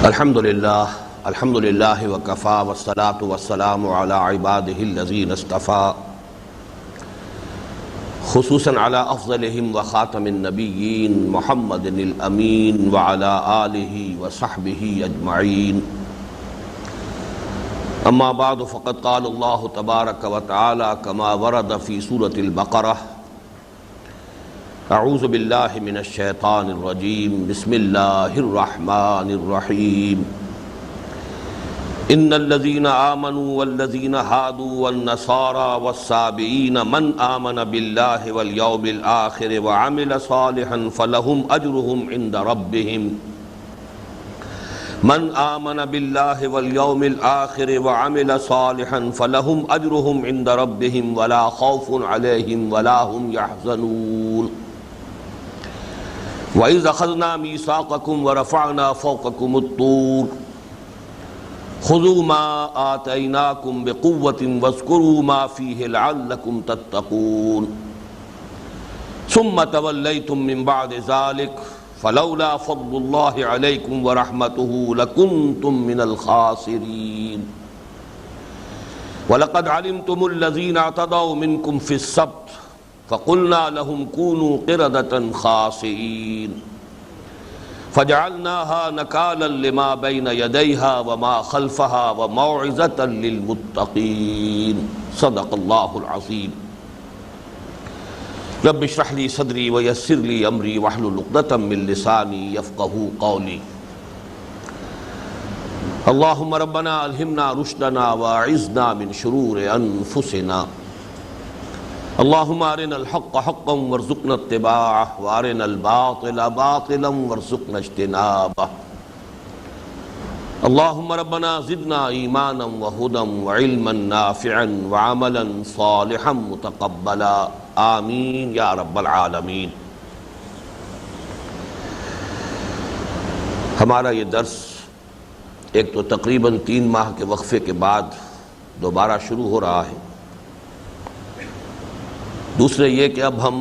الحمدللہ وکفا والصلاة والسلام علی عباده الذین اصطفى خصوصاً علی افضلہم وخاتم النبیین محمد الامین وعلی آلہ وصحبہ اجمعین اما بعد فقد قال اللہ تبارک وتعالی کما ورد فی سورة البقرہ اعوذ باللہ من الشیطان الرجیم بسم اللہ الرحمن الرحیم ان الذین آمنوا والذین ہادوا والنصارى والسابئین من آمن باللہ والیوم الآخر وعمل صالحا فلہم اجرہم عند ربہم من آمن باللہ والیوم الآخر وعمل صالحا فلہم اجرہم عند ربہم ولا خوف علیہم ولا هم يحزنون وَإِذْ أَخَذْنَا مِيثَاقَكُمْ وَرَفَعْنَا فَوْقَكُمُ الطُّورَ خُذُوا مَا آتَيْنَاكُمْ بِقُوَّةٍ وَاذْكُرُوا مَا فِيهِ لَعَلَّكُمْ تَتَّقُونَ ثُمَّ تَوَلَّيْتُم مِّن بَعْدِ ذَلِكَ فَلَوْلَا فَضْلُ اللَّهِ عَلَيْكُمْ وَرَحْمَتُهُ لَكُنتُم مِّنَ الْخَاسِرِينَ وَلَقَدْ عَلِمْتُمُ الَّذِينَ اعْتَدَوْا مِنكُمْ فِي السَّبْتِ فَقُلْنَا لَهُمْ كُونُوا قِرَدَةً خَاسِئِينَ فَجَعَلْنَاهَا نَكَالًا لِمَا بَيْنَ يَدَيْهَا وَمَا خَلْفَهَا وَمَوْعِظَةً لِلْمُتَّقِينَ صدق اللہ العظیم رب اشرح لي صدری ويسر لي أمری واحلل عقدة من لسانی يفقهوا قولی اللهم ربنا ألهمنا رشدنا واعذنا من شرور أنفسنا اللهم ارنا الحق حقا وارزقنا اتباعه وارنا الباطل باطلا وارزقنا اجتنابه اللهم ربنا زدنا ایمانا وهدى وعلما نافعا وعملا صالحا متقبلا آمین یا رب العالمین۔ ہمارا یہ درس ایک تو تقریباً 3 ماہ کے وقفے کے بعد دوبارہ شروع ہو رہا ہے، دوسرے یہ کہ اب ہم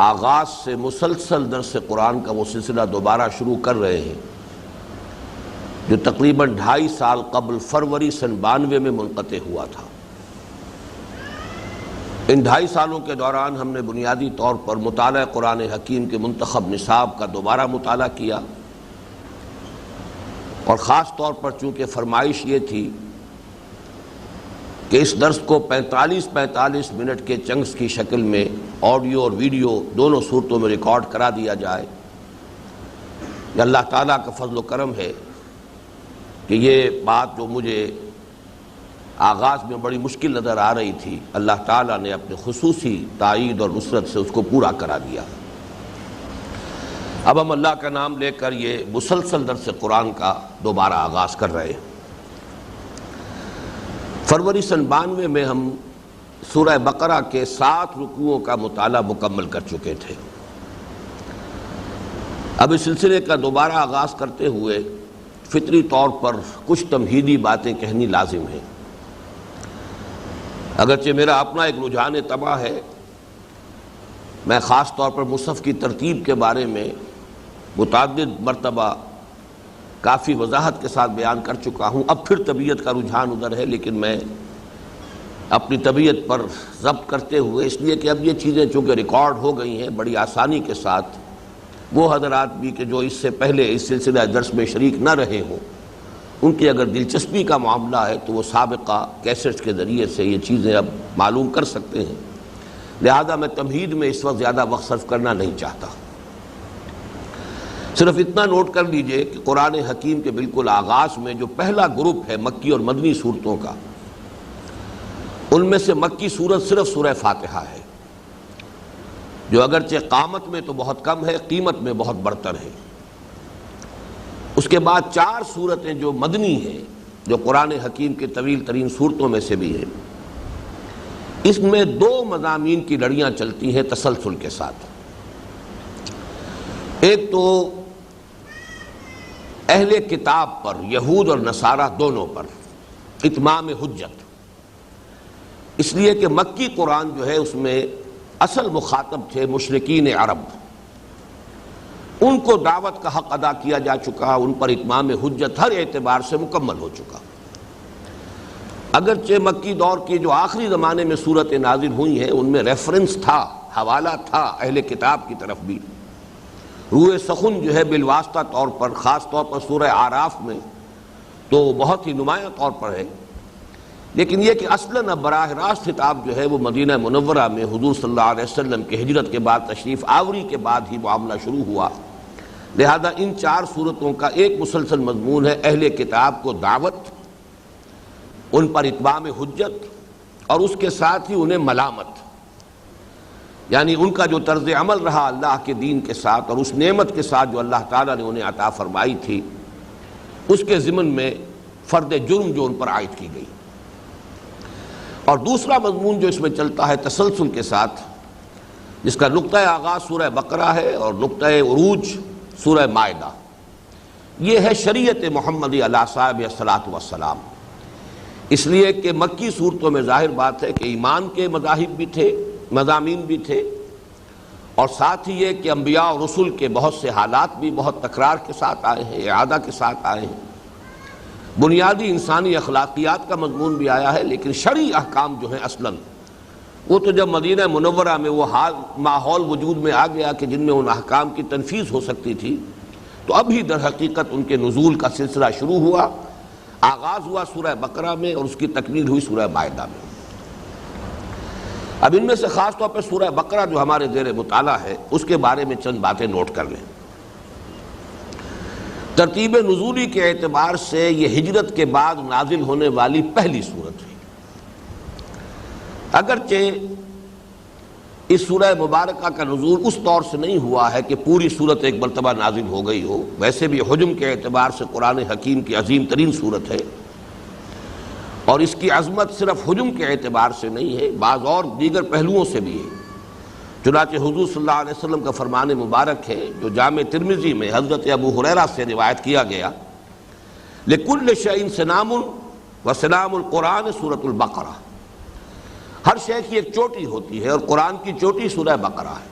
آغاز سے مسلسل درس قرآن کا وہ سلسلہ دوبارہ شروع کر رہے ہیں جو تقریباً 2.5 سال قبل فروری سن 92 میں منقطع ہوا تھا۔ ان 2.5 سالوں کے دوران ہم نے بنیادی طور پر مطالعہ قرآن حکیم کے منتخب نصاب کا دوبارہ مطالعہ کیا، اور خاص طور پر چونکہ فرمائش یہ تھی کہ اس درس کو 45 منٹ کے چنکس کی شکل میں آڈیو اور ویڈیو دونوں صورتوں میں ریکارڈ کرا دیا جائے۔ یہ اللہ تعالیٰ کا فضل و کرم ہے کہ یہ بات جو مجھے آغاز میں بڑی مشکل نظر آ رہی تھی، اللہ تعالیٰ نے اپنے خصوصی تائید اور نصرت سے اس کو پورا کرا دیا۔ اب ہم اللہ کا نام لے کر یہ مسلسل درس قرآن کا دوبارہ آغاز کر رہے ہیں۔ فروری سن 92 میں ہم سورہ بقرہ کے 7 رکوعوں کا مطالعہ مکمل کر چکے تھے۔ اب اس سلسلے کا دوبارہ آغاز کرتے ہوئے فطری طور پر کچھ تمہیدی باتیں کہنی لازم ہیں۔ اگرچہ میرا اپنا ایک رجحان طبع ہے، میں خاص طور پر مصحف کی ترتیب کے بارے میں متعدد مرتبہ کافی وضاحت کے ساتھ بیان کر چکا ہوں، اب پھر طبیعت کا رجحان ادھر ہے، لیکن میں اپنی طبیعت پر ضبط کرتے ہوئے، اس لیے کہ اب یہ چیزیں چونکہ ریکارڈ ہو گئی ہیں بڑی آسانی کے ساتھ، وہ حضرات بھی کہ جو اس سے پہلے اس سلسلہ درس میں شریک نہ رہے ہوں، ان کی اگر دلچسپی کا معاملہ ہے تو وہ سابقہ کیسٹس کے ذریعے سے یہ چیزیں اب معلوم کر سکتے ہیں، لہذا میں تمہید میں اس وقت زیادہ وقت صرف کرنا نہیں چاہتا۔ صرف اتنا نوٹ کر لیجئے کہ قرآن حکیم کے بالکل آغاز میں جو پہلا گروپ ہے مکی اور مدنی صورتوں کا، ان میں سے مکی صورت صرف سورہ فاتحہ ہے، جو اگرچہ قامت میں تو بہت کم ہے، قیمت میں بہت برتر ہے۔ اس کے بعد 4 صورتیں جو مدنی ہیں، جو قرآن حکیم کے طویل ترین صورتوں میں سے بھی ہیں، اس میں 2 مضامین کی لڑیاں چلتی ہیں تسلسل کے ساتھ۔ ایک تو اہل کتاب پر، یہود اور نصارہ دونوں پر اتمام حجت، اس لیے کہ مکی قرآن جو ہے اس میں اصل مخاطب تھے مشرکین عرب، ان کو دعوت کا حق ادا کیا جا چکا، ان پر اتمام حجت ہر اعتبار سے مکمل ہو چکا۔ اگرچہ مکی دور کی جو آخری زمانے میں صورتیں نازل ہوئی ہیں ان میں ریفرنس تھا، حوالہ تھا اہل کتاب کی طرف بھی، روح سخن جو ہے بالواسطہ طور پر، خاص طور پر سورہ اعراف میں تو بہت ہی نمایاں طور پر ہے، لیکن یہ کہ اصلاً اب براہ راست خطاب جو ہے وہ مدینہ منورہ میں حضور صلی اللہ علیہ وسلم کی ہجرت کے بعد تشریف آوری کے بعد ہی معاملہ شروع ہوا۔ لہذا ان 4 صورتوں کا ایک مسلسل مضمون ہے اہل کتاب کو دعوت، ان پر اتمام حجت، اور اس کے ساتھ ہی انہیں ملامت، یعنی ان کا جو طرز عمل رہا اللہ کے دین کے ساتھ اور اس نعمت کے ساتھ جو اللہ تعالیٰ نے انہیں عطا فرمائی تھی، اس کے ضمن میں فرد جرم جو ان پر عائد کی گئی۔ اور دوسرا مضمون جو اس میں چلتا ہے تسلسل کے ساتھ، جس کا نقطہ آغاز سورہ بقرہ ہے اور نقطہ عروج سورہ مائدہ، یہ ہے شریعت محمدی علیہ صاحب الصلاۃ والسلام۔ اس لیے کہ مکی صورتوں میں ظاہر بات ہے کہ ایمان کے مذاہب بھی تھے، مضامین بھی تھے، اور ساتھ ہی یہ کہ انبیاء اور رسل کے بہت سے حالات بھی بہت تکرار کے ساتھ آئے ہیں، اعادہ کے ساتھ آئے ہیں، بنیادی انسانی اخلاقیات کا مضمون بھی آیا ہے، لیکن شرعی احکام جو ہیں اصلاً وہ تو جب مدینہ منورہ میں وہ ماحول وجود میں آ گیا کہ جن میں ان احکام کی تنفیذ ہو سکتی تھی، تو اب ہی در حقیقت ان کے نزول کا سلسلہ شروع ہوا، آغاز ہوا سورہ بقرہ میں اور اس کی تکمیل ہوئی سورہ مائدہ میں۔ اب ان میں سے خاص طور پر سورہ بقرہ جو ہمارے زیر مطالعہ ہے اس کے بارے میں چند باتیں نوٹ کر لیں۔ ترتیب نزولی کے اعتبار سے یہ ہجرت کے بعد نازل ہونے والی پہلی سورت ہے۔ اگرچہ اس سورہ مبارکہ کا نزول اس طور سے نہیں ہوا ہے کہ پوری سورت ایک مرتبہ نازل ہو گئی ہو، ویسے بھی حجم کے اعتبار سے قرآن حکیم کی عظیم ترین سورت ہے، اور اس کی عظمت صرف حجم کے اعتبار سے نہیں ہے، بعض اور دیگر پہلوؤں سے بھی ہے۔ چنانچہ حضور صلی اللہ علیہ وسلم کا فرمان مبارک ہے جو جامع ترمذی میں حضرت ابو ہریرہ سے روایت کیا گیا، لِكُلِّ شَيْءٍ سِنَامٌ وَسِنَامُ الْقُرْآنِ سورۃ البقرہ، ہر شے کی ایک چوٹی ہوتی ہے اور قرآن کی چوٹی سورہ بقرہ ہے۔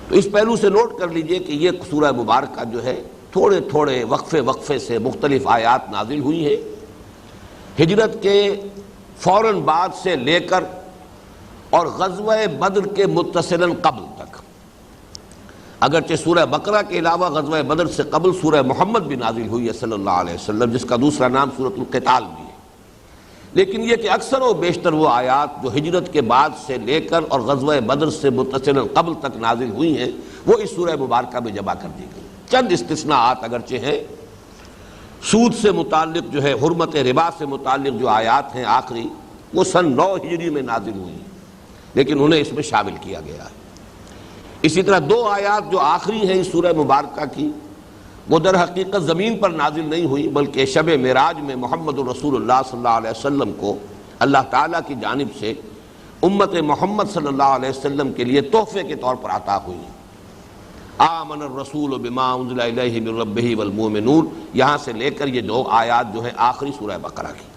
تو اس پہلو سے نوٹ کر لیجئے کہ یہ سورہ مبارکہ جو ہے تھوڑے تھوڑے وقفے سے مختلف آیات نازل ہوئی ہیں، ہجرت کے فوراً بعد سے لے کر اور غزوہ بدر کے متصلاً قبل تک۔ اگرچہ سورہ بقرہ کے علاوہ غزوہ بدر سے قبل سورہ محمد بھی نازل ہوئی ہے صلی اللہ علیہ وسلم، جس کا دوسرا نام سورۃ القتال بھی ہے، لیکن یہ کہ اکثر و بیشتر وہ آیات جو ہجرت کے بعد سے لے کر اور غزوہ بدر سے متصلاً قبل تک نازل ہوئی ہیں وہ اس سورہ مبارکہ میں جمع کر دی گئی۔ چند استثناءات اگرچہ ہیں، سود سے متعلق جو ہے، حرمت ربا سے متعلق جو آیات ہیں آخری، وہ سن 9 ہجری میں نازل ہوئی ہیں، لیکن انہیں اس میں شامل کیا گیا ہے۔ اسی طرح 2 آیات جو آخری ہیں اس سورہ مبارکہ کی، وہ در حقیقت زمین پر نازل نہیں ہوئی بلکہ شب معراج میں محمد رسول اللہ صلی اللہ علیہ وسلم کو اللہ تعالیٰ کی جانب سے امت محمد صلی اللہ علیہ وسلم کے لیے تحفے کے طور پر عطا ہوئی۔ آمن الرسول بما انزل الیہ من ربہ والمؤمنون، یہاں سے لے کر یہ 2 آیات جو ہیں آخری سورہ بقرہ کی۔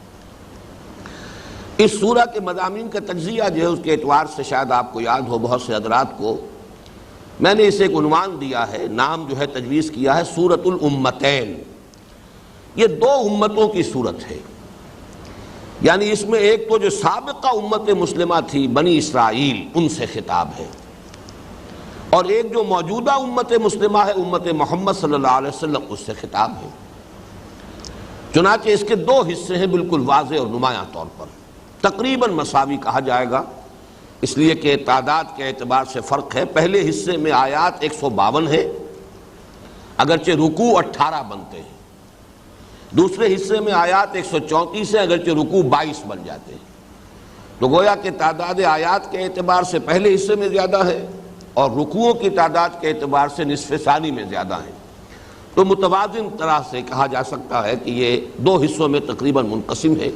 اس سورہ کے مضامین کا تجزیہ جو ہے اس کے اعتبار سے شاید آپ کو یاد ہو، بہت سے حضرات کو، میں نے اسے ایک عنوان دیا ہے، نام جو ہے تجویز کیا ہے سورۃ الامتین۔ یہ 2 امتوں کی صورت ہے، یعنی اس میں ایک تو جو سابقہ امت مسلمہ تھی بنی اسرائیل، ان سے خطاب ہے، اور ایک جو موجودہ امت مسلمہ ہے امت محمد صلی اللہ علیہ وسلم، اس سے خطاب ہے۔ چنانچہ اس کے 2 حصے ہیں بالکل واضح اور نمایاں طور پر، تقریباً مساوی کہا جائے گا، اس لیے کہ تعداد کے اعتبار سے فرق ہے۔ پہلے حصے میں آیات 152 ہے، اگرچہ رکوع 18 بنتے ہیں، دوسرے حصے میں آیات 134 ہیں، اگرچہ رکوع 22 بن جاتے ہیں، تو گویا کہ تعداد آیات کے اعتبار سے پہلے حصے میں زیادہ ہے اور رکوعوں کی تعداد کے اعتبار سے نصف ثانی میں زیادہ ہے، تو متوازن طرح سے کہا جا سکتا ہے کہ یہ 2 حصوں میں تقریباً منقسم ہے۔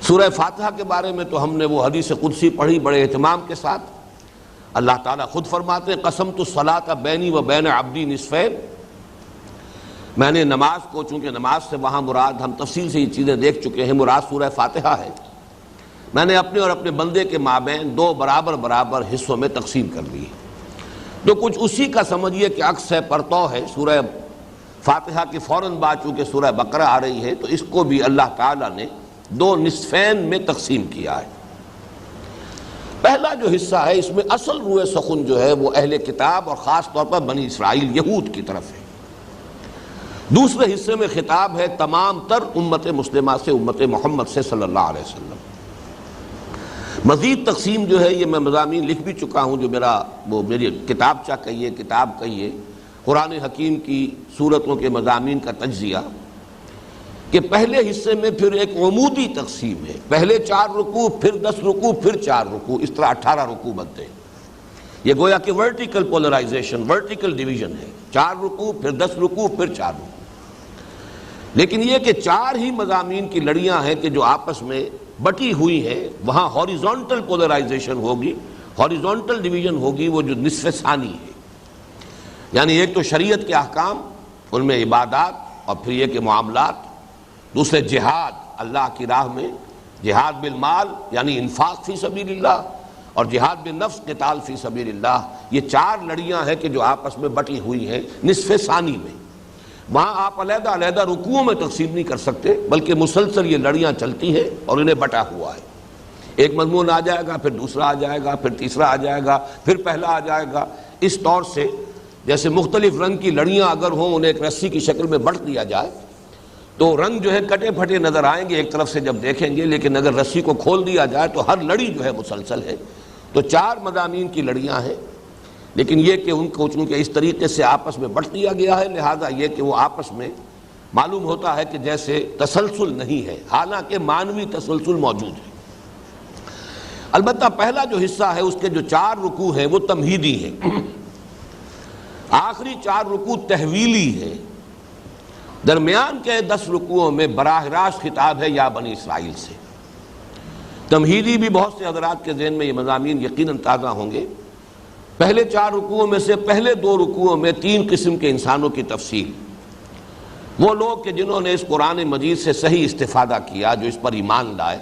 سورہ فاتحہ کے بارے میں تو ہم نے وہ حدیث قدسی پڑھی بڑے اہتمام کے ساتھ، اللہ تعالیٰ خود فرماتے ہیں قسمت الصلاۃ بینی و بین عبدی نصفین، میں نے نماز کو، چونکہ نماز سے وہاں مراد، ہم تفصیل سے یہ چیزیں دیکھ چکے ہیں، مراد سورہ فاتحہ ہے، میں نے اپنے اور اپنے بندے کے مابین 2 برابر حصوں میں تقسیم کر لی۔ تو کچھ اسی کا سمجھیے کہ عکس ہے، پرتو ہے۔ سورہ فاتحہ کی فوراً بعد چونکہ سورہ بقرہ آ رہی ہے تو اس کو بھی اللہ تعالیٰ نے دو نصفین میں تقسیم کیا ہے۔ پہلا جو حصہ ہے اس میں اصل روئے سخن جو ہے وہ اہل کتاب اور خاص طور پر بنی اسرائیل یہود کی طرف ہے۔ دوسرے حصے میں خطاب ہے تمام تر امت مسلمہ سے، امت محمد سے صلی اللہ علیہ وسلم۔ مزید تقسیم جو ہے یہ میں مضامین لکھ بھی چکا ہوں، جو میری کتابچہ کہیے، کتاب کہیے، قرآن حکیم کی سورتوں کے مضامین کا تجزیہ، کہ پہلے حصے میں پھر ایک عمودی تقسیم ہے، پہلے 4 رکوع، پھر 10 رکوع، پھر 4 رکوع، اس طرح 18 رکوع بنتے ہیں۔ یہ گویا کہ ورٹیکل پولرائزیشن، ورٹیکل ڈیویژن ہے، 4 رکوع، پھر 10 رکوع، پھر 4 رکوع۔ لیکن یہ کہ 4 ہی مضامین کی لڑیاں ہیں کہ جو آپس میں بٹی ہوئی ہیں، وہاں ہاریزونٹل پولرائزیشن ہوگی، ہاریزونٹل ڈیویژن ہوگی، وہ جو نصف ثانی ہے۔ یعنی ایک تو شریعت کے احکام، ان میں عبادات، اور پھر یہ کہ معاملات، دوسرے جہاد اللہ کی راہ میں، جہاد بالمال یعنی انفاق فی سبیل اللہ، اور جہاد بالنفس قتال فی سبیل اللہ۔ یہ 4 لڑیاں ہیں کہ جو آپس میں بٹی ہوئی ہیں نصف ثانی میں۔ وہاں آپ علیحدہ علیحدہ رکوعوں میں تقسیم نہیں کر سکتے، بلکہ مسلسل یہ لڑیاں چلتی ہیں اور انہیں بٹا ہوا ہے۔ ایک مضمون آ جائے گا، پھر دوسرا آ جائے گا، پھر تیسرا آ جائے گا، پھر پہلا آ جائے گا۔ اس طور سے جیسے مختلف رنگ کی لڑیاں اگر ہوں، انہیں ایک رسی کی شکل میں بٹ دیا جائے تو رنگ جو ہے کٹے پھٹے نظر آئیں گے ایک طرف سے جب دیکھیں گے، لیکن اگر رسی کو کھول دیا جائے تو ہر لڑی جو ہے مسلسل ہے۔ تو 4 مضامین کی لڑیاں ہیں، لیکن یہ کہ ان کو چونکہ اس طریقے سے آپس میں بٹ دیا گیا ہے، لہذا یہ کہ وہ آپس میں معلوم ہوتا ہے کہ جیسے تسلسل نہیں ہے، حالانکہ معنوی تسلسل موجود ہے۔ البتہ پہلا جو حصہ ہے اس کے جو 4 رکوع ہیں وہ تمہیدی ہیں، آخری 4 رکوع تحویلی ہے، درمیان کے 10 رکوعوں میں براہ راست خطاب ہے یا بنی اسرائیل سے۔ تمہیدی بھی بہت سے حضرات کے ذہن میں یہ مضامین یقیناً تازہ ہوں گے۔ پہلے 4 رکوعوں میں سے پہلے 2 رکوعوں میں 3 قسم کے انسانوں کی تفصیل، وہ لوگ کہ جنہوں نے اس قرآن مجید سے صحیح استفادہ کیا، جو اس پر ایمان لائے،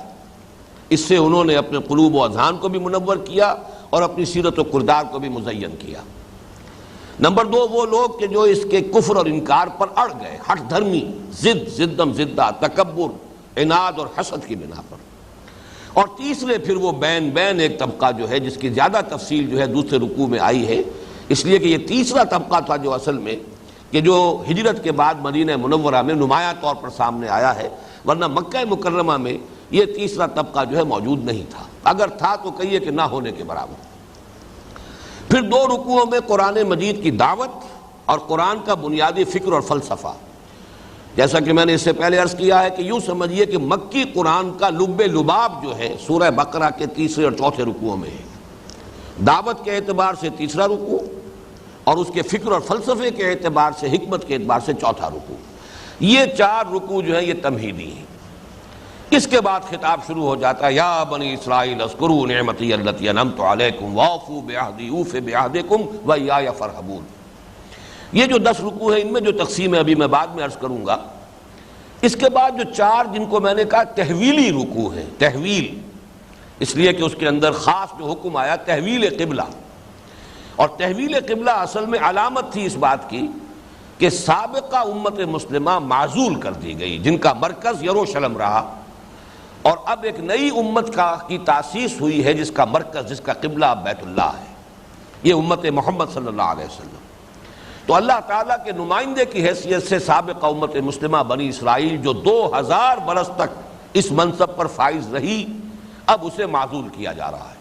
اس سے انہوں نے اپنے قلوب و اذہان کو بھی منور کیا اور اپنی سیرت و کردار کو بھی مزین کیا۔ نمبر 2 وہ لوگ کہ جو اس کے کفر اور انکار پر اڑ گئے، ہٹ دھرمی، زدم زدہ، تکبر، عناد اور حسد کی بنا پر۔ اور تیسرے پھر وہ بین ایک طبقہ جو ہے جس کی زیادہ تفصیل جو ہے دوسرے رکوع میں آئی ہے، اس لیے کہ یہ تیسرا طبقہ تھا جو اصل میں کہ جو ہجرت کے بعد مدینہ منورہ میں نمایاں طور پر سامنے آیا ہے، ورنہ مکہ مکرمہ میں یہ تیسرا طبقہ جو ہے موجود نہیں تھا، اگر تھا تو کہیے کہ نہ ہونے کے برابر۔ پھر 2 رکوعوں میں قرآن مجید کی دعوت اور قرآن کا بنیادی فکر اور فلسفہ، جیسا کہ میں نے اس سے پہلے عرض کیا ہے کہ یوں سمجھیے کہ مکی قرآن کا لب لباب جو ہے سورہ بقرہ کے 3 اور 4 رکوعوں میں ہے۔ دعوت کے اعتبار سے 3 رکوع اور اس کے فکر اور فلسفے کے اعتبار سے، حکمت کے اعتبار سے 4 رکوع۔ یہ 4 رکوع جو ہیں یہ تمہیدی ہیں۔ اس کے بعد خطاب شروع ہو جاتا ہے، یا بنی اسرائیل اذکروا نعمتی التی انعمت علیکم واوفوا بعہدی اوف بعہدکم وایای فارہبون۔ یہ جو 10 رکوع ہیں ان میں جو تقسیم ہے ابھی میں بعد میں عرض کروں گا۔ اس کے بعد جو 4 جن کو میں نے کہا تحویلی رکوع ہے، تحویل اس لیے کہ اس کے اندر خاص جو حکم آیا تحویل قبلہ، اور تحویل قبلہ اصل میں علامت تھی اس بات کی کہ سابقہ امت مسلمہ معزول کر دی گئی، جن کا مرکز یروشلم رہا، اور اب ایک نئی امت کی تاسیس ہوئی ہے جس کا مرکز، جس کا قبلہ بیت اللہ ہے، یہ امت محمد صلی اللہ علیہ وسلم۔ تو اللہ تعالیٰ کے نمائندے کی حیثیت سے سابقہ امت مسلمہ بنی اسرائیل جو 2000 برس تک اس منصب پر فائز رہی، اب اسے معزول کیا جا رہا ہے،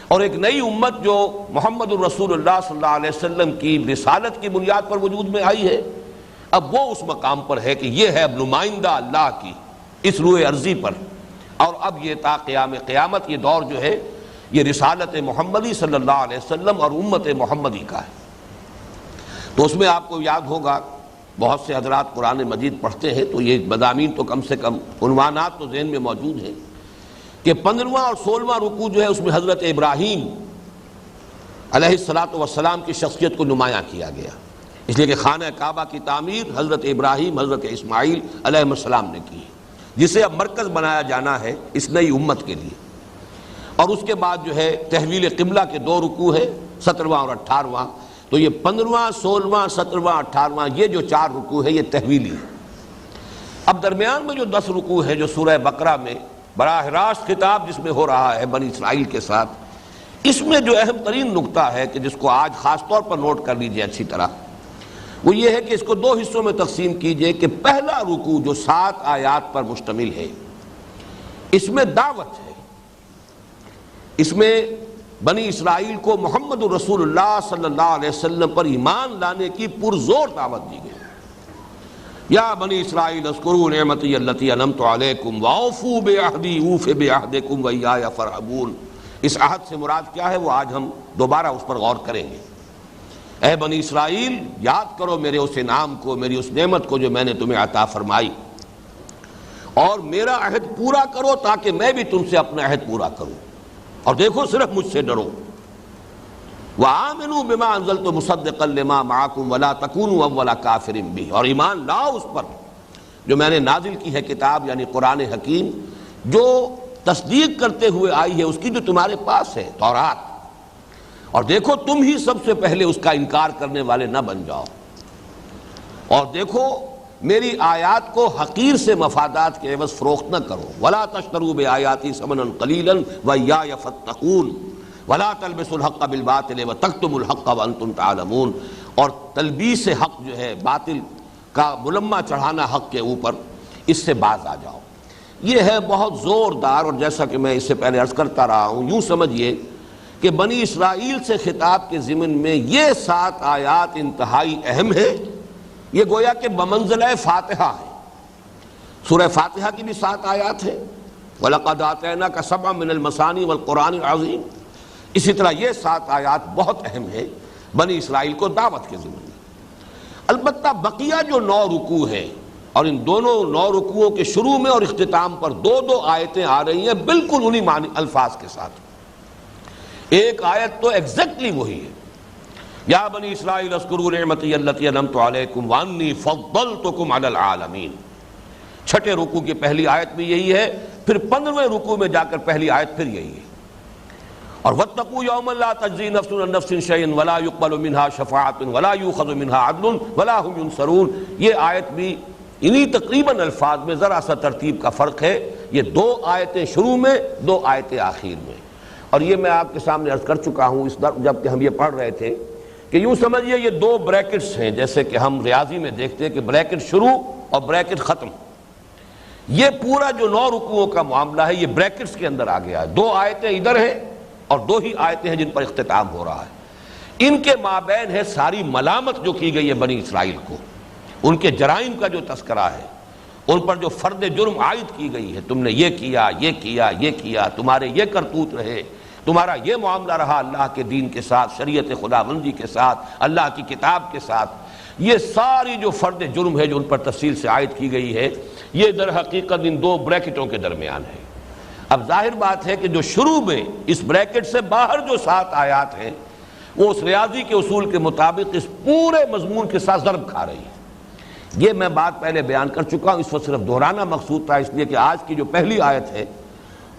اور ایک نئی امت جو محمد الرسول اللہ صلی اللہ علیہ وسلم کی رسالت کی بنیاد پر وجود میں آئی ہے، اب وہ اس مقام پر ہے کہ یہ ہے اب نمائندہ اللہ کی اس روئے ارضی پر، اور اب یہ تا قیام قیامت یہ دور جو ہے یہ رسالت محمدی صلی اللہ علیہ وسلم اور امت محمدی کا ہے۔ تو اس میں آپ کو یاد ہوگا، بہت سے حضرات قرآن مجید پڑھتے ہیں تو یہ مضامین تو کم سے کم عنوانات تو ذہن میں موجود ہیں کہ 15واں اور 16واں رکوع جو ہے اس میں حضرت ابراہیم علیہ السلام کی شخصیت کو نمایاں کیا گیا، اس لیے کہ خانہ کعبہ کی تعمیر حضرت ابراہیم، حضرت اسماعیل علیہ السلام نے کی، جسے اب مرکز بنایا جانا ہے اس نئی امت کے لیے۔ اور اس کے بعد جو ہے تحویل قبلہ کے 2 رکوع ہے، 17واں اور 18واں. تو یہ 15واں 16واں 17واں 18واں یہ جو 4 رکوع ہے یہ تحویلی ہے. اب درمیان میں جو 10 رکوع ہے جو سورہ بقرہ میں براہ راست خطاب جس میں ہو رہا ہے بنی اسرائیل کے ساتھ، اس میں جو اہم ترین نقطہ ہے کہ جس کو آج خاص طور پر نوٹ کر لیجئے اچھی طرح، وہ یہ ہے کہ اس کو 2 حصوں میں تقسیم کیجئے کہ پہلا رکوع جو 7 آیات پر مشتمل ہے اس میں دعوت ہے، اس میں بنی اسرائیل کو محمد رسول اللہ صلی اللہ علیہ وسلم پر ایمان لانے کی پرزور دعوت دی گئی. یا بنی اسرائیل اذکروا نعمتی التی انعمت علیکم واوفوا بعہدی اوف بعہدکم وایای فارہبون. اس عہد سے مراد کیا ہے وہ آج ہم دوبارہ اس پر غور کریں گے. اے بنی اسرائیل یاد کرو میرے اس انعام کو، میری اس نعمت کو جو میں نے تمہیں عطا فرمائی، اور میرا عہد پورا کرو تاکہ میں بھی تم سے اپنا عہد پورا کروں. اور دیکھو صرف مجھ سے ڈرو. وَآمِنُوا بِمَا أَنزَلْتُ مُصَدِّقًا لِمَا مَعَكُمْ وَلَا تَكُونُوا أَوَّلَ كَافِرٍ بِهِ. اور ایمان لاؤ اس پر جو میں نے نازل کی ہے کتاب یعنی قرآن حکیم، جو تصدیق کرتے ہوئے آئی ہے اس کی جو تمہارے پاس ہے تورات. اور دیکھو تم ہی سب سے پہلے اس کا انکار کرنے والے نہ بن جاؤ. اور دیکھو میری آیات کو حقیر سے مفادات کے عوض فروخت نہ کرو. وَلَا تَشْتَرُوا بِآيَاتِي ثَمَنًا قَلِيلًا وَإِيَّايَ فَاتَّقُونِ وَلَا تَلْبِسُوا الْحَقَّ بِالْبَاطِلِ وَتَكْتُمُوا الْحَقَّ وَأَنْتُمْ تَعْلَمُونَ. اور تلبیس حق جو ہے، باطل کا ملمہ چڑھانا حق کے اوپر، اس سے باز آ جاؤ. یہ ہے بہت زوردار، اور جیسا کہ میں اس سے پہلے عرض کرتا رہا ہوں، یوں سمجھیے کہ بنی اسرائیل سے خطاب کے ضمن میں یہ 7 آیات انتہائی اہم ہے. یہ گویا کہ بمنزلہ فاتحہ ہے. سورہ فاتحہ کی بھی 7 آیات ہیں. وَلَقَدْ آتَيْنَاكَ سَبْعًا مِنَ الْمَثَانِي وَالْقُرْآنِ الْعَظِيمِ. اسی طرح یہ 7 آیات بہت اہم ہے بنی اسرائیل کو دعوت کے ضمن میں. البتہ بقیہ جو 9 رکوع ہیں، اور ان دونوں 9 رکوعوں کے شروع میں اور اختتام پر 2 آیتیں آ رہی ہیں بالکل انہی معنی الفاظ کے ساتھ. ایک آیت تو ایگزیکٹلی وہی ہے، یا بنی اسرائیل اذکروا نعمتی التی انعمت علیکم وانی فضلتکم علی العالمین. 6 رکوع کی پہلی آیت بھی یہی ہے، پھر 15ویں رکوع میں جا کر پہلی آیت پھر یہی ہے. اور واتقوا یوما لا تجزی نفس عن نفس شیئا ولا یقبل منها شفاعۃ ولا یؤخذ منها عدل ولا هم ينصرون. یہ آیت بھی انہی تقریباً الفاظ میں ذرا سا ترتیب کا فرق ہے. یہ 2 آیتیں شروع میں، 2 آیتیں آخر میں. اور یہ میں آپ کے سامنے عرض کر چکا ہوں اس جب کہ ہم یہ پڑھ رہے تھے کہ یوں سمجھیے یہ 2 بریکٹس ہیں، جیسے کہ ہم ریاضی میں دیکھتے ہیں کہ بریکٹ شروع اور بریکٹ ختم. یہ پورا جو 9 رکوعوں کا معاملہ ہے یہ بریکٹس کے اندر آ گیا ہے. 2 آیتیں ادھر ہیں اور 2 ہی آیتیں ہیں جن پر اختتام ہو رہا ہے. ان کے مابین ہے ساری ملامت جو کی گئی ہے بنی اسرائیل کو، ان کے جرائم کا جو تذکرہ ہے، ان پر جو فرد جرم عائد کی گئی ہے. تم نے یہ کیا، یہ کیا، یہ کیا، تمہارے یہ کرتوت رہے، تمہارا یہ معاملہ رہا اللہ کے دین کے ساتھ، شریعت خداوندی کے ساتھ، اللہ کی کتاب کے ساتھ. یہ ساری جو فرد جرم ہے جو ان پر تفصیل سے عائد کی گئی ہے، یہ در حقیقت ان 2 بریکٹوں کے درمیان ہے. اب ظاہر بات ہے کہ جو شروع میں اس بریکٹ سے باہر جو 7 آیات ہیں وہ اس ریاضی کے اصول کے مطابق اس پورے مضمون کے ساتھ ضرب کھا رہی ہے. یہ میں بات پہلے بیان کر چکا ہوں، اس وقت صرف دہرانا مقصود تھا، اس لیے کہ آج کی جو پہلی آیت ہے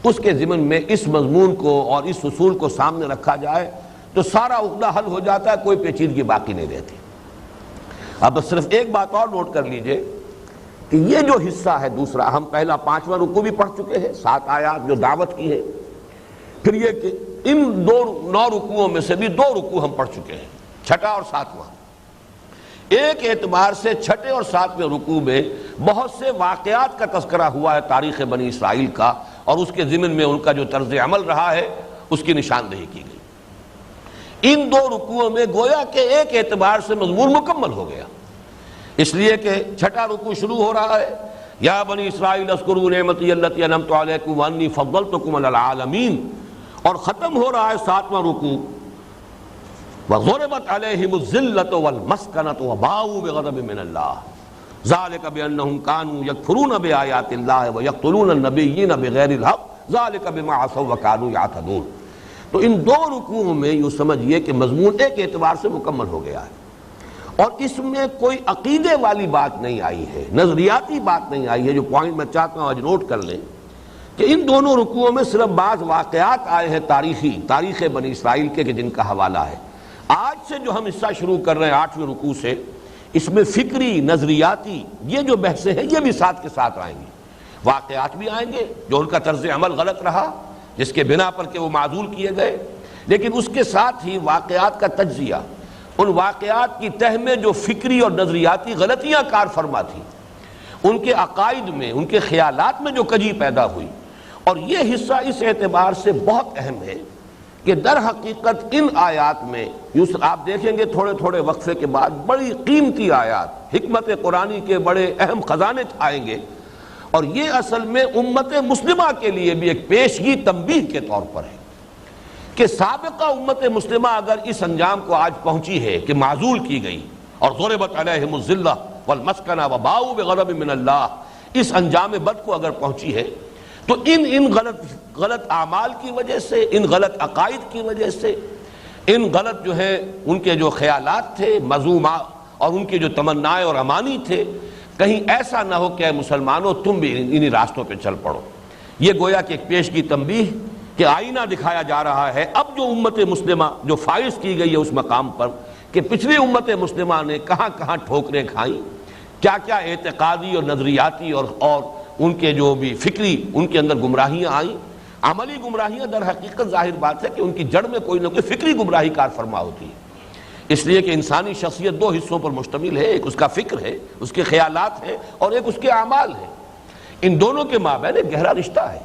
اس کے ضمن میں اس مضمون کو اور اس اصول کو سامنے رکھا جائے تو سارا عقدہ حل ہو جاتا ہے، کوئی پیچیدگی باقی نہیں رہتی. اب صرف ایک بات اور نوٹ کر لیجئے کہ یہ جو حصہ ہے دوسرا، ہم پہلا 5واں رکوع بھی پڑھ چکے ہیں، 7 آیات جو دعوت کی ہے. پھر یہ کہ ان 9 رکوعوں میں سے بھی 2 رکوع ہم پڑھ چکے ہیں، 6واں اور 7واں. ایک اعتبار سے 6 اور 7ویں رکوع میں بہت سے واقعات کا تذکرہ ہوا ہے تاریخ بنی اسرائیل کا، اور اس کے ضمن میں ان کا جو طرز عمل رہا ہے اس کی نشاندہی کی گئی. ان 2 رکوعوں میں گویا کہ ایک اعتبار سے مضمون مکمل ہو گیا، اس لیے کہ 6واں رکوع شروع ہو رہا ہے یا بنی اسرائیل اذکروا نعمتی التی انعمت علیکم وانی فضلتکم علی العالمین، اور ختم ہو رہا ہے 7واں رکوع وَضُرِبَتْ عَلَيْهِمُ الذِّلَّةُ وَالْمَسْكَنَةُ وَبَاءُوا بِغَضَبٍ مِّنَ اللَّهِ ذَلِكَ بِأَنَّهُمْ كَانُوا يَكْفُرُونَ بِآيَاتِ اللَّهِ وَيَقْتُلُونَ النَّبِيِّينَ بِغَيْرِ الْحَقِّ ذَلِكَ بِمَا عَصَوْا وَكَانُوا يَعْتَدُونَ. تو ان 2 رکوعوں میں یوں سمجھیے کہ مضمون ایک اعتبار سے مکمل ہو گیا ہے، اور اس میں کوئی عقیدے والی بات نہیں آئی ہے، نظریاتی بات نہیں آئی ہے. جو پوائنٹ میں چاہتا ہوں آج نوٹ کر لیں کہ ان دونوں رکوعوں میں صرف بعض واقعات آئے ہیں تاریخ بنی اسرائیل کے کہ جن کا حوالہ ہے. آج سے جو ہم حصہ شروع کر رہے ہیں 8ویں رکوع سے، اس میں فکری، نظریاتی یہ جو بحثیں ہیں یہ بھی ساتھ کے ساتھ آئیں گی، واقعات بھی آئیں گے جو ان کا طرز عمل غلط رہا جس کے بنا پر کہ وہ معزول کیے گئے، لیکن اس کے ساتھ ہی واقعات کا تجزیہ، ان واقعات کی تہ میں جو فکری اور نظریاتی غلطیاں کار فرما تھیں، ان کے عقائد میں، ان کے خیالات میں جو کجی پیدا ہوئی۔ اور یہ حصہ اس اعتبار سے بہت اہم ہے کہ در حقیقت ان آیات میں آپ دیکھیں گے تھوڑے تھوڑے وقفے کے بعد بڑی قیمتی آیات، حکمت قرآنی کے بڑے اہم خزانے آئیں گے، اور یہ اصل میں امت مسلمہ کے لیے بھی ایک پیشگی تنبیہ کے طور پر ہے کہ سابقہ امت مسلمہ اگر اس انجام کو آج پہنچی ہے کہ معزول کی گئی اور ضربت علیہم الذلہ والمسکنہ وباؤوا بغضب من اللہ، اس انجام بد کو اگر پہنچی ہے تو ان غلط اعمال کی وجہ سے، ان غلط عقائد کی وجہ سے، ان غلط جو ہے ان کے جو خیالات تھے مذمومات اور ان کے جو تمنائیں اور امانی تھے، کہیں ایسا نہ ہو کہ اے مسلمانوں تم بھی انہی راستوں پہ چل پڑو۔ یہ گویا کہ ایک پیشگی تنبیہ کہ آئینہ دکھایا جا رہا ہے اب جو امت مسلمہ جو فائز کی گئی ہے اس مقام پر کہ پچھلی امت مسلمہ نے کہاں کہاں ٹھوکریں کھائیں، کیا کیا اعتقادی اور نظریاتی اور ان کے جو بھی فکری ان کے اندر گمراہیاں آئیں، عملی گمراہیاں در حقیقت ظاہر بات ہے کہ ان کی جڑ میں کوئی نہ کوئی فکری گمراہی کار فرما ہوتی ہے، اس لیے کہ انسانی شخصیت 2 حصوں پر مشتمل ہے، ایک اس کا فکر ہے، اس کے خیالات ہیں، اور ایک اس کے اعمال ہیں۔ ان دونوں کے مابین ایک گہرا رشتہ ہے۔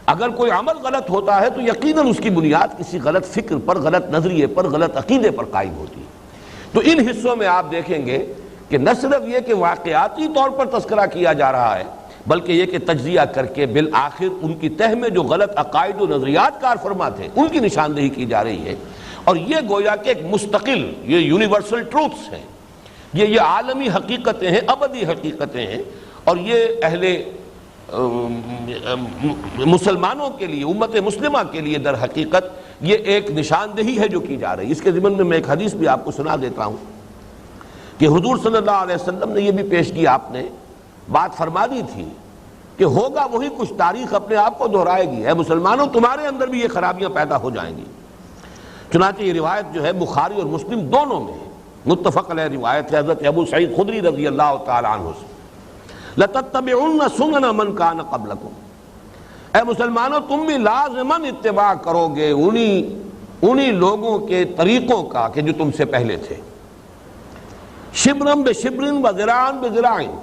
اگر کوئی عمل غلط ہوتا ہے تو یقیناً اس کی بنیاد کسی غلط فکر پر، غلط نظریے پر، غلط عقیدے پر قائم ہوتی ہے۔ تو ان حصوں میں آپ دیکھیں گے کہ نہ صرف یہ کہ واقعاتی طور پر تذکرہ کیا جا رہا ہے بلکہ یہ کہ تجزیہ کر کے بالآخر ان کی تہ میں جو غلط عقائد و نظریات کار فرما تھے ان کی نشاندہی کی جا رہی ہے، اور یہ گویا کہ ایک مستقل، یہ یونیورسل ٹروتھس ہیں، یہ عالمی حقیقتیں ہیں، ابدی حقیقتیں ہیں، اور یہ اہل مسلمانوں کے لیے، امت مسلمہ کے لیے در حقیقت یہ ایک نشاندہی ہے جو کی جا رہی ہے۔ اس کے ضمن میں ایک حدیث بھی آپ کو سنا دیتا ہوں کہ حضور صلی اللہ علیہ وسلم نے یہ بھی پیش کی، آپ نے بات فرما دی تھی کہ ہوگا وہی کچھ، تاریخ اپنے آپ کو دہرائے گی، اے مسلمانوں تمہارے اندر بھی یہ خرابیاں پیدا ہو جائیں گی۔ چنانچہ یہ روایت جو ہے بخاری اور مسلم دونوں میں متفق علیہ روایت ہے حضرت ابو سعید خدری رضی اللہ تعالی عنہ سے، لَتَتَّبِعُنَّ سُنَنَ مَنْ كَانَ قَبْلَكُمْ، اے مسلمانوں تم بھی لازماً اتباع کرو گے انہی لوگوں کے طریقوں کا کہ جو تم سے پہلے تھے، شبرن بشبرن و ذراعن بذراعن،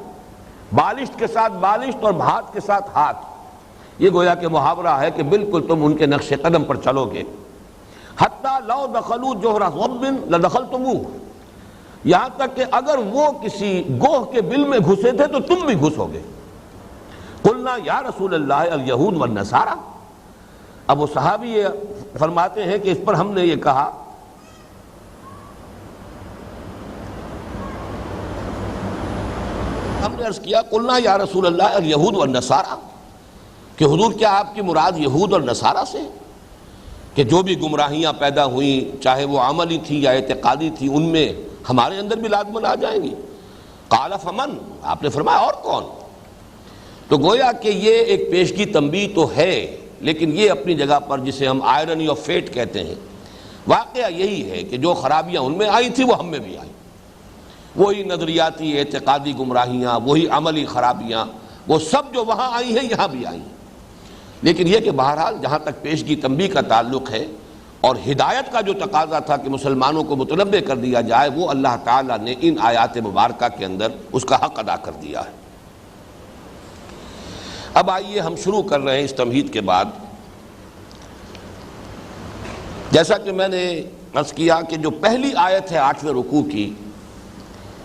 بالشت کے ساتھ بالشت اور ہاتھ کے ساتھ ہاتھ۔ یہ گویا کہ محاورہ ہے کہ بالکل تم ان کے نقش قدم پر چلو گے۔ حتیٰ لو دخلوا جوہر ضب لدخلتموہ، یہاں تک کہ اگر وہ کسی گوہ کے بل میں گھسے تھے تو تم بھی گھسو گے۔ قلنا یا رسول اللہ الیہود والنصارى، اب وہ صحابی یہ فرماتے ہیں کہ اس پر ہم نے یہ کہا ہم نے عرض کیا قلنا یا رسول اللہ الیہود والنصارى، کہ حضور کیا آپ کی مراد یہود اور نصارہ سے کہ جو بھی گمراہیاں پیدا ہوئیں چاہے وہ عملی تھی یا اعتقادی تھی ان میں ہمارے اندر بھی لازماً آ جائیں گی؟ قال فمن، آپ نے فرمایا اور کون؟ تو گویا کہ یہ ایک پیشگی تنبیہ تو ہے، لیکن یہ اپنی جگہ پر جسے ہم آئرنی آف فیٹ کہتے ہیں، واقعہ یہی ہے کہ جو خرابیاں ان میں آئی تھیں وہ ہم میں بھی آئیں، وہی نظریاتی اعتقادی گمراہیاں، وہی عملی خرابیاں، وہ سب جو وہاں آئی ہیں یہاں بھی آئی ہیں۔ لیکن یہ کہ بہرحال جہاں تک پیشگی تنبیہ کا تعلق ہے اور ہدایت کا جو تقاضا تھا کہ مسلمانوں کو متنبہ کر دیا جائے، وہ اللہ تعالیٰ نے ان آیات مبارکہ کے اندر اس کا حق ادا کر دیا ہے۔ اب آئیے ہم شروع کر رہے ہیں اس تمہید کے بعد۔ جیسا کہ میں نے عرض کیا کہ جو پہلی آیت ہے 8ویں رکوع کی،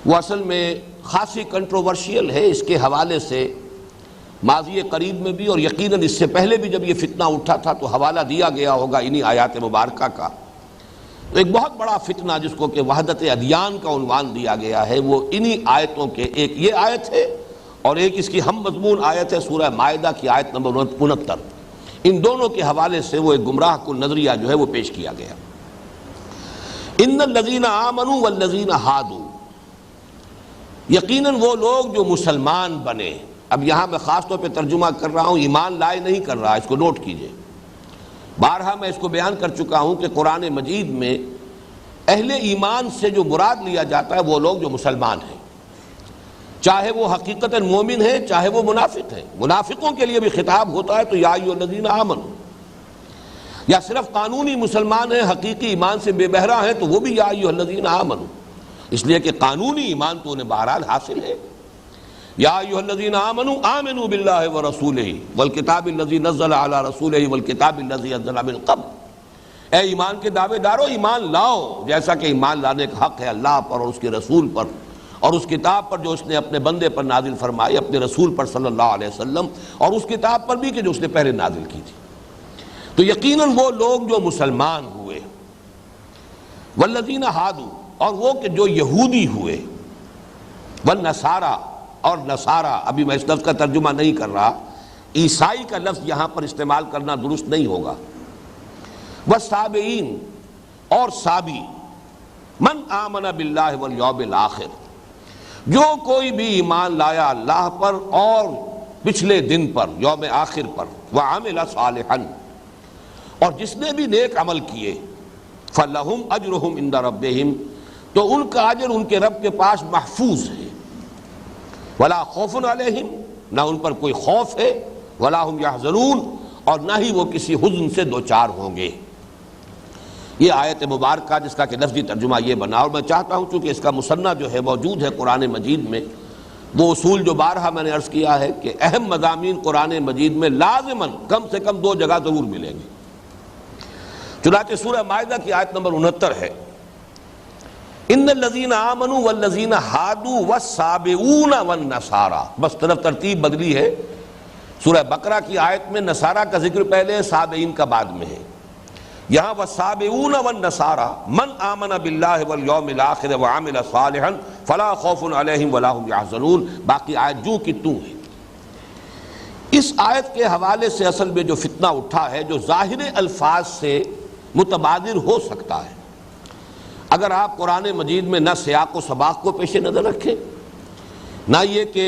وہ اصل میں خاصی کنٹروورشیل ہے، اس کے حوالے سے ماضی قریب میں بھی اور یقیناً اس سے پہلے بھی جب یہ فتنہ اٹھا تھا تو حوالہ دیا گیا ہوگا انہی آیات مبارکہ کا۔ تو ایک بہت بڑا فتنہ جس کو کہ وحدت ادیان کا عنوان دیا گیا ہے، وہ انہی آیتوں کے، ایک یہ آیت ہے اور ایک اس کی ہم مضمون آیت ہے سورہ مائدہ کی آیت نمبر 69، ان دونوں کے حوالے سے وہ ایک گمراہ کن نظریہ جو ہے وہ پیش کیا گیا۔ ان الذین آمنوا والذین ہادوا، یقیناً وہ لوگ جو مسلمان بنے، اب یہاں میں خاص طور پہ ترجمہ کر رہا ہوں، ایمان لائے نہیں کر رہا، اس کو نوٹ کیجئے۔ بارہا میں اس کو بیان کر چکا ہوں کہ قرآن مجید میں اہل ایمان سے جو مراد لیا جاتا ہے وہ لوگ جو مسلمان ہیں، چاہے وہ حقیقتاً مومن ہیں چاہے وہ منافق ہیں۔ منافقوں کے لیے بھی خطاب ہوتا ہے تو یا ایھا الذین آمنوا، یا صرف قانونی مسلمان ہیں حقیقی ایمان سے بے بہرہ ہیں تو وہ بھی یا ایھا الذین آمنوا، اس لیے کہ قانونی ایمان تو انہیں بہرحال حاصل ہے۔ یا ایھا الذین آمنوا آمنوا باللہ ورسولہ والکتاب الذی نزل علی رسولہ والکتاب الذی انزل من قبل، اے ایمان کے دعوے دارو ایمان لاؤ، جیسا کہ ایمان لانے کا حق ہے اللہ پر اور اس کے رسول پر اور اس کتاب پر جو اس نے اپنے بندے پر نازل فرمائی، اپنے رسول پر صلی اللہ علیہ وسلم، اور اس کتاب پر بھی کہ جو اس نے پہلے نازل کی تھی۔ تو یقیناً وہ لوگ جو مسلمان ہوئے، والذین ہادوا، اور وہ کہ جو یہودی ہوئے، والنصارى، اور نصارہ، ابھی میں اس لفظ کا ترجمہ نہیں کر رہا، عیسائی کا لفظ یہاں پر استعمال کرنا درست نہیں ہوگا، والصابئین، اور صابی، من آمن باللہ والیوم الآخر، جو کوئی بھی ایمان لایا اللہ پر اور پچھلے دن پر، یوم آخر پر، وعمل صالحا، اور جس نے بھی نیک عمل کیے، فلہم اجرہم عند ربہم، تو ان کا اجر ان کے رب کے پاس محفوظ ہے، ولا خوف علیہم، نہ ان پر کوئی خوف ہے، ولا ہم یحزنون، اور نہ ہی وہ کسی حزن سے دوچار ہوں گے۔ یہ آیت مبارکہ جس کا کہ لفظی ترجمہ یہ بنا، اور میں چاہتا ہوں چونکہ اس کا مصنع جو ہے موجود ہے قرآن مجید میں، وہ اصول جو بارہا میں نے عرض کیا ہے کہ اہم مضامین قرآن مجید میں لازماً کم سے کم 2 جگہ ضرور ملیں گے۔ چنانچہ سورہ مائدہ کی آیت نمبر 69 ہے، ان الذین آمنوا والذین ہادوا والصابئون والنصارى، بس طرف ترتیب بدلی ہے، سورہ بقرہ کی آیت میں نصارہ کا ذکر پہلے ہے، صابئین کا بعد میں ہے، یہاں والصابئون والنصارى من آمن باللہ والیوم الآخر وعمل صالحا فلا خوف علیہم ولا هم یحزنون، باقی آیت جو کی تو ہے۔ اس آیت کے حوالے سے اصل میں جو فتنہ اٹھا ہے، جو ظاہر الفاظ سے متبادر ہو سکتا ہے، اگر آپ قرآن مجید میں نہ سیاق و سباق کو پیش نظر رکھیں، نہ یہ کہ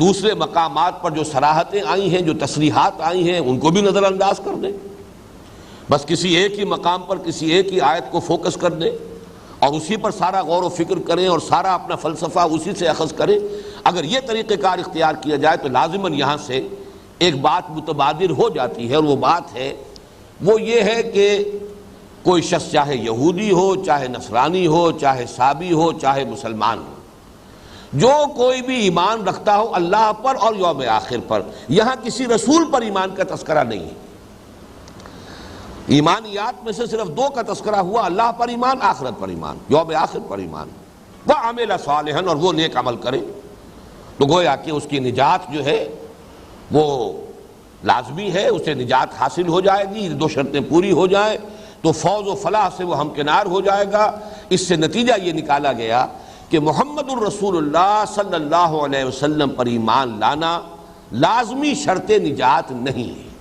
دوسرے مقامات پر جو صراحتیں آئی ہیں، جو تصریحات آئی ہیں، ان کو بھی نظر انداز کر دیں، بس کسی ایک ہی مقام پر کسی ایک ہی آیت کو فوکس کر دیں اور اسی پر سارا غور و فکر کریں اور سارا اپنا فلسفہ اسی سے اخذ کریں، اگر یہ طریقہ کار اختیار کیا جائے تو لازماً یہاں سے ایک بات متبادر ہو جاتی ہے، اور وہ بات ہے، وہ یہ ہے کہ کوئی شخص چاہے یہودی ہو، چاہے نصرانی ہو، چاہے صابی ہو، چاہے مسلمان ہو، جو کوئی بھی ایمان رکھتا ہو اللہ پر اور یوم آخر پر، یہاں کسی رسول پر ایمان کا تذکرہ نہیں ہے، ایمانیات میں سے صرف 2 کا تذکرہ ہوا، اللہ پر ایمان، آخرت پر ایمان، یوم آخر پر ایمان، وعمل صالحا، اور وہ نیک عمل کرے، تو گویا کہ اس کی نجات جو ہے وہ لازمی ہے، اسے نجات حاصل ہو جائے گی، 2 شرطیں پوری ہو جائیں تو فوز و فلاح سے وہ ہمکنار ہو جائے گا۔ اس سے نتیجہ یہ نکالا گیا کہ محمد الرسول اللہ صلی اللہ علیہ وسلم پر ایمان لانا لازمی شرط نجات نہیں ہے۔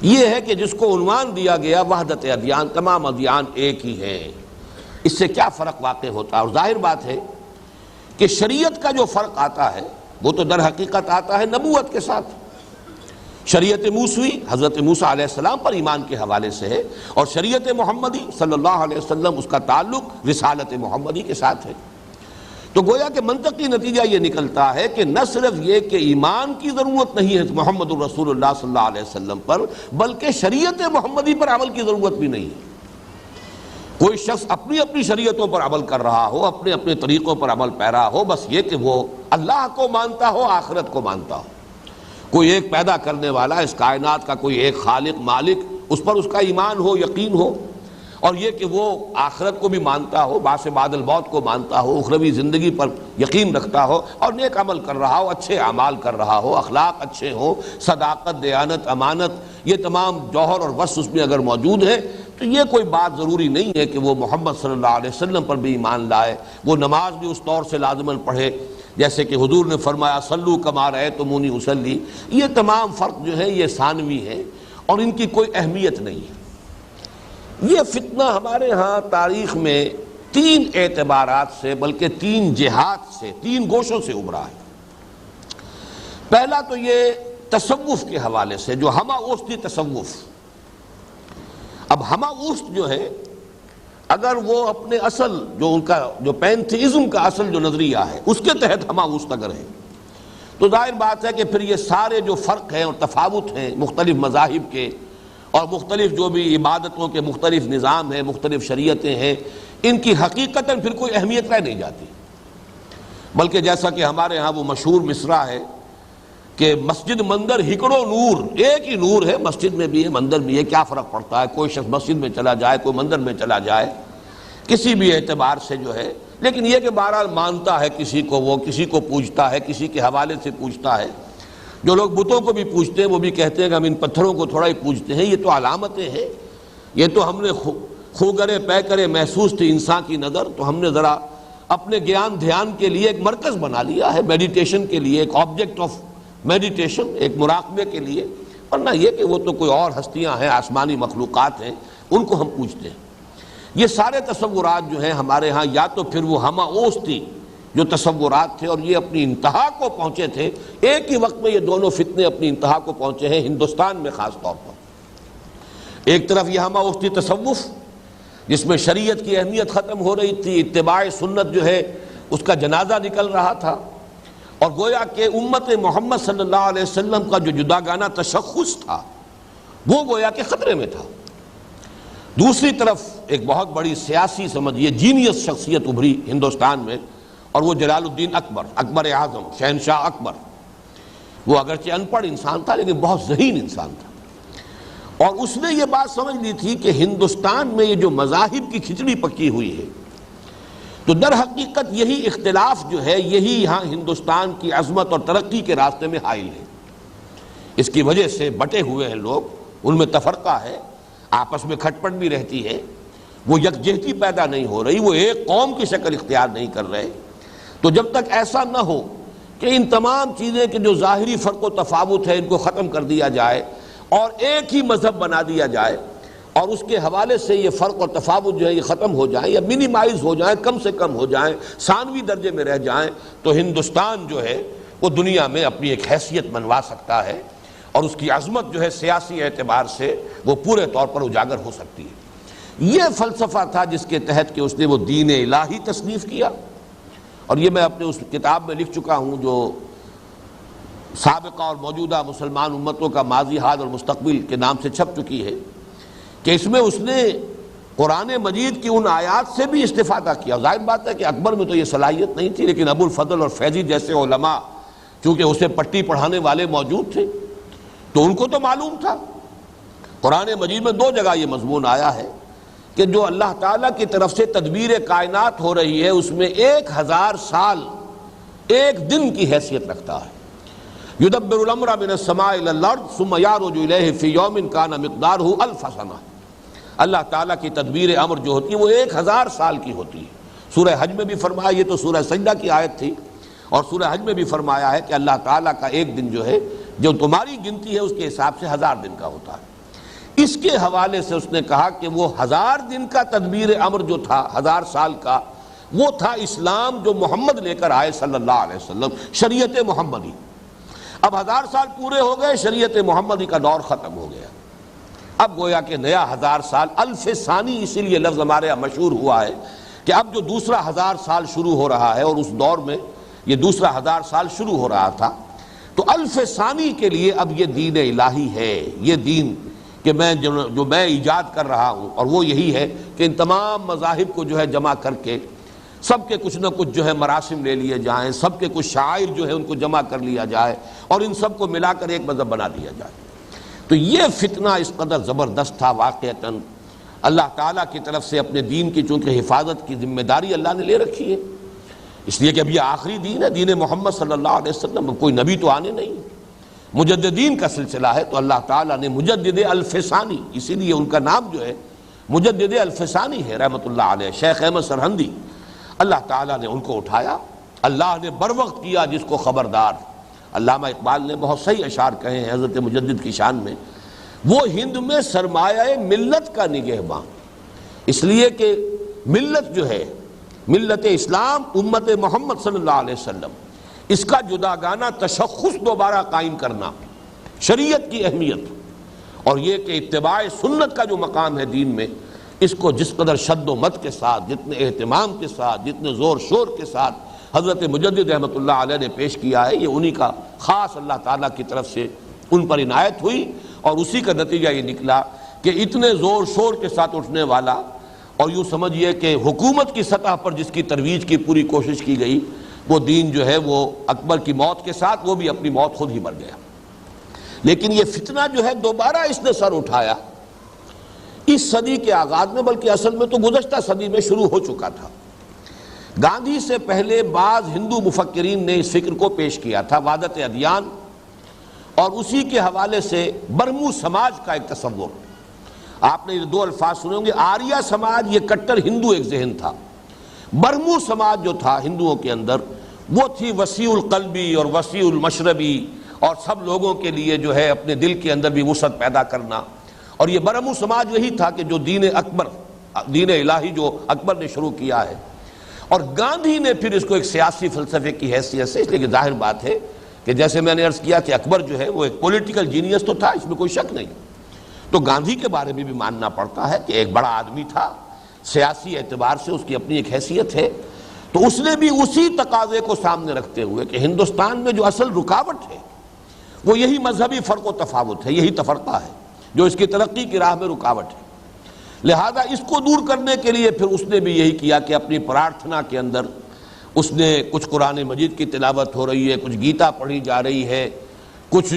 یہ ہے کہ جس کو عنوان دیا گیا وحدت ادیان، تمام ادیان ایک ہی ہیں، اس سے کیا فرق واقع ہوتا ہے؟ اور ظاہر بات ہے کہ شریعت کا جو فرق آتا ہے وہ تو در حقیقت آتا ہے نبوت کے ساتھ۔ شریعت موسوی حضرت موسیٰ علیہ السلام پر ایمان کے حوالے سے ہے، اور شریعت محمدی صلی اللہ علیہ وسلم اس کا تعلق رسالت محمدی کے ساتھ ہے۔ تو گویا کہ منطقی نتیجہ یہ نکلتا ہے کہ نہ صرف یہ کہ ایمان کی ضرورت نہیں ہے محمد الرسول اللہ صلی اللہ علیہ وسلم پر، بلکہ شریعت محمدی پر عمل کی ضرورت بھی نہیں ہے۔ کوئی شخص اپنی اپنی شریعتوں پر عمل کر رہا ہو، اپنے اپنے طریقوں پر عمل پیرا ہو، بس یہ کہ وہ اللہ کو مانتا ہو، آخرت کو مانتا ہو، کوئی ایک پیدا کرنے والا، اس کائنات کا کوئی ایک خالق مالک، اس پر اس کا ایمان ہو، یقین ہو، اور یہ کہ وہ آخرت کو بھی مانتا ہو، بعث بعد الموت کو مانتا ہو، اخروی زندگی پر یقین رکھتا ہو، اور نیک عمل کر رہا ہو، اچھے اعمال کر رہا ہو، اخلاق اچھے ہوں، صداقت، دیانت، امانت، یہ تمام جوہر اور وصف اس میں اگر موجود ہے تو یہ کوئی بات ضروری نہیں ہے کہ وہ محمد صلی اللہ علیہ وسلم پر بھی ایمان لائے، وہ نماز بھی اس طور سے لازماً پڑھے جیسے کہ حضور نے فرمایا صلو کما رأیتمونی اصلی۔ یہ تمام فرق جو ہے یہ ثانوی ہے اور ان کی کوئی اہمیت نہیں ہے۔ یہ فتنہ ہمارے ہاں تاریخ میں 3 اعتبارات سے، بلکہ 3 جہات سے، 3 گوشوں سے ابھرا ہے۔ پہلا تو یہ تصوف کے حوالے سے، جو ہمہ اوسطی تصوف۔ اب ہمہ اوسط جو ہے اگر وہ اپنے اصل جو ان کا جو پینتھیزم کا اصل جو نظریہ ہے اس کے تحت ہمہ مستقر ہے، تو ظاہر بات ہے کہ پھر یہ سارے جو فرق ہیں اور تفاوت ہیں مختلف مذاہب کے اور مختلف جو بھی عبادتوں کے مختلف نظام ہیں، مختلف شریعتیں ہیں، ان کی حقیقتاً پھر کوئی اہمیت رہ نہیں جاتی، بلکہ جیسا کہ ہمارے ہاں وہ مشہور مصرع ہے کہ مسجد مندر ہکڑو نور، ایک ہی نور ہے، مسجد میں بھی ہے مندر بھی ہے، کیا فرق پڑتا ہے، کوئی شخص مسجد میں چلا جائے کوئی مندر میں چلا جائے کسی بھی اعتبار سے جو ہے، لیکن یہ کہ بہرحال مانتا ہے کسی کو، وہ کسی کو پوجتا ہے، کسی کے حوالے سے پوجتا ہے۔ جو لوگ بتوں کو بھی پوجتے ہیں وہ بھی کہتے ہیں کہ ہم ان پتھروں کو تھوڑا ہی پوجتے ہیں، یہ تو علامتیں ہیں، یہ تو ہم نے خوگرے پے کرے محسوس تھی انسان کی نظر، تو ہم نے ذرا اپنے گیان دھیان کے لیے ایک مرکز بنا لیا ہے، میڈیٹیشن کے لیے، ایک آبجیکٹ آف میڈیٹیشن، ایک مراقبے کے لیے، ورنہ یہ کہ وہ تو کوئی اور ہستیاں ہیں، آسمانی مخلوقات ہیں، ان کو ہم پوجتے ہیں۔ یہ سارے تصورات جو ہیں ہمارے ہاں یا تو پھر وہ ہمہ اوسطی جو تصورات تھے اور یہ اپنی انتہا کو پہنچے تھے، ایک ہی وقت میں یہ دونوں فتنے اپنی انتہا کو پہنچے ہیں ہندوستان میں خاص طور پر۔ ایک طرف یہ ہمہ اوسطی تصوف جس میں شریعت کی اہمیت ختم ہو رہی تھی، اتباع سنت جو ہے اس کا جنازہ نکل رہا تھا، اور گویا کہ امت محمد صلی اللہ علیہ وسلم کا جو جداگانہ تشخص تھا وہ گویا کہ خطرے میں تھا۔ دوسری طرف ایک بہت بڑی سیاسی سمجھیے جینیس شخصیت ابھری ہندوستان میں، اور وہ جلال الدین اکبر، اکبر اعظم، شہنشاہ اکبر۔ وہ اگرچہ ان پڑھ انسان تھا لیکن بہت ذہین انسان تھا، اور اس نے یہ بات سمجھ لی تھی کہ ہندوستان میں یہ جو مذاہب کی کھچڑی پکی ہوئی ہے، تو در حقیقت یہی اختلاف جو ہے یہی یہاں ہندوستان کی عظمت اور ترقی کے راستے میں حائل ہے۔ اس کی وجہ سے بٹے ہوئے ہیں لوگ، ان میں تفرقہ ہے، آپس میں کھٹ پٹ بھی رہتی ہے، وہ یکجہتی پیدا نہیں ہو رہی، وہ ایک قوم کی شکل اختیار نہیں کر رہے۔ تو جب تک ایسا نہ ہو کہ ان تمام چیزیں کے جو ظاہری فرق و تفاوت ہے ان کو ختم کر دیا جائے اور ایک ہی مذہب بنا دیا جائے، اور اس کے حوالے سے یہ فرق اور تفاوت جو ہے یہ ختم ہو جائیں یا منیمائز ہو جائیں، کم سے کم ہو جائیں، ثانوی درجے میں رہ جائیں، تو ہندوستان جو ہے وہ دنیا میں اپنی ایک حیثیت بنوا سکتا ہے، اور اس کی عظمت جو ہے سیاسی اعتبار سے وہ پورے طور پر اجاگر ہو سکتی ہے۔ یہ فلسفہ تھا جس کے تحت کہ اس نے وہ دین الہی تصنیف کیا، اور یہ میں اپنے اس کتاب میں لکھ چکا ہوں جو سابقہ اور موجودہ مسلمان امتوں کا ماضی، حال اور مستقبل کے نام سے چھپ چکی ہے، کہ اس میں اس نے قرآن مجید کی ان آیات سے بھی استفادہ کیا۔ ظاہر بات ہے کہ اکبر میں تو یہ صلاحیت نہیں تھی، لیکن ابو الفضل اور فیضی جیسے علماء چونکہ اسے پٹی پڑھانے والے موجود تھے تو ان کو تو معلوم تھا۔ قرآن مجید میں 2 جگہ یہ مضمون آیا ہے کہ جو اللہ تعالیٰ کی طرف سے تدبیر کائنات ہو رہی ہے اس میں 1000 سال ایک دن کی حیثیت رکھتا ہے۔ یدبر الامر من السماء الى الارض ثم يعرج الیہ فی یوم کان مقدارہ 1000 سنہ۔ اللہ تعالیٰ کی تدبیر امر جو ہوتی ہے وہ 1000 سال کی ہوتی ہے۔ سورہ حج میں بھی فرمایا، یہ تو سورہ سجدہ کی آیت تھی، اور سورہ حج میں بھی فرمایا ہے کہ اللہ تعالیٰ کا ایک دن جو ہے جو تمہاری گنتی ہے اس کے حساب سے 1000 دن کا ہوتا ہے۔ اس کے حوالے سے اس نے کہا کہ وہ 1000 دن کا تدبیر امر جو تھا 1000 سال کا، وہ تھا اسلام جو محمد لے کر آئے صلی اللہ علیہ وسلم، شریعت محمدی۔ اب 1000 سال پورے ہو گئے، شریعت محمدی کا دور ختم ہو گیا، اب گویا کہ نیا 1000 سال، الف ثانی اسی لیے لفظ ہمارے یہاں مشہور ہوا ہے کہ اب جو دوسرا 1000 سال شروع ہو رہا ہے، اور اس دور میں یہ دوسرا 1000 سال شروع ہو رہا تھا، تو الف ثانی کے لیے اب یہ دین الہی ہے، یہ دین کہ میں جو میں ایجاد کر رہا ہوں، اور وہ یہی ہے کہ ان تمام مذاہب کو جو ہے جمع کر کے سب کے کچھ نہ کچھ جو ہے مراسم لے لیے جائیں، سب کے کچھ شعائر جو ہے ان کو جمع کر لیا جائے، اور ان سب کو ملا کر ایک مذہب بنا دیا جائے۔ تو یہ فتنہ اس قدر زبردست تھا واقعتاً، اللہ تعالیٰ کی طرف سے اپنے دین کی چونکہ حفاظت کی ذمہ داری اللہ نے لے رکھی ہے، اس لیے کہ اب یہ آخری دین ہے، دین محمد صلی اللہ علیہ وسلم، کوئی نبی تو آنے نہیں، مجددین کا سلسلہ ہے، تو اللہ تعالیٰ نے مجدد الف ثانی، اسی لیے ان کا نام جو ہے مجدد الف ثانی ہے رحمۃ اللہ علیہ، شیخ احمد سرہندی، اللہ تعالیٰ نے ان کو اٹھایا، اللہ نے بر وقت کیا جس کو خبردار۔ علامہ اقبال نے بہت صحیح اشعار کہے ہیں حضرت مجدد کی شان میں، وہ ہند میں سرمایہ ملت کا نگہباں، اس لیے کہ ملت جو ہے ملت اسلام، امت محمد صلی اللہ علیہ وسلم، اس کا جداگانہ تشخص دوبارہ قائم کرنا، شریعت کی اہمیت، اور یہ کہ اتباع سنت کا جو مقام ہے دین میں، اس کو جس قدر شد و مت کے ساتھ، جتنے اہتمام کے ساتھ، جتنے زور شور کے ساتھ حضرت مجدد رحمۃ اللہ علیہ نے پیش کیا ہے، یہ انہی کا خاص اللہ تعالیٰ کی طرف سے ان پر عنایت ہوئی، اور اسی کا نتیجہ یہ نکلا کہ اتنے زور شور کے ساتھ اٹھنے والا، اور یوں سمجھیے کہ حکومت کی سطح پر جس کی ترویج کی پوری کوشش کی گئی، وہ دین جو ہے وہ اکبر کی موت کے ساتھ وہ بھی اپنی موت خود ہی مر گیا۔ لیکن یہ فتنہ جو ہے دوبارہ اس نے سر اٹھایا اس صدی کے آغاز میں، بلکہ اصل میں تو گزشتہ صدی میں شروع ہو چکا تھا۔ گاندھی سے پہلے بعض ہندو مفکرین نے اس فکر کو پیش کیا تھا، وحدت ادیان، اور اسی کے حوالے سے برمو سماج کا ایک تصور۔ آپ نے یہ دو الفاظ سنے ہوں گے، آریہ سماج یہ کٹر ہندو ایک ذہن تھا، برمو سماج جو تھا ہندوؤں کے اندر وہ تھی وسیع القلبی اور وسیع المشربی، اور سب لوگوں کے لیے جو ہے اپنے دل کے اندر بھی وسعت پیدا کرنا۔ اور یہ برمو سماج وہی تھا کہ جو دین اکبر، دین الہی جو اکبر نے شروع کیا ہے، اور گاندھی نے پھر اس کو ایک سیاسی فلسفے کی حیثیت سے، اس لیے کہ ظاہر بات ہے کہ جیسے میں نے عرض کیا کہ اکبر جو ہے وہ ایک پولیٹیکل جینیس تو تھا، اس میں کوئی شک نہیں، تو گاندھی کے بارے میں بھی ماننا پڑتا ہے کہ ایک بڑا آدمی تھا، سیاسی اعتبار سے اس کی اپنی ایک حیثیت ہے۔ تو اس نے بھی اسی تقاضے کو سامنے رکھتے ہوئے کہ ہندوستان میں جو اصل رکاوٹ ہے وہ یہی مذہبی فرق و تفاوت ہے، یہی تفرقہ ہے جو اس کی ترقی کی راہ میں رکاوٹ ہے، لہذا اس کو دور کرنے کے لیے پھر اس نے بھی یہی کیا کہ اپنی پرارتھنا کے اندر اس نے کچھ قرآن مجید کی تلاوت ہو رہی ہے، کچھ گیتا پڑھی جا رہی ہے، کچھ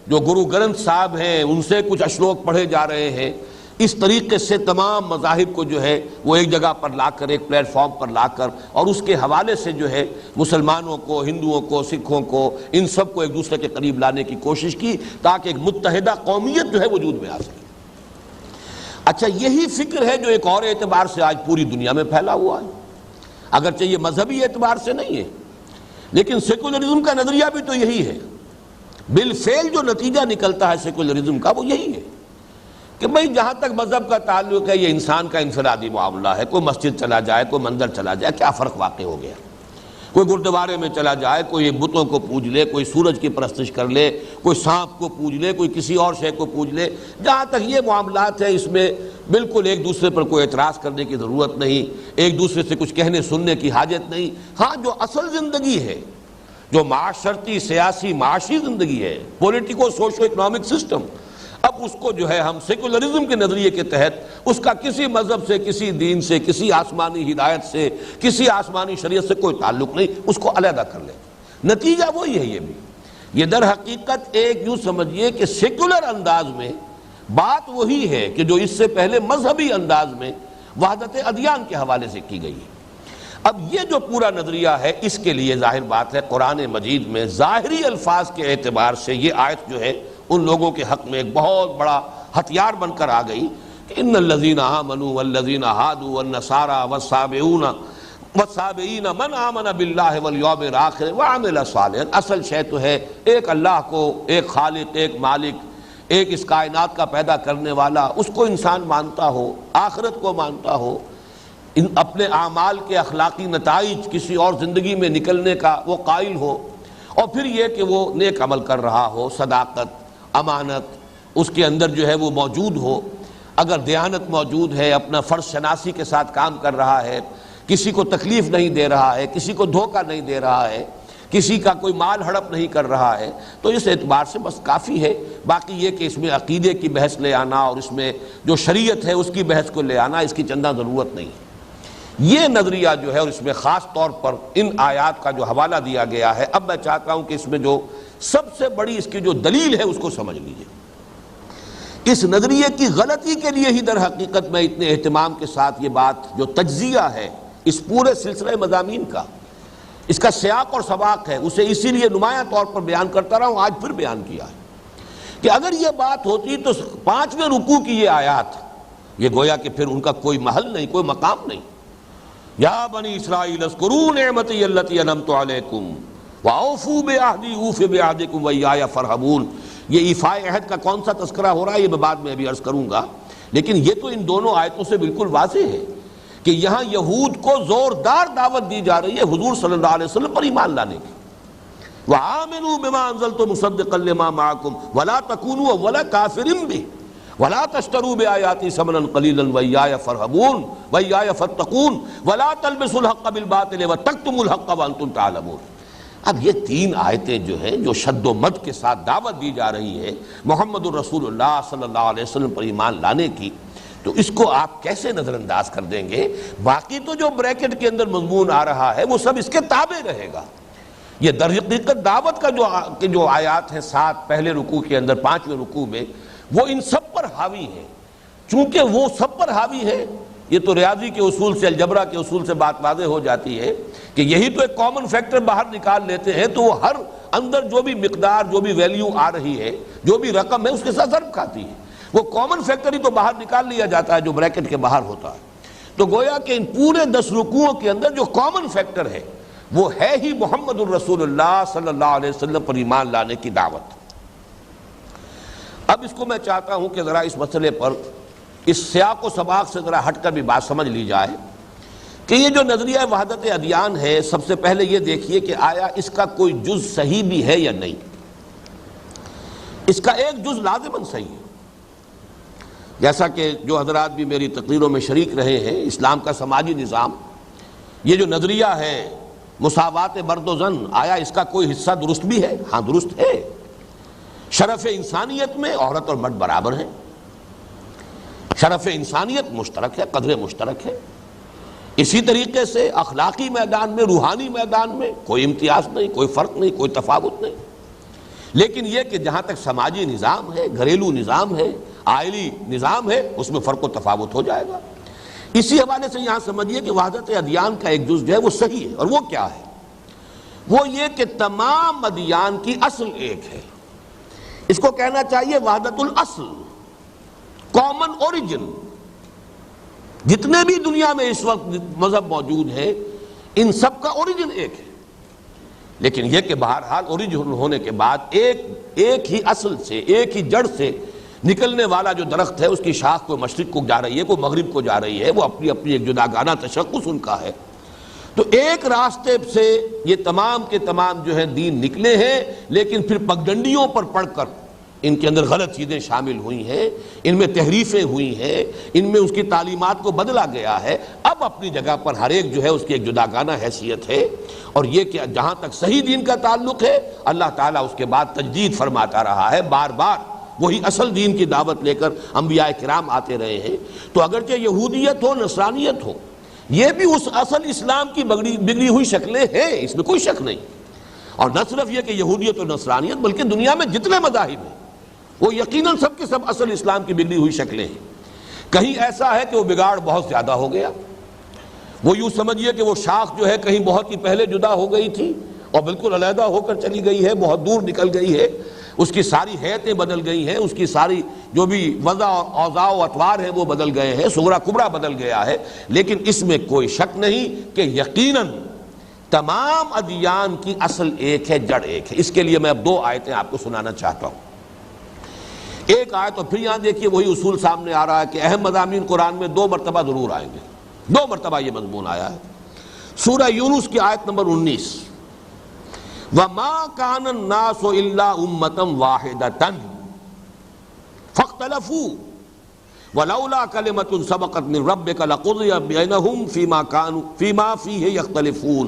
جو گرو گرنتھ صاحب ہیں ان سے کچھ اشلوک پڑھے جا رہے ہیں، اس طریقے سے تمام مذاہب کو جو ہے وہ ایک جگہ پر لا کر، ایک پلیٹ فارم پر لا کر، اور اس کے حوالے سے جو ہے مسلمانوں کو، ہندوؤں کو، سکھوں کو، ان سب کو ایک دوسرے کے قریب لانے کی کوشش کی تاکہ ایک متحدہ قومیت جو ہے وجود میں آ سکے۔ اچھا، یہی فکر ہے جو ایک اور اعتبار سے آج پوری دنیا میں پھیلا ہوا ہے، اگرچہ یہ مذہبی اعتبار سے نہیں ہے، لیکن سیکولرزم کا نظریہ بھی تو یہی ہے۔ بالفعل جو نتیجہ نکلتا ہے سیکولرزم کا وہ یہی ہے کہ بھئی جہاں تک مذہب کا تعلق ہے یہ انسان کا انفرادی معاملہ ہے، کوئی مسجد چلا جائے، کوئی مندر چلا جائے، کیا فرق واقع ہو گیا؟ کوئی گردوارے میں چلا جائے، کوئی بتوں کو پوج لے، کوئی سورج کی پرستش کر لے، کوئی سانپ کو پوج لے، کوئی کسی اور شے کو پوج لے، جہاں تک یہ معاملات ہیں اس میں بالکل ایک دوسرے پر کوئی اعتراض کرنے کی ضرورت نہیں، ایک دوسرے سے کچھ کہنے سننے کی حاجت نہیں۔ ہاں، جو اصل زندگی ہے، جو معاشرتی، سیاسی، معاشی زندگی ہے، پولیٹیکو سوشو اکنامک سسٹم، اب اس کو جو ہے ہم سیکولرزم کے نظریے کے تحت اس کا کسی مذہب سے، کسی دین سے، کسی آسمانی ہدایت سے، کسی آسمانی شریعت سے کوئی تعلق نہیں، اس کو علیحدہ کر لیں۔ نتیجہ وہی ہے، یہ بھی یہ در حقیقت ایک یوں سمجھیے کہ سیکولر انداز میں بات وہی ہے کہ جو اس سے پہلے مذہبی انداز میں وحدت ادیان کے حوالے سے کی گئی ہے۔ اب یہ جو پورا نظریہ ہے، اس کے لیے ظاہر بات ہے قرآن مجید میں ظاہری الفاظ کے اعتبار سے یہ آیت جو ہے ان لوگوں کے حق میں ایک بہت بڑا ہتھیار بن کر آ گئی کہ ان الذین آمنوا والذین ہادوا والنصارى والصابئین من آمن باللہ والیوم الآخر وعمل صالحا۔ اصل شے تو ہے ایک اللہ کو، ایک خالق، ایک مالک، ایک اس کائنات کا پیدا کرنے والا، اس کو انسان مانتا ہو، آخرت کو مانتا ہو، اپنے اعمال کے اخلاقی نتائج کسی اور زندگی میں نکلنے کا وہ قائل ہو، اور پھر یہ کہ وہ نیک عمل کر رہا ہو، صداقت، امانت اس کے اندر جو ہے وہ موجود ہو، اگر دیانت موجود ہے، اپنا فرض شناسی کے ساتھ کام کر رہا ہے، کسی کو تکلیف نہیں دے رہا ہے، کسی کو دھوکہ نہیں دے رہا ہے، کسی کا کوئی مال ہڑپ نہیں کر رہا ہے، تو اس اعتبار سے بس کافی ہے۔ باقی یہ کہ اس میں عقیدے کی بحث لے آنا اور اس میں جو شریعت ہے اس کی بحث کو لے آنا، اس کی چندہ ضرورت نہیں ہے۔ یہ نظریہ جو ہے، اور اس میں خاص طور پر ان آیات کا جو حوالہ دیا گیا ہے، اب میں چاہتا ہوں کہ اس میں جو سب سے بڑی اس کی جو دلیل ہے اس کو سمجھ لیجیے۔ اس نظریے کی غلطی کے لیے ہی در حقیقت میں اتنے اہتمام کے ساتھ یہ بات جو تجزیہ ہے اس پورے سلسلے مضامین کا، اس کا سیاق اور سباق ہے، اسے اسی لیے نمایاں طور پر بیان کرتا رہا ہوں، آج پھر بیان کیا ہے کہ اگر یہ بات ہوتی تو 5ویں رکوع کی یہ آیات، یہ گویا کہ پھر ان کا کوئی محل نہیں، کوئی مقام نہیں۔ یا بنی اسرائیل اذکروا نعمتی التی انعمت علیکم واوفوا بعہدی اوف بعہدکم وایای فارہبون۔ یہ ایفاء عہد کا کون سا تذکرہ ہو رہا ہے یہ میں بعد میں ابھی عرض کروں گا، لیکن یہ تو ان دونوں آیتوں سے بالکل واضح ہے کہ یہاں یہود کو زوردار دعوت دی جا رہی ہے حضور صلی اللہ علیہ وسلم پر ایمان لانے کی۔ وآمنوا بما انزلت مصدقا لما معکم ولا تکونوا اول کافر بہ وَلَا تَشْتَرُوا بِآيَاتِي ثَمَنًا قَلِيلًا وَإِيَّايَ فَارْهَبُونِ وَإِيَّايَ فَاتَّقُونِ وَلَا تَلْبِسُوا الْحَقَّ بِالْبَاطِلِ وَتَكْتُمُوا الْحَقَّ وَأَنْتُمْ تَعْلَمُونَ۔ اب یہ تین آیتیں جو ہیں جو شد و مد کے ساتھ دعوت دی جا رہی ہے محمد الرسول اللہ صلی اللہ علیہ وسلم پر ایمان لانے کی، تو اس کو آپ کیسے نظر انداز کر دیں گے؟ باقی تو جو بریکٹ کے اندر مضمون آ رہا ہے وہ سب اس کے تابع رہے گا۔ یہ در حقیقت دعوت کا جو آیات ہیں 7 پہلے رکوع کے اندر 5ویں رکوع میں، وہ ان سب پر حاوی ہیں۔ چونکہ وہ سب پر حاوی ہے، یہ تو ریاضی کے اصول سے، الجبرا کے اصول سے بات واضح ہو جاتی ہے کہ یہی تو ایک کامن فیکٹر باہر نکال لیتے ہیں، تو وہ ہر اندر جو بھی مقدار، جو بھی ویلیو آ رہی ہے، جو بھی رقم ہے، اس کے ساتھ ضرب کھاتی ہے۔ وہ کامن فیکٹر ہی تو باہر نکال لیا جاتا ہے جو بریکٹ کے باہر ہوتا ہے۔ تو گویا کہ ان پورے 10 رکوعوں کے اندر جو کامن فیکٹر ہے وہ ہے ہی محمد الرسول اللہ صلی اللہ علیہ وسلم پر ایمان لانے کی دعوت۔ اب اس کو میں چاہتا ہوں کہ ذرا اس مسئلے پر اس سیاق و سباق سے ذرا ہٹ کر بھی بات سمجھ لی جائے کہ یہ جو نظریہ وحدت ادیان ہے، سب سے پہلے یہ دیکھیے کہ آیا اس کا کوئی جز صحیح بھی ہے یا نہیں۔ اس کا ایک جز لازماً صحیح ہے، جیسا کہ جو حضرات بھی میری تقریروں میں شریک رہے ہیں، اسلام کا سماجی نظام، یہ جو نظریہ ہے مساوات مرد و زن، آیا اس کا کوئی حصہ درست بھی ہے؟ ہاں درست ہے۔ شرف انسانیت میں عورت اور مرد برابر ہیں، شرف انسانیت مشترک ہے، قدر مشترک ہے۔ اسی طریقے سے اخلاقی میدان میں، روحانی میدان میں کوئی امتیاز نہیں، کوئی فرق نہیں، کوئی تفاوت نہیں۔ لیکن یہ کہ جہاں تک سماجی نظام ہے، گھریلو نظام ہے، آئلی نظام ہے، اس میں فرق و تفاوت ہو جائے گا۔ اسی حوالے سے یہاں سمجھیے کہ وحدت ادیان کا ایک جز جو ہے وہ صحیح ہے، اور وہ کیا ہے؟ وہ یہ کہ تمام ادیان کی اصل ایک ہے۔ اس کو کہنا چاہیے وحدت الاصل، کامن اوریجن۔ جتنے بھی دنیا میں اس وقت مذہب موجود ہیں، ان سب کا اوریجن ایک ہے، لیکن یہ کہ بہرحال اوریجن ہونے کے بعد ایک ہی اصل سے، ایک ہی جڑ سے نکلنے والا جو درخت ہے، اس کی شاخ کوئی مشرق کو جا رہی ہے، کوئی مغرب کو جا رہی ہے، وہ اپنی اپنی ایک جداگانہ تشخص ان کا ہے۔ تو ایک راستے سے یہ تمام کے تمام جو ہیں دین نکلے ہیں، لیکن پھر پگڈنڈیوں پر پڑھ کر ان کے اندر غلط چیزیں شامل ہوئی ہیں، ان میں تحریفیں ہوئی ہیں، ان میں اس کی تعلیمات کو بدلا گیا ہے۔ اب اپنی جگہ پر ہر ایک جو ہے اس کی ایک جداگانہ حیثیت ہے، اور یہ کہ جہاں تک صحیح دین کا تعلق ہے، اللہ تعالیٰ اس کے بعد تجدید فرماتا رہا ہے، بار بار وہی اصل دین کی دعوت لے کر انبیاء کرام آتے رہے ہیں۔ تو اگرچہ یہودیت ہو، نصرانیت ہو، یہ بھی اس اصل اسلام کی بگڑی ہوئی شکلیں ہیں، اس میں کوئی شک نہیں۔ اور نہ صرف یہ کہ یہودیت اور نصرانیت، بلکہ دنیا میں جتنے مذاہب ہیں وہ یقیناً سب کے سب اصل اسلام کی بگڑی ہوئی شکلیں ہیں۔ کہیں ایسا ہے کہ وہ بگاڑ بہت زیادہ ہو گیا، وہ یوں سمجھیے کہ وہ شاخ جو ہے کہیں بہت ہی پہلے جدا ہو گئی تھی اور بالکل علیحدہ ہو کر چلی گئی ہے، بہت دور نکل گئی ہے، اس کی ساری حیتیں بدل گئی ہیں، اس کی ساری جو بھی وضع اور اوضاع و اطوار ہیں وہ بدل گئے ہیں، صغرا کبرا بدل گیا ہے۔ لیکن اس میں کوئی شک نہیں کہ یقیناً تمام ادیان کی اصل ایک ہے، جڑ ایک ہے۔ اس کے لیے میں اب 2 آیتیں آپ کو سنانا چاہتا ہوں۔ ایک آیت تو پھر یہاں دیکھیے وہی اصول سامنے آ رہا ہے کہ اہم مضامین قرآن میں 2 مرتبہ ضرور آئیں گے، 2 مرتبہ یہ مضمون آیا ہے۔ سورہ یونس کی آیت نمبر 19، وَمَا كَانَ النَّاسُ إِلَّا أُمَّةً وَاحِدَةً فَاخْتَلَفُوا وَلَوْلَا كَلِمَةٌ سَبَقَتْ مِنْ رَبِّكَ لَقُضِيَ بَيْنَهُمْ فِيمَا فِيهِ يَخْتَلِفُونَ،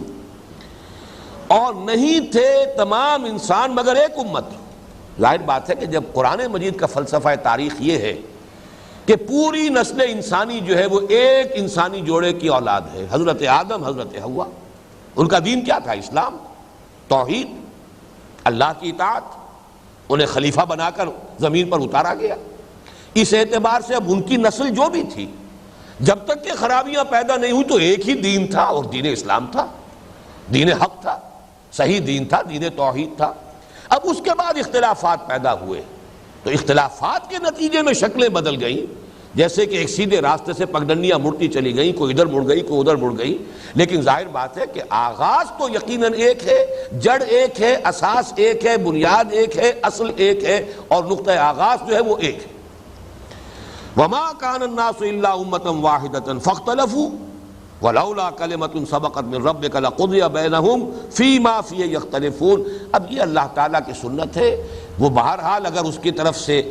اور نہیں تھے تمام انسان مگر ایک امت۔ ظاہر بات ہے کہ جب قرآن مجید کا فلسفہ تاریخ یہ ہے کہ پوری نسل انسانی جو ہے وہ ایک انسانی جوڑے کی اولاد ہے، حضرت آدم، حضرت حوا، ان کا دین کیا تھا؟ اسلام، توحید، اللہ کی اطاعت، انہیں خلیفہ بنا کر زمین پر اتارا گیا۔ اس اعتبار سے اب ان کی نسل جو بھی تھی، جب تک کہ خرابیاں پیدا نہیں ہوئی تو ایک ہی دین تھا، اور دین اسلام تھا، دین حق تھا، صحیح دین تھا، دین توحید تھا۔ اب اس کے بعد اختلافات پیدا ہوئے، تو اختلافات کے نتیجے میں شکلیں بدل گئیں، جیسے کہ ایک سیدھے راستے سے پگڈنڈیاں مڑتی چلی گئیں، کوئی ادھر مڑ گئی، کوئی ادھر مڑ گئی، لیکن ظاہر بات ہے کہ آغاز تو یقیناً ایک ہے، جڑ ایک ہے، اساس ایک ہے، بنیاد ایک ہے، اصل ایک ہے، اور نقطہ آغاز جو ہے وہ ایک ہے۔ وَمَا كَانَ النَّاسُ إِلَّا أُمَّةً وَاحِدَةً فَاخْتَلَفُوا وَلَوْلَا كَلِمَةٌ سَبَقَتْ مِنْ رَبِّكَ لَقُضِيَ بَيْنَهُمْ فِيمَا فِيهِ يَخْتَلِفُونَ۔ اب یہ اللہ تعالیٰ کی سنت ہے، وہ بہرحال اگر اس کی طرف سے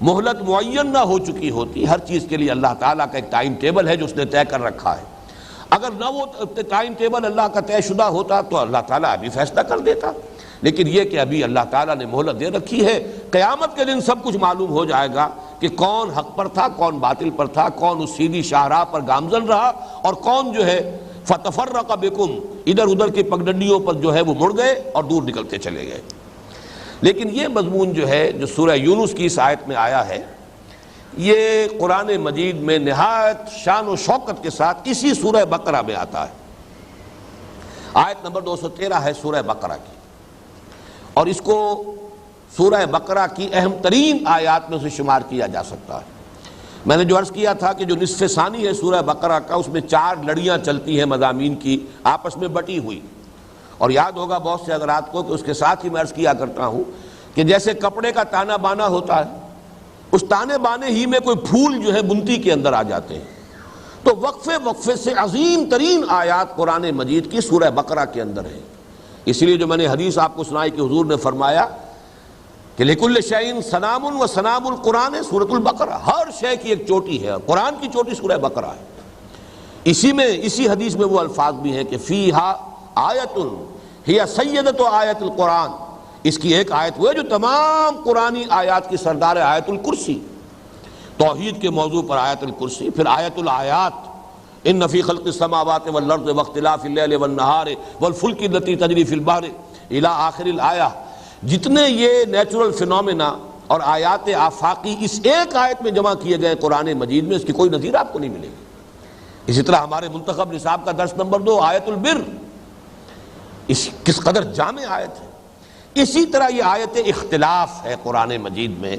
مہلت معین نہ ہو چکی ہوتی، ہر چیز کے لیے اللہ تعالیٰ کا ایک ٹائم ٹیبل ہے جو اس نے طے کر رکھا ہے، اگر نہ وہ ٹائم ٹیبل اللہ کا طے شدہ ہوتا تو اللہ تعالیٰ ابھی فیصلہ کر دیتا، لیکن یہ کہ ابھی اللہ تعالیٰ نے مہلت دے رکھی ہے، قیامت کے دن سب کچھ معلوم ہو جائے گا کہ کون حق پر تھا، کون باطل پر تھا، کون اس سیدھی شاہراہ پر گامزن رہا اور کون جو ہے فتفرق بکم ادھر ادھر کی پگڈنڈیوں پر جو ہے وہ مڑ گئے اور دور نکلتے چلے گئے۔ لیکن یہ مضمون جو ہے جو سورہ یونس کی اس آیت میں آیا ہے، یہ قرآن مجید میں نہایت شان و شوکت کے ساتھ اسی سورہ بقرہ میں آتا ہے۔ آیت نمبر 213 ہے سورہ بقرہ کی، اور اس کو سورہ بقرہ کی اہم ترین آیات میں سے شمار کیا جا سکتا ہے۔ میں نے جو عرض کیا تھا کہ جو نصف ثانی ہے سورہ بقرہ کا، اس میں 4 لڑیاں چلتی ہیں مضامین کی آپس میں بٹی ہوئی، اور یاد ہوگا بہت سے حضرات کو کہ اس کے ساتھ ہی میں عرض کیا کرتا ہوں کہ جیسے کپڑے کا تانا بانا ہوتا ہے، اس تانے بانے ہی میں کوئی پھول جو ہے بنتی کے اندر آ جاتے ہیں، تو وقفے سے عظیم ترین آیات قرآن مجید کی سورہ بقرہ کے اندر ہے۔ اس لیے جو میں نے حدیث آپ کو سنائی کہ حضور نے فرمایا کہ لِكُلِّ شَيْءٍ سَنَامٌ وَسَنَامُ الْقُرْآنِ سورۃ البقرہ، ہر شے کی ایک چوٹی ہے، قرآن کی چوٹی سورہ بقرہ ہے۔ اسی حدیث میں وہ الفاظ بھی ہیں کہ فیہا آیۃ ہی سیدۃ آیت القرآن، اس کی ایک آیت وہ ہے جو تمام قرآنی آیات کی سردار ہے، آیت الکرسی، توحید کے موضوع پر آیت الکرسی، پھر آیت الآیات ان فی خلق السماوات والارض واختلاف اللیل والنہار والفلک التی تجری فی البحر الی آخر الآیہ، جتنے یہ نیچرل فینومینا اور آیات آفاقی اس ایک آیت میں جمع کیے گئے قرآن مجید میں، اس کی کوئی نظیر آپ کو نہیں ملے گی۔ اسی طرح ہمارے منتخب نصاب کا درس نمبر 2 آیت البر، کس قدر جامع آیت ہے۔ اسی طرح یہ آیت اختلاف ہے قرآن مجید میں،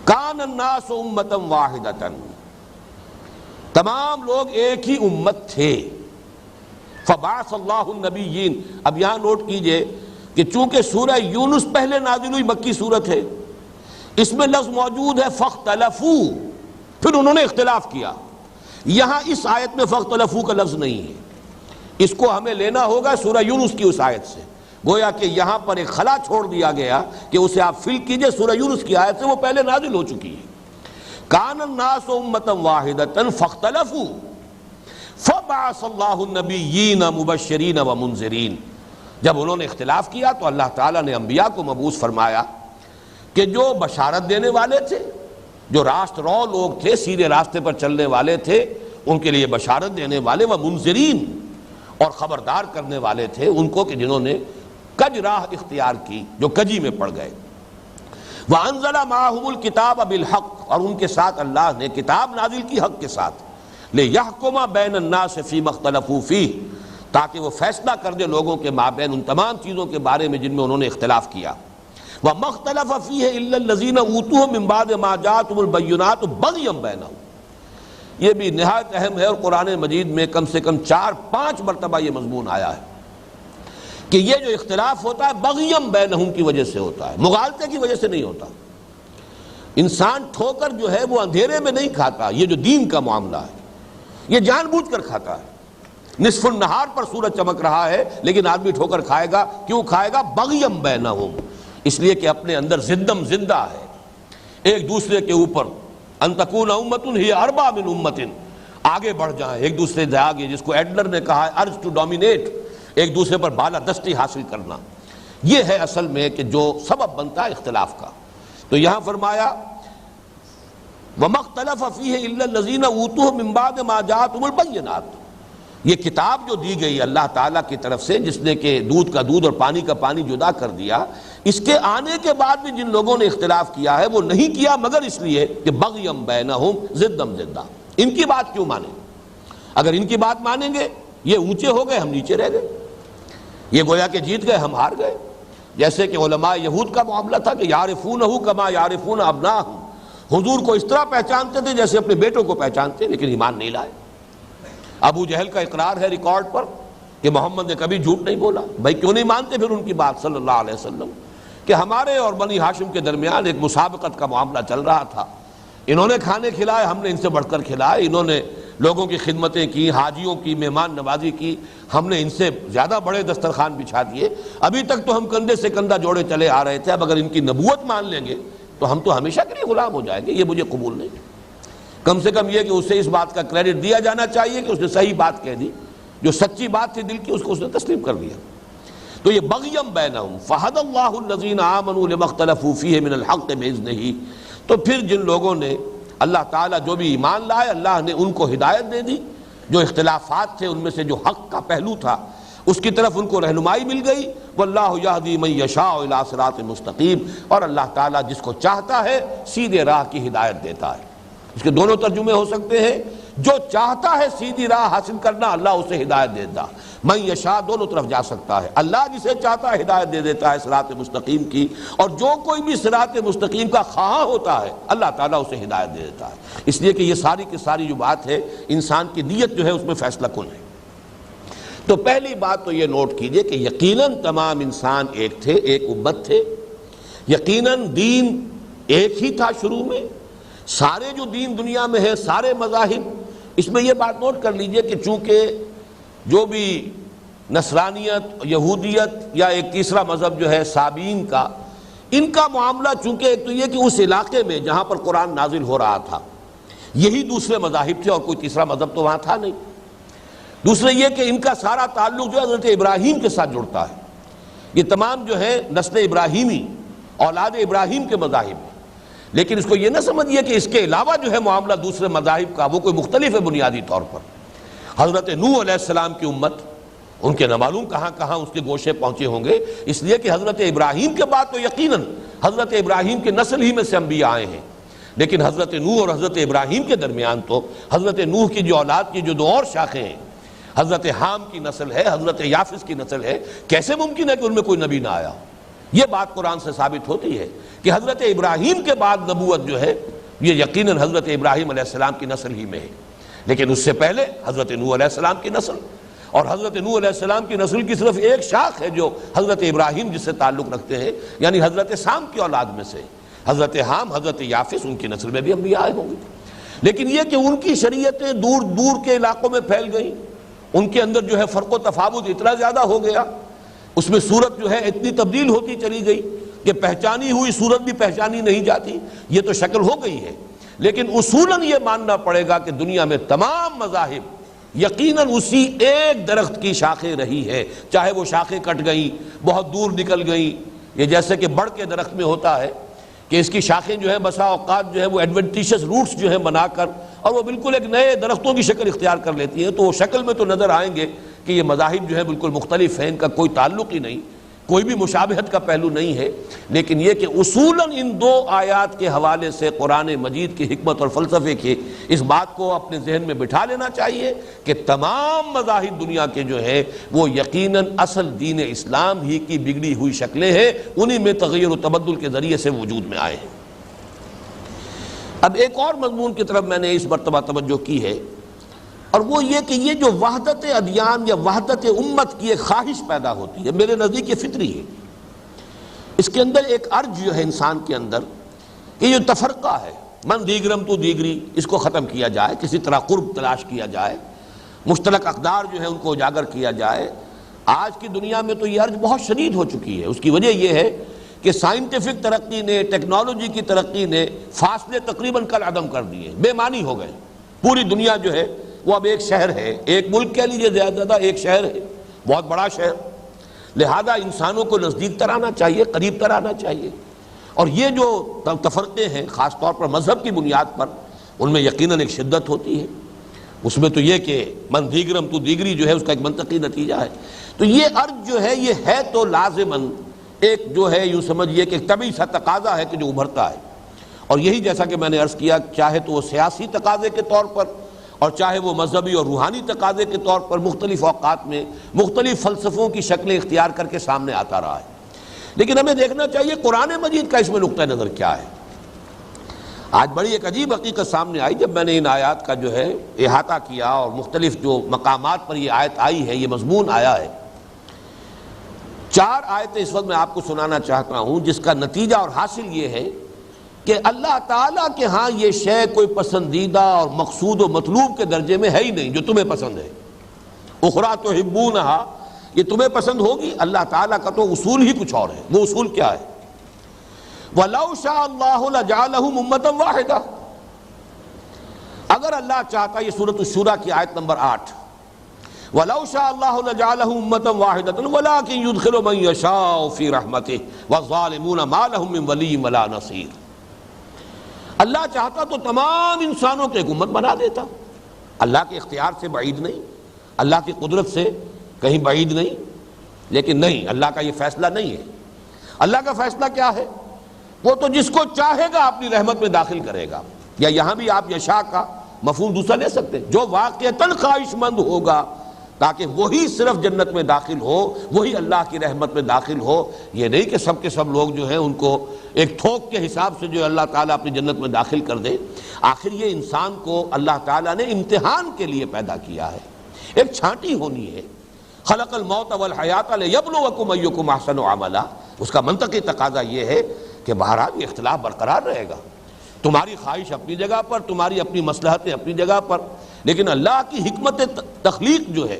کان الناس امۃ واحدۃ، تمام لوگ ایک ہی امت تھے، فبعث اللہ النبیین۔ اب یہاں نوٹ کیجئے کہ چونکہ سورہ یونس پہلے نازل ہوئی مکی صورت ہے، اس میں لفظ موجود ہے فاختلفوا، پھر انہوں نے اختلاف کیا، یہاں اس آیت میں فاختلفوا کا لفظ نہیں ہے، اس کو ہمیں لینا ہوگا سورہ یونس کی اس آیت سے، گویا کہ یہاں پر ایک خلا چھوڑ دیا گیا کہ اسے آپ فل کیجئے سورہ یونس کی آیت سے، وہ پہلے نازل ہو چکی ہے۔ کان الناس امۃ واحدۃ فاختلفوا فبعث اللہ النبیین مبشرین ومنذرین، جب انہوں نے اختلاف کیا تو اللہ تعالیٰ نے انبیاء کو مبعوث فرمایا کہ جو بشارت دینے والے تھے، جو راست رو لوگ تھے، سیدھے راستے پر چلنے والے تھے، ان کے لیے بشارت دینے والے، ومنذرین، اور خبردار کرنے والے تھے ان کو کہ جنہوں نے کج راہ اختیار کی، جو کجی میں پڑ گئے۔ وَأَنزَلَ مَعَهُمُ الْكِتَابَ بِالْحَقِّ، اور ان کے ساتھ اللہ نے کتاب نازل کی حق کے ساتھ، لِيَحْكُمَ بَيْنَ النَّاسِ فِيمَا اخْتَلَفُوا فِيهِ، تاکہ وہ فیصلہ کر دے لوگوں کے مابین ان تمام چیزوں کے بارے میں جن میں انہوں نے اختلاف کیا۔ وَمَا اخْتَلَفَ فِيهِ إِلَّا الَّذِينَ أُوتُوهُ مِن بَعْدِ مَا جَاءَتْهُمُ الْبَيِّنَاتُ بَغْيًا بَيْنَهُمْ، یہ بھی نہایت اہم ہے، اور قرآن مجید میں کم سے کم 4-5 مرتبہ یہ مضمون آیا ہے کہ یہ جو اختلاف ہوتا ہے بغیم بینہم کی وجہ سے ہوتا ہے، مغالطے کی وجہ سے نہیں ہوتا۔ انسان ٹھوکر جو ہے وہ اندھیرے میں نہیں کھاتا، یہ جو دین کا معاملہ ہے یہ جان بوجھ کر کھاتا ہے۔ نصف النہار پر سورج چمک رہا ہے لیکن آدمی ٹھوکر کھائے گا، کیوں کھائے گا؟ بغیم بینہم، اس لیے کہ اپنے اندر زدم زندہ ہے ایک دوسرے کے اوپر، ان تکون امۃ ہی اربع من امۃ، آگے بڑھ جائیں ایک دوسرے سے آگے، جس کو ایڈلر نے کہا ہے ارج ٹو ڈومینیٹ، ایک دوسرے پر بالا دستی حاصل کرنا، یہ ہے اصل میں کہ جو سبب بنتا ہے اختلاف کا۔ تو یہاں فرمایا وَمَا اخْتَلَفَ فِيهِ إِلَّا الَّذِينَ أُوتُوهُ مِن بَعْدِ مَا جَاءَتْهُمُ الْبَيِّنَاتُ، یہ کتاب جو دی گئی اللہ تعالیٰ کی طرف سے، جس نے کہ دودھ کا دودھ اور پانی کا پانی جدا کر دیا، اس کے آنے کے بعد بھی جن لوگوں نے اختلاف کیا ہے وہ نہیں کیا مگر اس لیے کہ بغیم بینہم، زدم زدہ، ان کی بات کیوں مانیں؟ اگر ان کی بات مانیں گے یہ اونچے ہو گئے، ہم نیچے رہ گئے، یہ گویا کہ جیت گئے ہم ہار گئے۔ جیسے کہ علماء یہود کا معاملہ تھا کہ یعرفونہ کما یعرفون ابناہم، حضور کو اس طرح پہچانتے تھے جیسے اپنے بیٹوں کو پہچانتے، لیکن ایمان نہیں لائے۔ ابو جہل کا اقرار ہے ریکارڈ پر کہ محمد نے کبھی جھوٹ نہیں بولا۔ بھائی کیوں نہیں مانتے پھر ان کی بات صلی اللہ علیہ وسلم؟ کہ ہمارے اور بنی ہاشم کے درمیان ایک مسابقت کا معاملہ چل رہا تھا، انہوں نے کھانے کھلائے، ہم نے ان سے بڑھ کر کھلائے، انہوں نے لوگوں کی خدمتیں کی، حاجیوں کی مہمان نوازی کی، ہم نے ان سے زیادہ بڑے دسترخوان بچھا دیے، ابھی تک تو ہم کندھے سے کندھا جوڑے چلے آ رہے تھے، اب اگر ان کی نبوت مان لیں گے تو ہم تو ہمیشہ کے لیے غلام ہو جائیں گے، یہ مجھے قبول نہیں۔ کم سے کم یہ کہ اسے اس بات کا کریڈٹ دیا جانا چاہیے کہ اس نے صحیح بات کہہ دی، جو سچی بات تھی دل کی اس کو اس نے تسلیم کر دیا۔ تو یہ بغیم بینہم فہدی اللہ الذین آمنوا لما اختلفوا فیہ من الحق بإذنہ، تو پھر جن لوگوں نے اللہ تعالیٰ جو بھی ایمان لائے اللہ نے ان کو ہدایت دے دی، جو اختلافات تھے ان میں سے جو حق کا پہلو تھا اس کی طرف ان کو رہنمائی مل گئی۔ واللہ یہدی من یشاء الی صراط مستقیم، اور اللہ تعالیٰ جس کو چاہتا ہے سیدھے راہ کی ہدایت دیتا ہے۔ اس کے دونوں ترجمے ہو سکتے ہیں، جو چاہتا ہے سیدھی راہ حاصل کرنا اللہ اسے ہدایت دیتا، من یشاء دونوں طرف جا سکتا ہے، اللہ جسے چاہتا ہے ہدایت دے دیتا ہے صراط مستقیم کی، اور جو کوئی بھی صراط مستقیم کا خواہاں ہوتا ہے اللہ تعالیٰ اسے ہدایت دے دیتا ہے۔ اس لیے کہ یہ ساری کی ساری جو بات ہے انسان کی نیت جو ہے اس میں فیصلہ کن ہے۔ تو پہلی بات تو یہ نوٹ کیجئے کہ یقیناً تمام انسان ایک تھے، ایک امت تھے، یقیناً دین ایک ہی تھا شروع میں، سارے جو دین دنیا میں ہے سارے مذاہب، اس میں یہ بات نوٹ کر لیجئے کہ چونکہ جو بھی نصرانیت، یہودیت یا ایک تیسرا مذہب جو ہے سابین کا، ان کا معاملہ چونکہ ایک تو یہ کہ اس علاقے میں جہاں پر قرآن نازل ہو رہا تھا یہی دوسرے مذاہب تھے اور کوئی تیسرا مذہب تو وہاں تھا نہیں۔ دوسرے یہ کہ ان کا سارا تعلق جو ہے حضرت ابراہیم کے ساتھ جڑتا ہے، یہ تمام جو ہے نسل ابراہیمی اولاد ابراہیم کے مذاہب ہیں، لیکن اس کو یہ نہ سمجھیے کہ اس کے علاوہ جو ہے معاملہ دوسرے مذاہب کا وہ کوئی مختلف ہے بنیادی طور پر۔ حضرت نوح علیہ السلام کی امت، ان کے نہ معلوم کہاں کہاں اس کے گوشے پہنچے ہوں گے، اس لیے کہ حضرت ابراہیم کے بعد تو یقیناً حضرت ابراہیم کے نسل ہی میں سے انبیاء آئے ہیں، لیکن حضرت نوح اور حضرت ابراہیم کے درمیان تو حضرت نوح کی جو اولاد کی جو دو اور شاخیں ہیں، حضرت حام کی نسل ہے، حضرت یافس کی نسل ہے، کیسے ممکن ہے کہ ان میں کوئی نبی نہ آیا ہو؟ یہ بات قرآن سے ثابت ہوتی ہے کہ حضرت ابراہیم کے بعد نبوت جو ہے یہ یقیناً حضرت ابراہیم علیہ السلام کی نسل ہی میں ہے، لیکن اس سے پہلے حضرت نوح علیہ السلام کی نسل، اور حضرت نوح علیہ السلام کی نسل کی صرف ایک شاخ ہے جو حضرت ابراہیم جس سے تعلق رکھتے ہیں، یعنی حضرت سام کی اولاد میں سے حضرت حام، حضرت یافس، ان کی نسل میں بھی انبیاء آئے ہوں گے، لیکن یہ کہ ان کی شریعتیں دور دور کے علاقوں میں پھیل گئیں، ان کے اندر جو ہے فرق و تفاوت اتنا زیادہ ہو گیا، اس میں صورت جو ہے اتنی تبدیل ہوتی چلی گئی کہ پہچانی ہوئی صورت بھی پہچانی نہیں جاتی، یہ تو شکل ہو گئی ہے، لیکن اصولاً یہ ماننا پڑے گا کہ دنیا میں تمام مذاہب یقیناً اسی ایک درخت کی شاخیں رہی ہے، چاہے وہ شاخیں کٹ گئیں، بہت دور نکل گئیں، یہ جیسے کہ بڑھ کے درخت میں ہوتا ہے کہ اس کی شاخیں جو ہے بسا اوقات جو ہے وہ ایڈوینٹیشس روٹس جو ہے بنا کر اور وہ بالکل ایک نئے درختوں کی شکل اختیار کر لیتی ہیں، تو وہ شکل میں تو نظر آئیں گے کہ یہ مذاہب جو ہے بالکل مختلف ہیں، ان کا کوئی تعلق ہی نہیں، کوئی بھی مشابہت کا پہلو نہیں ہے، لیکن یہ کہ اصولاً ان دو آیات کے حوالے سے قرآن مجید کی حکمت اور فلسفے کی اس بات کو اپنے ذہن میں بٹھا لینا چاہیے کہ تمام مذاہب دنیا کے جو ہیں وہ یقیناً اصل دین اسلام ہی کی بگڑی ہوئی شکلیں ہیں، انہی میں تغیر و تبدل کے ذریعے سے وجود میں آئے ہیں۔ اب ایک اور مضمون کی طرف میں نے اس مرتبہ توجہ کی ہے، اور وہ یہ کہ یہ جو وحدت ادیان یا وحدت امت کی ایک خواہش پیدا ہوتی ہے، میرے نزدیک یہ فطری ہے، اس کے اندر ایک ارج جو ہے انسان کے اندر کہ یہ تفرقہ ہے، من دیگرم تو دیگری، اس کو ختم کیا جائے، کسی طرح قرب تلاش کیا جائے، مشترک اقدار جو ہے ان کو اجاگر کیا جائے۔ آج کی دنیا میں تو یہ ارج بہت شدید ہو چکی ہے، اس کی وجہ یہ ہے کہ سائنٹیفک ترقی نے، ٹیکنالوجی کی ترقی نے فاصلے تقریباً کل عدم کر دیے، بے معنی ہو گئے، پوری دنیا جو ہے وہ اب ایک شہر ہے، ایک ملک کہہ لیجیے زیادہ ایک شہر ہے، بہت بڑا شہر، لہذا انسانوں کو نزدیک تر آنا چاہیے، قریب تر آنا چاہیے، اور یہ جو تفرقے ہیں خاص طور پر مذہب کی بنیاد پر، ان میں یقیناً ایک شدت ہوتی ہے، اس میں تو یہ کہ من دیگرم تو دیگری جو ہے اس کا ایک منطقی نتیجہ ہے، تو یہ ارج جو ہے یہ ہے تو لازماً ایک جو ہے یوں سمجھیے کہ ایک طبعی سا تقاضا ہے کہ جو ابھرتا ہے، اور یہی جیسا کہ میں نے عرض کیا چاہے تو وہ سیاسی تقاضے کے طور پر اور چاہے وہ مذہبی اور روحانی تقاضے کے طور پر مختلف اوقات میں مختلف فلسفوں کی شکلیں اختیار کر کے سامنے آتا رہا ہے، لیکن ہمیں دیکھنا چاہیے قرآن مجید کا اس میں نقطہ نظر کیا ہے۔ آج بڑی ایک عجیب حقیقت سامنے آئی جب میں نے ان آیات کا جو ہے احاطہ کیا اور مختلف جو مقامات پر یہ آیت آئی ہے، یہ مضمون آیا ہے۔ 4 آیتیں اس وقت میں آپ کو سنانا چاہتا ہوں جس کا نتیجہ اور حاصل یہ ہے کہ اللہ تعالیٰ کے ہاں یہ شے کوئی پسندیدہ اور مقصود و مطلوب کے درجے میں ہے ہی نہیں جو تمہیں پسند ہے۔ اخری تحبونہا، یہ تمہیں پسند ہوگی، اللہ تعالیٰ کا تو اصول ہی کچھ اور ہے، وہ اصول کیا ہے؟ وَلَوْ شَاءَ اللَّهُ لَجَعَلَهُمْ أُمَّةً وَاحِدَةً، اگر اللہ چاہتا، یہ سورۃ الشورى کی آیت نمبر 8، وَلَوْ شَاءَ اللَّهُ لَجَعَلَهُمْ أُمَّةً وَاحِدَةً وَلَكِنْ يُدْخِلُ مَن يَشَاءُ فِي رَحْمَتِهِ وَالظَّالِمُونَ مَا لَهُم مِّن وَلِيٍّ وَلَا نَصِيرٍ۔ اللہ چاہتا تو تمام انسانوں کو ایک امت بنا دیتا، اللہ کے اختیار سے بعید نہیں، اللہ کی قدرت سے کہیں بعید نہیں، لیکن نہیں، اللہ کا یہ فیصلہ نہیں ہے۔ اللہ کا فیصلہ کیا ہے؟ وہ تو جس کو چاہے گا اپنی رحمت میں داخل کرے گا، یا یہاں بھی آپ یشاء کا مفہوم دوسرا لے سکتے ہیں، جو واقعتاً خواہش مند ہوگا تاکہ وہی صرف جنت میں داخل ہو، وہی اللہ کی رحمت میں داخل ہو۔ یہ نہیں کہ سب کے سب لوگ جو ہیں ان کو ایک تھوک کے حساب سے جو اللہ تعالیٰ اپنی جنت میں داخل کر دے۔ آخر یہ انسان کو اللہ تعالیٰ نے امتحان کے لیے پیدا کیا ہے، ایک چھانٹی ہونی ہے۔ خلق الموت والحیات لیبلوکم ایکم احسن عملا، اس کا منطقی تقاضا یہ ہے کہ بہرحال یہ اختلاف برقرار رہے گا، تمہاری خواہش اپنی جگہ پر، تمہاری اپنی مصلحتیں اپنی جگہ پر، لیکن اللہ کی حکمت تخلیق جو ہے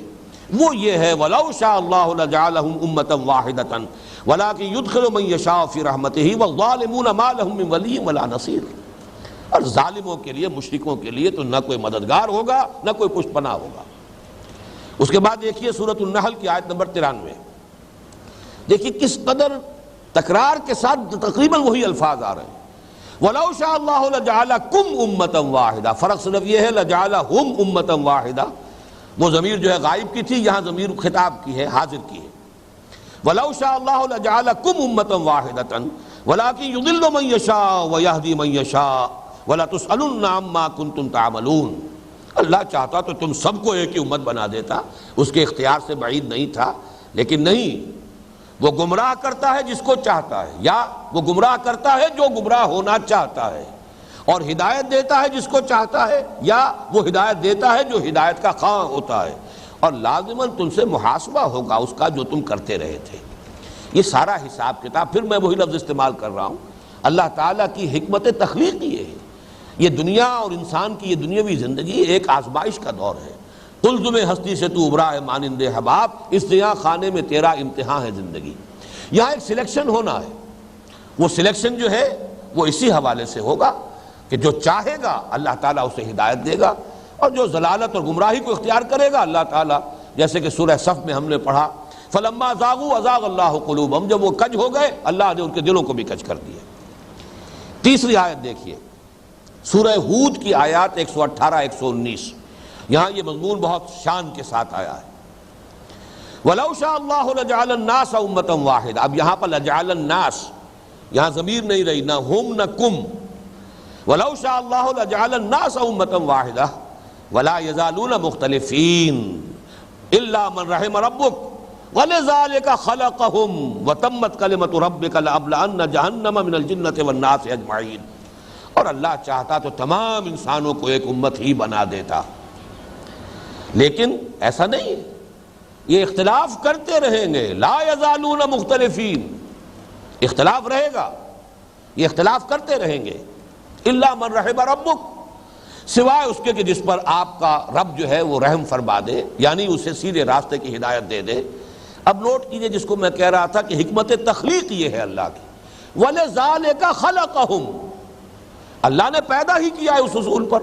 وہ یہ ہے وَلَوْ شَاءَ اللَّهُ لَجَعَلَهُمْ أُمَّةً وَاحِدَةً وَلَكِنْ يُدْخِلُ مَن يَشَاءُ فِي رَحْمَتِهِ وَالظَّالِمُونَ مَا لَهُم مِّن وَلِيٍّ وَلَا نَصِيرٍ۔ اور ظالموں کے لیے، مشرکوں کے لیے تو نہ کوئی مددگار ہوگا نہ کوئی پشت پناہ ہوگا۔ اس کے بعد دیکھیے سورۃ النحل کی آیت نمبر 93، دیکھیے کس قدر تکرار کے ساتھ تقریباً وہی الفاظ آ رہے ہیں۔ وَلَوْ شَاءَ اللَّهُ لَجَعَلَكُمْ أُمَّةً وَاحِدَةً، فرق صرف یہ ہے لَجَعَلَهُمْ أُمَّةً وَاحِدَةً، وہ ضمیر جو ہے غائب کی تھی، یہاں ضمیر خطاب کی ہے، حاضر کی ہے۔ وَلَوْ شَاءَ اللَّهُ لَجَعَلَكُمْ أُمَّةً وَاحِدَةً وَلَكِنْ يُضِلُّ مَن يَشَاءُ وَيَهْدِي مَن يَشَاءُ وَلَتُسْأَلُنَّ عَمَّا كُنتُمْ تَعْمَلُونَ۔ اللہ چاہتا تو تم سب کو ایک ہی امت بنا دیتا، اس کے اختیار سے بعید نہیں تھا، لیکن نہیں، وہ گمراہ کرتا ہے جس کو چاہتا ہے، یا وہ گمراہ کرتا ہے جو گمراہ ہونا چاہتا ہے، اور ہدایت دیتا ہے جس کو چاہتا ہے، یا وہ ہدایت دیتا ہے جو ہدایت کا خواہاں ہوتا ہے، اور لازماً تم سے محاسبہ ہوگا اس کا جو تم کرتے رہے تھے۔ یہ سارا حساب کتاب، پھر میں وہی لفظ استعمال کر رہا ہوں، اللہ تعالیٰ کی حکمت تخلیق یہ ہے۔ یہ دنیا اور انسان کی یہ دنیاوی زندگی ایک آزمائش کا دور ہے۔ قلزم ہستی سے تو ابرا ہے مانند حباب، اس زیاں خانے میں تیرا امتحان ہے زندگی۔ یہاں ایک سلیکشن ہونا ہے، وہ سلیکشن جو ہے وہ اسی حوالے سے ہوگا کہ جو چاہے گا اللہ تعالیٰ اسے ہدایت دے گا، اور جو ضلالت اور گمراہی کو اختیار کرے گا اللہ تعالیٰ، جیسے کہ سورہ صف میں ہم نے پڑھا فَلَمَّا زَاغُوا أَزَاغَ اللَّهُ قُلُوبَهُمْ، جب وہ کج ہو گئے اللہ نے ان کے دلوں کو بھی کج کر دیا۔ تیسری آیت دیکھیے، سورہ ہود کی آیات 118 119، یہاں یہ مضمون بہت شان کے ساتھ آیا ہے۔ وَلَوْ شَاءَ اللَّهُ لَجَعَلَ النَّاسَ أُمَّةً وَاحِدَةً، اب یہاں پر لَجَعَلَ النَّاسَ، یہاں ضمیر نہیں رہی، نہ ہم نہ کم۔ وَلَوْ شَاءَ اللَّهُ لَجَعَلَ النَّاسَ أُمَّةً وَاحِدَةً وَلَا يَزَالُونَ مُخْتَلِفِينَ إِلَّا مَنْ رَحِمَ رَبُّكَ وَلِذَلِكَ خَلَقَهُمْ وَتَمَّتْ كَلِمَةُ رَبِّكَ لَأَمْلَأَنَّ جَهَنَّمَ مِنَ الْجِنَّةِ وَالنَّاسِ أَجْمَعِينَ۔ اور اللہ چاہتا تو تمام انسانوں کو ایک امت ہی بنا دیتا، لیکن ایسا نہیں ہے، یہ اختلاف کرتے رہیں گے، لا یزالون مختلفین، اختلاف رہے گا، یہ اختلاف کرتے رہیں گے، الا من رحم ربک، سوائے اس کے کہ جس پر آپ کا رب جو ہے وہ رحم فرما دے، یعنی اسے سیدھے راستے کی ہدایت دے دے۔ اب نوٹ کیجئے جس کو میں کہہ رہا تھا کہ حکمت تخلیق یہ ہے اللہ کی، وَلِذَالِكَ خَلَقَهُمْ، اللہ نے پیدا ہی کیا ہے اس اصول پر۔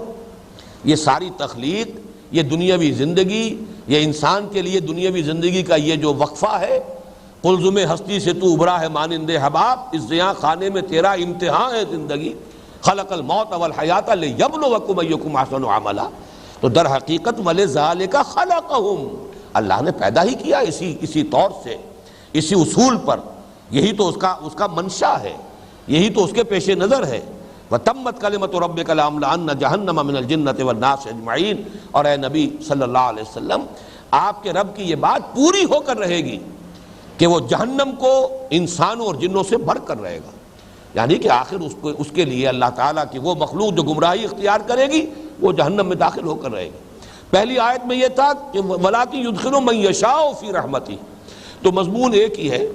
یہ ساری تخلیق، یہ دنیاوی زندگی، یہ انسان کے لیے دنیاوی زندگی کا یہ جو وقفہ ہے، قلزم ہستی سے تو ابرا ہے مانند حباب، اس زیاں خانے میں تیرا امتحان ہے زندگی، خلق الموت والحیات لیبلوکم ایکم احسن عملا، تو در حقیقت وَلِذَالِكَ خَلَقَهُمْ، اللہ نے پیدا ہی کیا اسی طور سے، اسی اصول پر، یہی تو اس کا منشا ہے، یہی تو اس کے پیش نظر ہے۔ وَتَمَّتْ كَلِمَةُ رَبِّكَ لَأَمْلَأَنَّ جَهَنَّمَ مِنَ الْجِنَّةِ وَالنَّاسِ أَجْمَعِينَ، اور اے نبی صلی اللہ علیہ وسلم، آپ کے رب کی یہ بات پوری ہو کر رہے گی کہ وہ جہنم کو انسانوں اور جنوں سے بھر کر رہے گا، یعنی کہ آخر اس کے لیے اللہ تعالیٰ کی وہ مخلوق جو گمراہی اختیار کرے گی وہ جہنم میں داخل ہو کر رہے گی۔ پہلی آیت میں یہ تھا کہ وَلَٰكِن يُدْخِلُ مَن يَشَاءُ فِي رَحْمَتِهِ، تو مضمون ایک ہی ہے،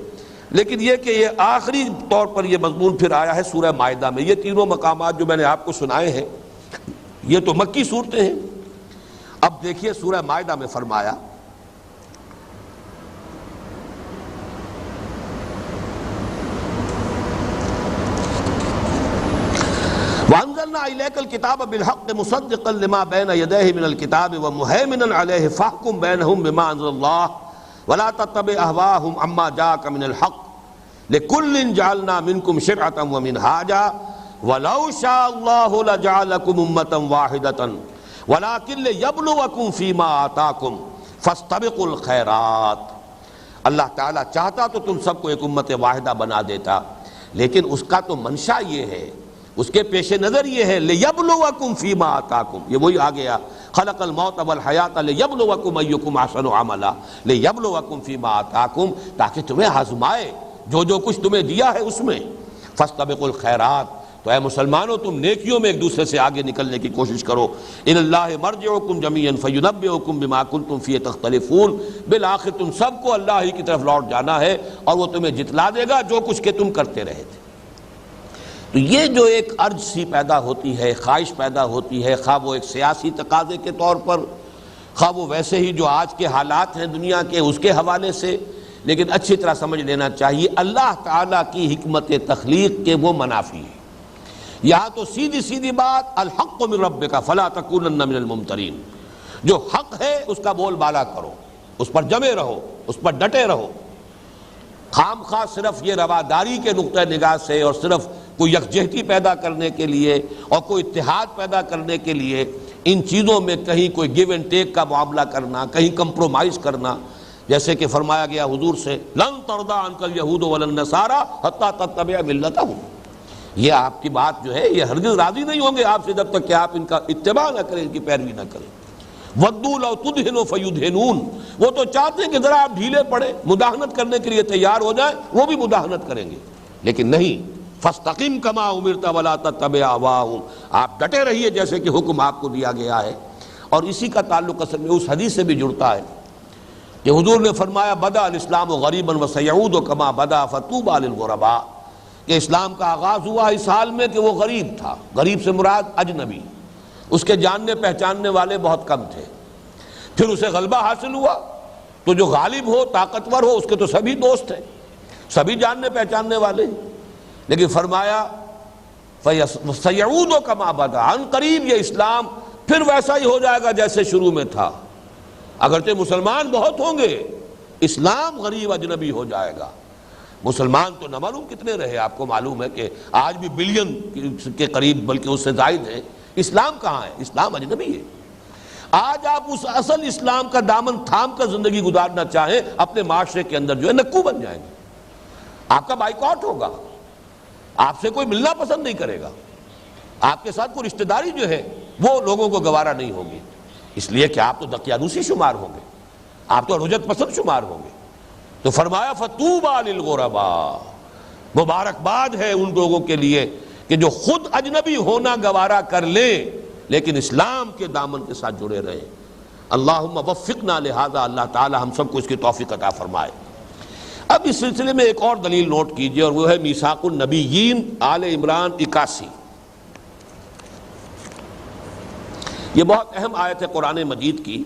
لیکن یہ کہ یہ آخری طور پر یہ مضمون پھر آیا ہے سورہ مائدہ میں۔ یہ تینوں مقامات جو میں نے آپ کو سنائے ہیں یہ تو مکی صورتیں ہیں۔ اب دیکھیے سورہ مائدہ میں فرمایا وَأَنزَلْنَا إِلَيْكَ الْكِتَابَ بِالْحَقِّ مُصَدِّقًا لِمَا بَيْنَ يَدَيْهِ مِنَ الْكِتَابِ وَمُهَيْمِنًا عَلَيْهِ فَاحْكُم بَيْنَهُم بِمَا أَنزَلَ اللَّهُ وَلَا تَتَّبِعْ أَهْوَاءَهُمْ عَمَّا جَاءَكَ مِنَ الْحَقِّ لِكُلٍّ جَعَلْنَا مِنكُمْ شِرْعَةً وَمِنْهَاجًا وَلَوْ شَاءَ اللَّهُ لَجَعَلَكُمْ أُمَّةً وَاحِدَةً وَلَكِنْ لِيَبْلُوَكُمْ فِيمَا آتَاكُمْ فَاسْتَبِقُوا الْخَيْرَاتِ اللہ تعالیٰ چاہتا تو تم سب کو ایک امت واحدہ بنا دیتا، لیکن اس کا تو منشا یہ ہے، اس کے پیش نظر یہ ہے لِيَبْلُوَكُمْ فِيمَا آتَاكُمْ، یہ وہی آ گیا خلق الموت والحیات لِيَبْلُوَكُمْ أَيُّكُمْ أَحْسَنُ عَمَلًا لِيَبْلُوَكُمْ فِيمَا آتَاكُمْ، تاکہ تمہیں آزمائے جو کچھ تمہیں دیا ہے اس میں۔ فَاسْتَبِقُوا الْخَيْرَاتِ، تو اے مسلمانوں تم نیکیوں میں ایک دوسرے سے آگے نکلنے کی کوشش کرو۔ إِلَى اللَّهِ مَرْجِعُكُمْ جَمِيعًا فَيُنَبِّئُكُم بِمَا كُنتُمْ فِيهِ تَخْتَلِفُونَ، بالآخر تم سب کو اللہ ہی کی طرف لوٹ جانا ہے اور وہ تمہیں جتلا دے گا جو کچھ کہ تم کرتے رہے تھے۔ تو یہ جو ایک ارج سی پیدا ہوتی ہے، خواہش پیدا ہوتی ہے، خواہ وہ ایک سیاسی تقاضے کے طور پر، خواہ وہ ویسے ہی جو آج کے حالات ہیں دنیا کے اس کے حوالے سے، لیکن اچھی طرح سمجھ لینا چاہیے اللہ تعالیٰ کی حکمت تخلیق کے وہ منافی ہیں۔ یہاں تو سیدھی سیدھی بات الحق من ربک فلا تکونن من الممترین، جو حق ہے اس کا بول بالا کرو، اس پر جمے رہو، اس پر ڈٹے رہو۔ خام خواہ صرف یہ رواداری کے نقطہ نگاہ سے اور صرف کوئی یکجہتی پیدا کرنے کے لیے اور کوئی اتحاد پیدا کرنے کے لیے ان چیزوں میں کہیں کوئی گیو اینڈ ٹیک کا معاملہ کرنا، کہیں کمپرومائز کرنا، جیسے کہ فرمایا گیا حضور سے لن ترضى عنك اليهود ولا النصارى حتى تتبع ملتهم، یہ آپ کی بات جو ہے یہ ہرگز راضی نہیں ہوں گے آپ سے جب تک کہ آپ ان کا اتباع نہ کریں، ان کی پیروی نہ کریں۔ وَدُّوا لَوْ تُدْهِنُوا فَيُدْهِنُونَ، وہ تو چاہتے ہیں کہ ذرا آپ ڈھیلے پڑے، مداہنت کرنے کے لیے تیار ہو جائیں، وہ بھی مداہنت کریں گے، لیکن نہیں۔ فَاسْتَقِمْ كَمَا أُمِرْتَ وَلَا تَتَّبِعْ أَهْوَاءَهُمْ، آپ ڈٹے رہیے جیسے کہ حکم آپ کو دیا گیا ہے۔ اور اسی کا تعلق اصل میں اس حدیث سے بھی جڑتا ہے کہ حضور نے فرمایا بدأ الاسلام غریبا وسیعود کما بدأ فطوبى للغرباء، کہ اسلام کا آغاز ہوا اس حال میں کہ وہ غریب تھا، غریب سے مراد اجنبی، اس کے جاننے پہچاننے والے بہت کم تھے، پھر اسے غلبہ حاصل ہوا تو جو غالب ہو طاقتور ہو اس کے تو سبھی دوست ہیں، سبھی جاننے پہچاننے والے ہیں، لیکن فرمایا فَسَيَعُودُ كَمَا بَدَأَ، عن قریب یہ اسلام پھر ویسا ہی ہو جائے گا جیسے شروع میں تھا، اگرچہ مسلمان بہت ہوں گے اسلام غریب اجنبی ہو جائے گا۔ مسلمان تو نہ معلوم کتنے رہے، آپ کو معلوم ہے کہ آج بھی بلین کے قریب بلکہ اس سے زائد ہیں، اسلام کہاں ہے؟ اسلام اجنبی ہے۔ آج آپ اس اصل اسلام کا دامن تھام کر زندگی گزارنا چاہیں اپنے معاشرے کے اندر جو ہے نکو بن جائیں گے، آپ کا بائیکاٹ ہوگا، آپ سے کوئی ملنا پسند نہیں کرے گا، آپ کے ساتھ کوئی رشتہ داری جو ہے وہ لوگوں کو گوارا نہیں ہوگی، اس لیے کہ آپ تو دقیانوسی شمار ہوں گے، آپ تو رجعت پسند شمار ہوں گے۔ تو فرمایا فطوبى للغرباء، مبارکباد ہے ان لوگوں کے لیے کہ جو خود اجنبی ہونا گوارا کر لیں لیکن اسلام کے دامن کے ساتھ جڑے رہیں۔ اللہم وفقنا لہذا، اللہ تعالی ہم سب کو اس کی توفیق عطا فرمائے۔ اب اس سلسلے میں ایک اور دلیل نوٹ کیجئے اور وہ ہے میثاق النبیین آل عمران 81۔ یہ بہت اہم آیت ہے قرآن مجید کی۔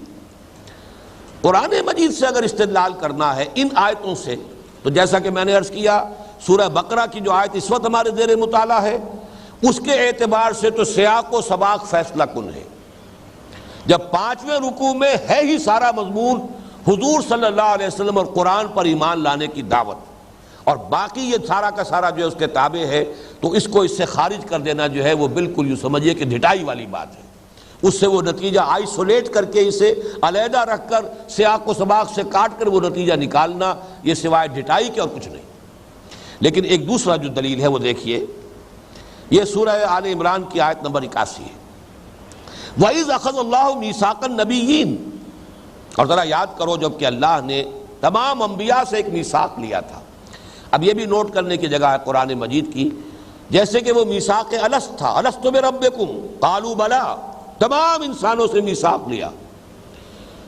قرآن مجید سے اگر استدلال کرنا ہے ان آیتوں سے تو جیسا کہ میں نے عرض کیا سورہ بقرہ کی جو آیت اس وقت ہمارے زیر مطالعہ ہے اس کے اعتبار سے تو سیاق و سباق فیصلہ کن ہے۔ جب 5ویں رکوع میں ہے ہی سارا مضمون حضور صلی اللہ علیہ وسلم اور قرآن پر ایمان لانے کی دعوت، اور باقی یہ سارا کا سارا جو ہے اس کے تابع ہے، تو اس کو اس سے خارج کر دینا جو ہے وہ بالکل یوں سمجھیے کہ ڈھٹائی والی بات ہے۔ اس سے وہ نتیجہ آئسولیٹ کر کے اسے علیحدہ رکھ کر سیاق و سباق سے کاٹ کر وہ نتیجہ نکالنا یہ سوائے ڈھٹائی کے اور کچھ نہیں۔ لیکن ایک دوسرا جو دلیل ہے وہ دیکھیے، یہ سورہ آل عمران کی آیت نمبر 81 ہے۔ وَإِذْ أَخَذَ اللَّهُ مِيثَاقَ النَّبِيِّينَ، اور ذرا یاد کرو جب کہ اللہ نے تمام انبیاء سے ایک میثاق لیا تھا۔ اب یہ بھی نوٹ کرنے کی جگہ ہے قرآن مجید کی، جیسے کہ وہ میثاق الست تھا، الست بربکم قالوا بلی، تمام انسانوں سے میثاق لیا،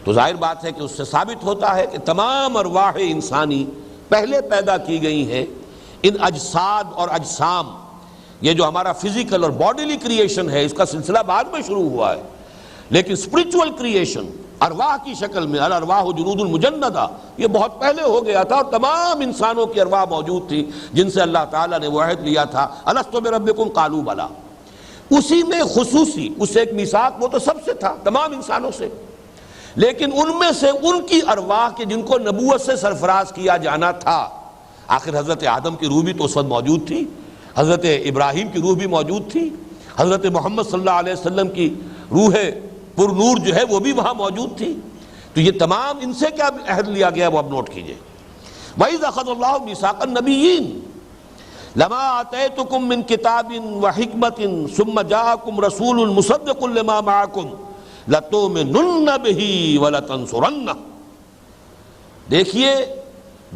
تو ظاہر بات ہے کہ اس سے ثابت ہوتا ہے کہ تمام ارواح انسانی پہلے پیدا کی گئی ہیں۔ ان اجساد اور اجسام، یہ جو ہمارا فزیکل اور باڈیلی کریشن ہے اس کا سلسلہ بعد میں شروع ہوا ہے، لیکن اسپرچول کریشن ارواح کی شکل میں الارواح جنود المجندہ یہ بہت پہلے ہو گیا تھا، اور تمام انسانوں کی ارواح موجود تھی جن سے اللہ تعالیٰ نے وہ عہد لیا تھا الست بربکم قالوا بلی۔ اسی میں خصوصی اس ایک میثاق وہ تو سب سے تھا، تمام انسانوں سے، لیکن ان میں سے ان کی ارواح کے جن کو نبوت سے سرفراز کیا جانا تھا، آخر حضرت آدم کی روح بھی تو اس وقت موجود تھی، حضرت ابراہیم کی روح بھی موجود تھی، حضرت محمد صلی اللہ علیہ وسلم کی روح پر نور جو ہے وہ بھی وہاں موجود تھی، تو یہ تمام ان سے کیا عہد لیا گیا وہ اب نوٹ کیجئے۔ وَإِذْ أَخَذَ اللَّهُ مِيثَاقَ النَّبِيِّينَ لَمَا آتَيْتُكُم مِّن كِتَابٍ وَحِكْمَةٍ ثُمَّ جَاءَكُمْ رَسُولٌ مُصَدِّقٌ لِّمَا مَعَكُمْ لَتُؤْمِنُنَّ بِهِ وَلَتَنصُرَنَّهُ۔ دیکھیے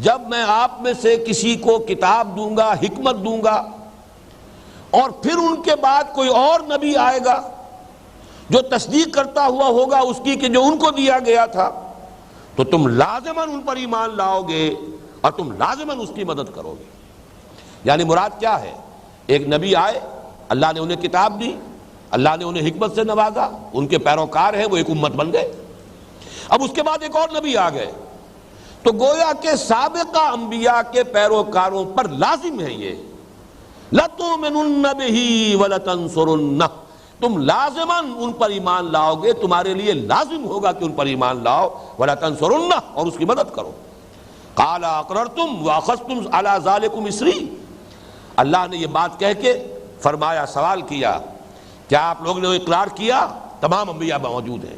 جب میں آپ میں سے کسی کو کتاب دوں گا، حکمت دوں گا، اور پھر ان کے بعد کوئی اور نبی آئے گا جو تصدیق کرتا ہوا ہوگا اس کی کہ جو ان کو دیا گیا تھا، تو تم لازماً ان پر ایمان لاؤ گے اور تم لازماً اس کی مدد کرو گے۔ یعنی مراد کیا ہے؟ ایک نبی آئے، اللہ نے انہیں کتاب دی، اللہ نے انہیں حکمت سے نوازا، ان کے پیروکار ہیں، وہ ایک امت بن گئے۔ اب اس کے بعد ایک اور نبی آ گئے، تو گویا کہ سابقہ انبیاء کے پیروکاروں پر لازم ہے یہ لَتُؤْمِنُنَّ بِهِ وَلَتَنصُرُنَّهُ، تم لازماً ان پر ایمان لاؤ گے، تمہارے لیے لازم ہوگا کہ ان پر ایمان لاؤ، وَلَتَنصُرُنَّهُ، اور اس کی مدد کرو۔ قَالَ أَقْرَرْتُمْ وَأَخَذْتُمْ عَلَى ذَلِكُمْ إِصْرِي، اللہ نے یہ بات کہہ کے فرمایا، سوال کیا، کیا آپ لوگوں نے اقرار کیا؟ تمام انبیاء موجود ہیں،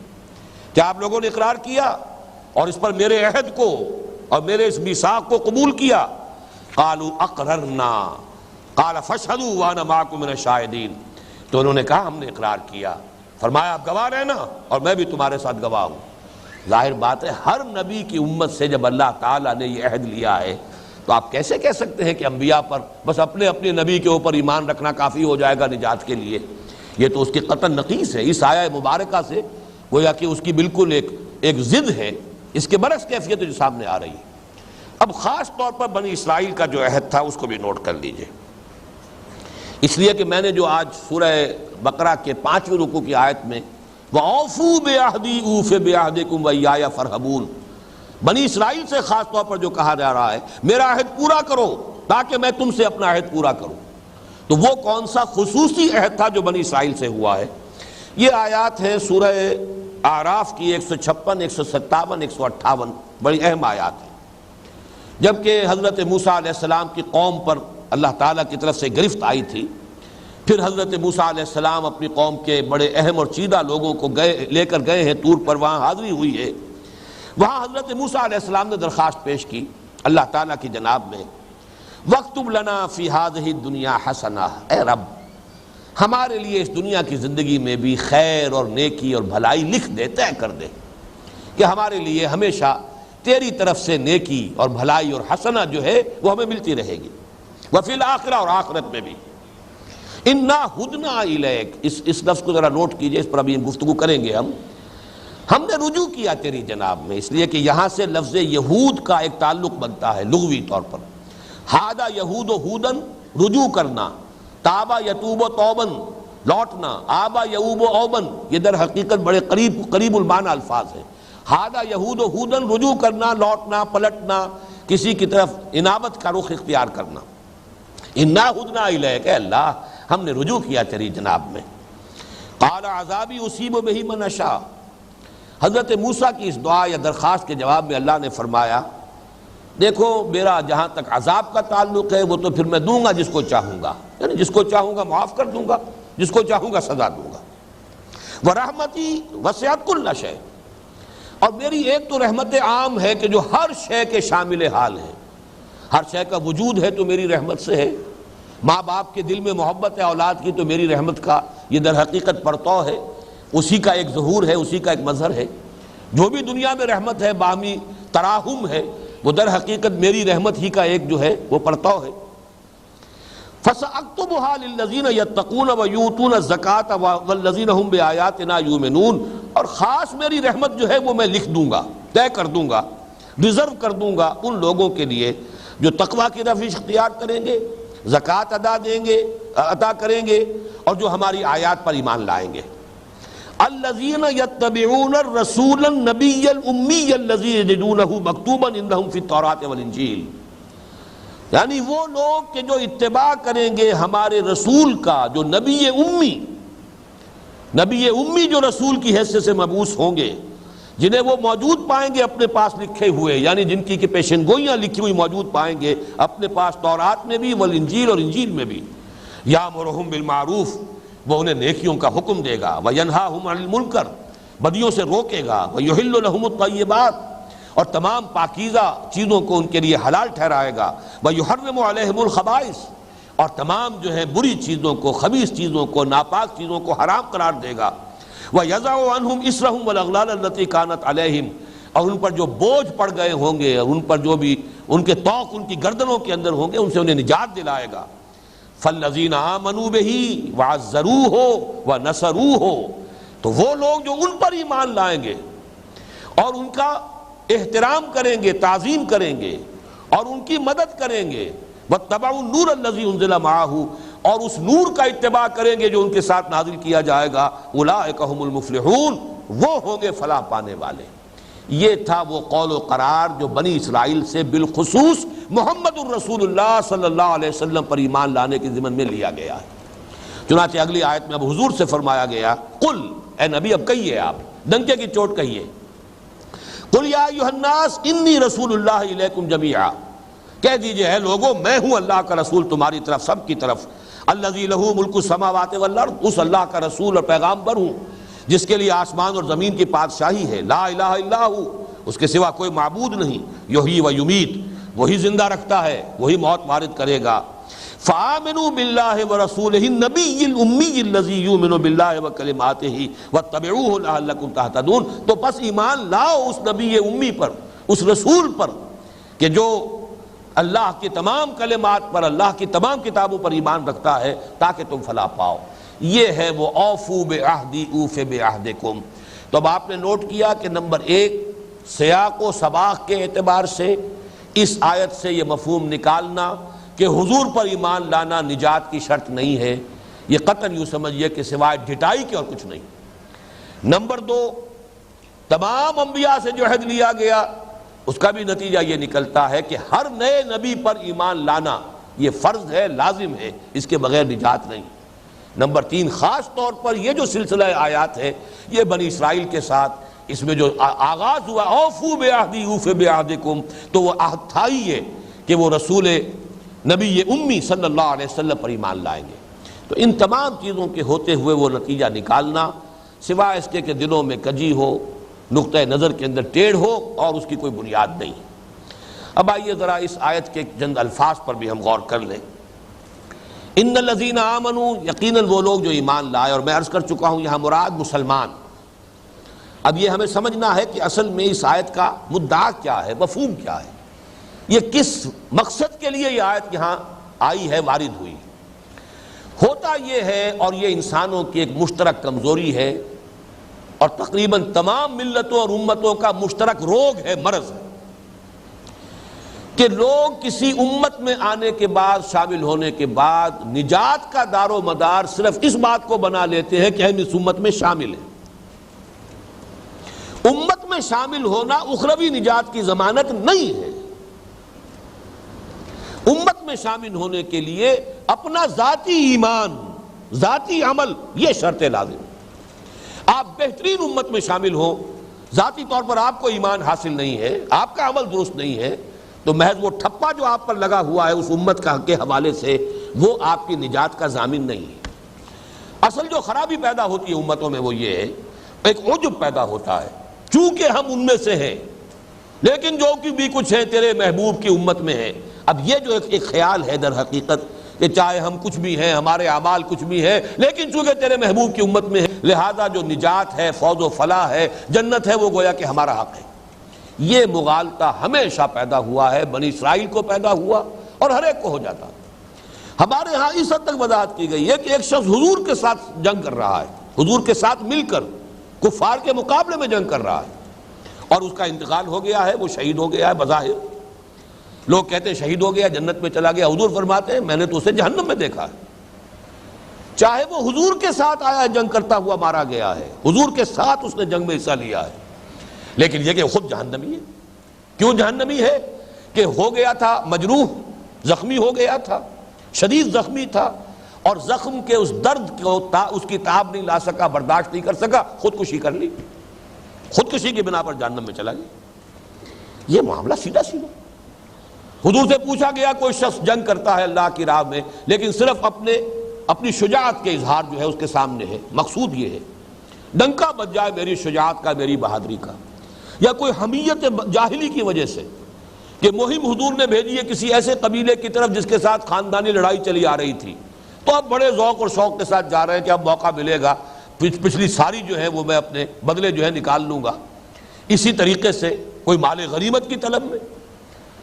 کیا آپ لوگوں نے اقرار کیا اور اس پر میرے عہد کو اور میرے اس میثاق کو قبول کیا؟ قالوا اقررنا قال فاشهدوا وانا معكم من الشاہدین، تو انہوں نے کہا ہم نے اقرار کیا، فرمایا آپ گواہ رہنا اور میں بھی تمہارے ساتھ گواہ ہوں۔ ظاہر بات ہے ہر نبی کی امت سے جب اللہ تعالیٰ نے یہ عہد لیا ہے تو آپ کیسے کہہ سکتے ہیں کہ انبیاء پر بس اپنے اپنے نبی کے اوپر ایمان رکھنا کافی ہو جائے گا نجات کے لیے؟ یہ تو اس کی قطعاً نقیص ہے، اس آیہ مبارکہ سے گویا کہ اس کی بالکل ایک ضد ہے، اس کے برعکس کیفیت جو سامنے آ رہی ہے۔ اب خاص طور پر بنی اسرائیل کا جو عہد تھا اس کو بھی نوٹ کر لیجئے، اس لیے کہ میں نے جو آج سورہ بقرہ کے 5ویں رکوع کی آیت میں وَأَوْفُوا بِعَهْدِي أُوفِ بِعَهْدِكُمْ وَإِيَّايَ فَارْهَبُونَ، بنی اسرائیل سے خاص طور پر جو کہا جا رہا ہے میرا عہد پورا کرو تاکہ میں تم سے اپنا عہد پورا کروں، تو وہ کون سا خصوصی عہد تھا جو بنی اسرائیل سے ہوا ہے؟ یہ آیات ہیں سورہ اعراف کی 156، 157، 158، بڑی اہم آیات ہیں۔ جبکہ حضرت موسیٰ علیہ السلام کی قوم پر اللہ تعالیٰ کی طرف سے گرفت آئی تھی، پھر حضرت موسیٰ علیہ السلام اپنی قوم کے بڑے اہم اور چیدہ لوگوں کو لے کر گئے ہیں طور پر، وہاں حاضری ہوئی ہے، وہاں حضرت موسیٰ علیہ السلام نے درخواست پیش کی اللہ تعالیٰ کی جناب میں، وَاكْتُبْ لَنَا فِي هَذِهِ الدُّنْيَا حَسَنَةً، اے رب ہمارے لیے اس دنیا کی زندگی میں بھی خیر اور نیکی اور بھلائی لکھ دے، طے کر دے کہ ہمارے لیے ہمیشہ تیری طرف سے نیکی اور بھلائی اور حسنہ جو ہے وہ ہمیں ملتی رہے گی، وفی الآخرہ، اور آخرت میں بھی۔ اِنَّا ہُدْنَا إِلَيْكَ، اس لفظ کو ذرا نوٹ کیجئے، اس پر ابھی گفتگو کریں گے ہم نے رجوع کیا تیری جناب میں، اس لیے کہ یہاں سے لفظ یہود کا ایک تعلق بنتا ہے لغوی طور پر، ہادہ یہود و ہودن، رجوع کرنا، تابا یتوب و توبن، لوٹنا، آبا یعوب و اوبن، یہ در حقیقت بڑے قریب المعنی الفاظ ہیں۔ ہادہ یہود و ہودن، رجوع کرنا، لوٹنا، پلٹنا، کسی کی طرف انابت کا رخ اختیار کرنا۔ اِنَّا ہُدْنَا إِلَيْكَ، کہ اللہ ہم نے رجوع کیا تیری جناب میں۔ قَالَ عَذَابِي أُصِيبُ بِهِ مَنْ أَشَاءُ، حضرت موسیٰ کی اس دعا یا درخواست کے جواب میں اللہ نے فرمایا دیکھو میرا جہاں تک عذاب کا تعلق ہے وہ تو پھر میں دوں گا جس کو چاہوں گا، یعنی جس کو چاہوں گا معاف کر دوں گا، جس کو چاہوں گا سزا دوں گا۔ وَرَحْمَتِي وَسِعَتْ كُلَّ شَيْءٍ، اور میری ایک تو رحمت عام ہے کہ جو ہر شے کے شامل حال ہے، ہر شے کا وجود ہے تو میری رحمت سے ہے، ماں باپ کے دل میں محبت ہے اولاد کی تو میری رحمت کا یہ در حقیقت پرتو ہے، اسی کا ایک ظہور ہے، اسی کا ایک مظہر ہے۔ جو بھی دنیا میں رحمت ہے، باہمی تراحم ہے، وہ در حقیقت میری رحمت ہی کا ایک جو ہے وہ پرتو ہے۔ فَسَأَكْتُبُهَا لِلَّذِينَ يَتَّقُونَ وَيُؤْتُونَ الزَّكَاةَ وَالَّذِينَ هُمْ بِآيَاتِنَا يُؤْمِنُونَ، اور خاص میری رحمت جو ہے وہ میں لکھ دوں گا، طے کر دوں گا، ریزرو کر دوں گا ان لوگوں کے لیے جو تقویٰ کی روش اختیار کریں گے، زکوٰۃ ادا کریں گے اور جو ہماری آیات پر ایمان لائیں گے۔ الذین یتبعون الرسول النبی الامی الذی یجدونہ مکتوبا عندہم فی التوراۃ والانجیل، یعنی وہ لوگ کہ جو اتباع کریں گے ہمارے رسول کا جو نبی امی نبی امی جو رسول کی حیثیت سے مبعوث ہوں گے، جنہیں وہ موجود پائیں گے اپنے پاس لکھے ہوئے، یعنی جن کی پیشن گوئیاں لکھی ہوئی موجود پائیں گے اپنے پاس تورات میں بھی والانجیل اور انجیل میں بھی، یامرہم بالمعروف، وہ انہیں نیکیوں کا حکم دے گا، وینہاہم عن المنکر، بدیوں سے روکے گا، ویحل لہم الطیبات، اور تمام پاکیزہ چیزوں کو ان کے لیے حلال ٹھہرائے گا، ویحرم علیہم الخبائث، اور تمام جو ہے بری چیزوں کو، خبیث چیزوں کو، ناپاک چیزوں کو حرام قرار دے گا، وَيَضَعُ عَنْهُمْ إِصْرَهُمْ وَالْأَغْلَالَ الَّتِي كَانَتْ عَلَيْهِمْ، اور ان پر جو بوجھ پڑ گئے ہوں گے اور ان پر جو بھی ان کے طوق ان کی گردنوں کے اندر ہوں گے، ان سے انہیں نجات دلائے گا۔ فَالَّذِينَ آمَنُوا بِهِ وَعَزَّرُوهُ وَنَصَرُوهُ، تو وہ لوگ جو ان پر ایمان لائیں گے اور ان کا احترام کریں گے، تعظیم کریں گے اور ان کی مدد کریں گے، وَاتَّبَعُوا النُّورَ الَّذِي أُنزِلَ مَعَهُ، اور اس نور کا اتباع کریں گے جو ان کے ساتھ نازل کیا جائے گا، اولئک هم المفلحون، وہ ہوں گے فلاح پانے والے۔ یہ تھا وہ قول و قرار جو بنی اسرائیل سے بالخصوص محمد الرسول اللہ صلی اللہ علیہ وسلم پر ایمان لانے کے ضمن میں لیا گیا ہے۔ چنانچہ اگلی آیت میں اب حضور سے فرمایا گیا، قل، اے نبی اب کہیے، آپ ڈنکے کی چوٹ کہیے، قل یا ایھا الناس انی رسول اللہ الیکم جمیعا، کہہ دیجئے ہے لوگوں میں ہوں اللہ کا رسول تمہاری طرف، سب کی طرف، الذی لہ ملک السماوات والارض، اس اللہ کا رسول اور پیغامبر ہوں جس کے لیے آسمان اور زمین کی بادشاہی ہے، لا الہ الا ہو، اس کے سوا کوئی معبود نہیں، یحیی و یمیت، وہی زندہ رکھتا ہے، وہی موت وارد کرے گا، فآمنوا باللہ ورسولہ النبی الامی الذی یؤمن باللہ وکلماتہ واتبعوہ لعلکم تہتدون، تو بس ایمان لاؤ اس نبی امی پر، اس رسول پر کہ جو اللہ کی تمام کلمات پر، اللہ کی تمام کتابوں پر ایمان رکھتا ہے تاکہ تم فلاح پاؤ۔ یہ ہے وہ اوفو بعہدی اوف بعہدکم۔ تو اب آپ نے نوٹ کیا کہ نمبر ایک، سیاق و سباق کے اعتبار سے اس آیت سے یہ مفہوم نکالنا کہ حضور پر ایمان لانا نجات کی شرط نہیں ہے، یہ قطعاً یوں سمجھیے کہ سوائے ڈھٹائی کے اور کچھ نہیں۔ نمبر دو، تمام انبیاء سے جو عہد لیا گیا اس کا بھی نتیجہ یہ نکلتا ہے کہ ہر نئے نبی پر ایمان لانا یہ فرض ہے، لازم ہے، اس کے بغیر نجات نہیں۔ نمبر تین، خاص طور پر یہ جو سلسلہ آیات ہے یہ بنی اسرائیل کے ساتھ اس میں جو آغاز ہوا، اوفو بعہدی اوف بعہدکم، تو وہ عہد تھا ہی یہ کہ وہ رسول نبی امی صلی اللہ علیہ وسلم پر ایمان لائیں گے۔ تو ان تمام چیزوں کے ہوتے ہوئے وہ نتیجہ نکالنا سوائے اس کے کہ دلوں میں کجی ہو، نقطہ نظر کے اندر ٹیڑھ ہو، اور اس کی کوئی بنیاد نہیں۔ اب آئیے ذرا اس آیت کے چند الفاظ پر بھی ہم غور کر لیں۔ ان الذین آمنوا، یقیناً وہ لوگ جو ایمان لائے، اور میں عرض کر چکا ہوں یہاں مراد مسلمان۔ اب یہ ہمیں سمجھنا ہے کہ اصل میں اس آیت کا مدعا کیا ہے، مفہوم کیا ہے، یہ کس مقصد کے لیے یہ آیت یہاں آئی ہے، وارد ہوئی۔ ہوتا یہ ہے، اور یہ انسانوں کی ایک مشترک کمزوری ہے اور تقریباً تمام ملتوں اور امتوں کا مشترک روگ ہے، مرض ہے، کہ لوگ کسی امت میں آنے کے بعد، شامل ہونے کے بعد، نجات کا دار و مدار صرف اس بات کو بنا لیتے ہیں کہ ہم اس امت میں شامل ہیں۔ امت میں شامل ہونا اخروی نجات کی ضمانت نہیں ہے۔ امت میں شامل ہونے کے لیے اپنا ذاتی ایمان، ذاتی عمل، یہ شرط لازم۔ آپ بہترین امت میں شامل ہوں، ذاتی طور پر آپ کو ایمان حاصل نہیں ہے، آپ کا عمل درست نہیں ہے، تو محض وہ ٹھپا جو آپ پر لگا ہوا ہے اس امت کا کے حوالے سے، وہ آپ کی نجات کا ضامن نہیں ہے۔ اصل جو خرابی پیدا ہوتی ہے امتوں میں وہ یہ ہے، ایک عجب پیدا ہوتا ہے، چونکہ ہم ان میں سے ہیں، لیکن جو کہ بھی کچھ ہے تیرے محبوب کی امت میں ہے۔ اب یہ جو ایک خیال ہے در حقیقت کہ چاہے ہم کچھ بھی ہیں، ہمارے اعمال کچھ بھی ہیں، لیکن چونکہ تیرے محبوب کی امت میں ہے لہذا جو نجات ہے، فوز و فلاح ہے، جنت ہے، وہ گویا کہ ہمارا حق ہے۔ یہ مغالطہ ہمیشہ پیدا ہوا ہے، بنی اسرائیل کو پیدا ہوا اور ہر ایک کو ہو جاتا۔ ہمارے ہاں اس حد تک وضاحت کی گئی ہے کہ ایک شخص حضور کے ساتھ جنگ کر رہا ہے، حضور کے ساتھ مل کر کفار کے مقابلے میں جنگ کر رہا ہے، اور اس کا انتقال ہو گیا ہے، وہ شہید ہو گیا ہے بظاہر۔ لوگ کہتے ہیں شہید ہو گیا، جنت میں چلا گیا، حضور فرماتے ہیں میں نے تو اسے جہنم میں دیکھا ہے۔ چاہے وہ حضور کے ساتھ آیا ہے، جنگ کرتا ہوا مارا گیا ہے، حضور کے ساتھ اس نے جنگ میں حصہ لیا ہے، لیکن یہ کہ خود جہنمی ہے۔ کیوں جہنمی ہے؟ کہ ہو گیا تھا مجروح، زخمی ہو گیا تھا، شدید زخمی تھا، اور زخم کے اس درد کو اس کی تاب نہیں لا سکا، برداشت نہیں کر سکا، خودکشی کر لی، خودکشی کی بنا پر جہنم میں چلا گیا۔ یہ معاملہ سیدھا سیدھا۔ حضور سے پوچھا گیا کوئی شخص جنگ کرتا ہے اللہ کی راہ میں لیکن صرف اپنی شجاعت کے اظہار جو ہے اس کے سامنے ہے، مقصود یہ ہے ڈنکا بج جائے میری شجاعت کا، میری بہادری کا، یا کوئی حمیت جاہلی کی وجہ سے کہ مہم حضور نے بھیجی ہے کسی ایسے قبیلے کی طرف جس کے ساتھ خاندانی لڑائی چلی آ رہی تھی، تو اب بڑے ذوق اور شوق کے ساتھ جا رہے ہیں کہ اب موقع ملے گا، پچھلی ساری جو ہے وہ میں اپنے بدلے جو ہے نکال لوں گا۔ اسی طریقے سے کوئی مال غنیمت کی طلب میں،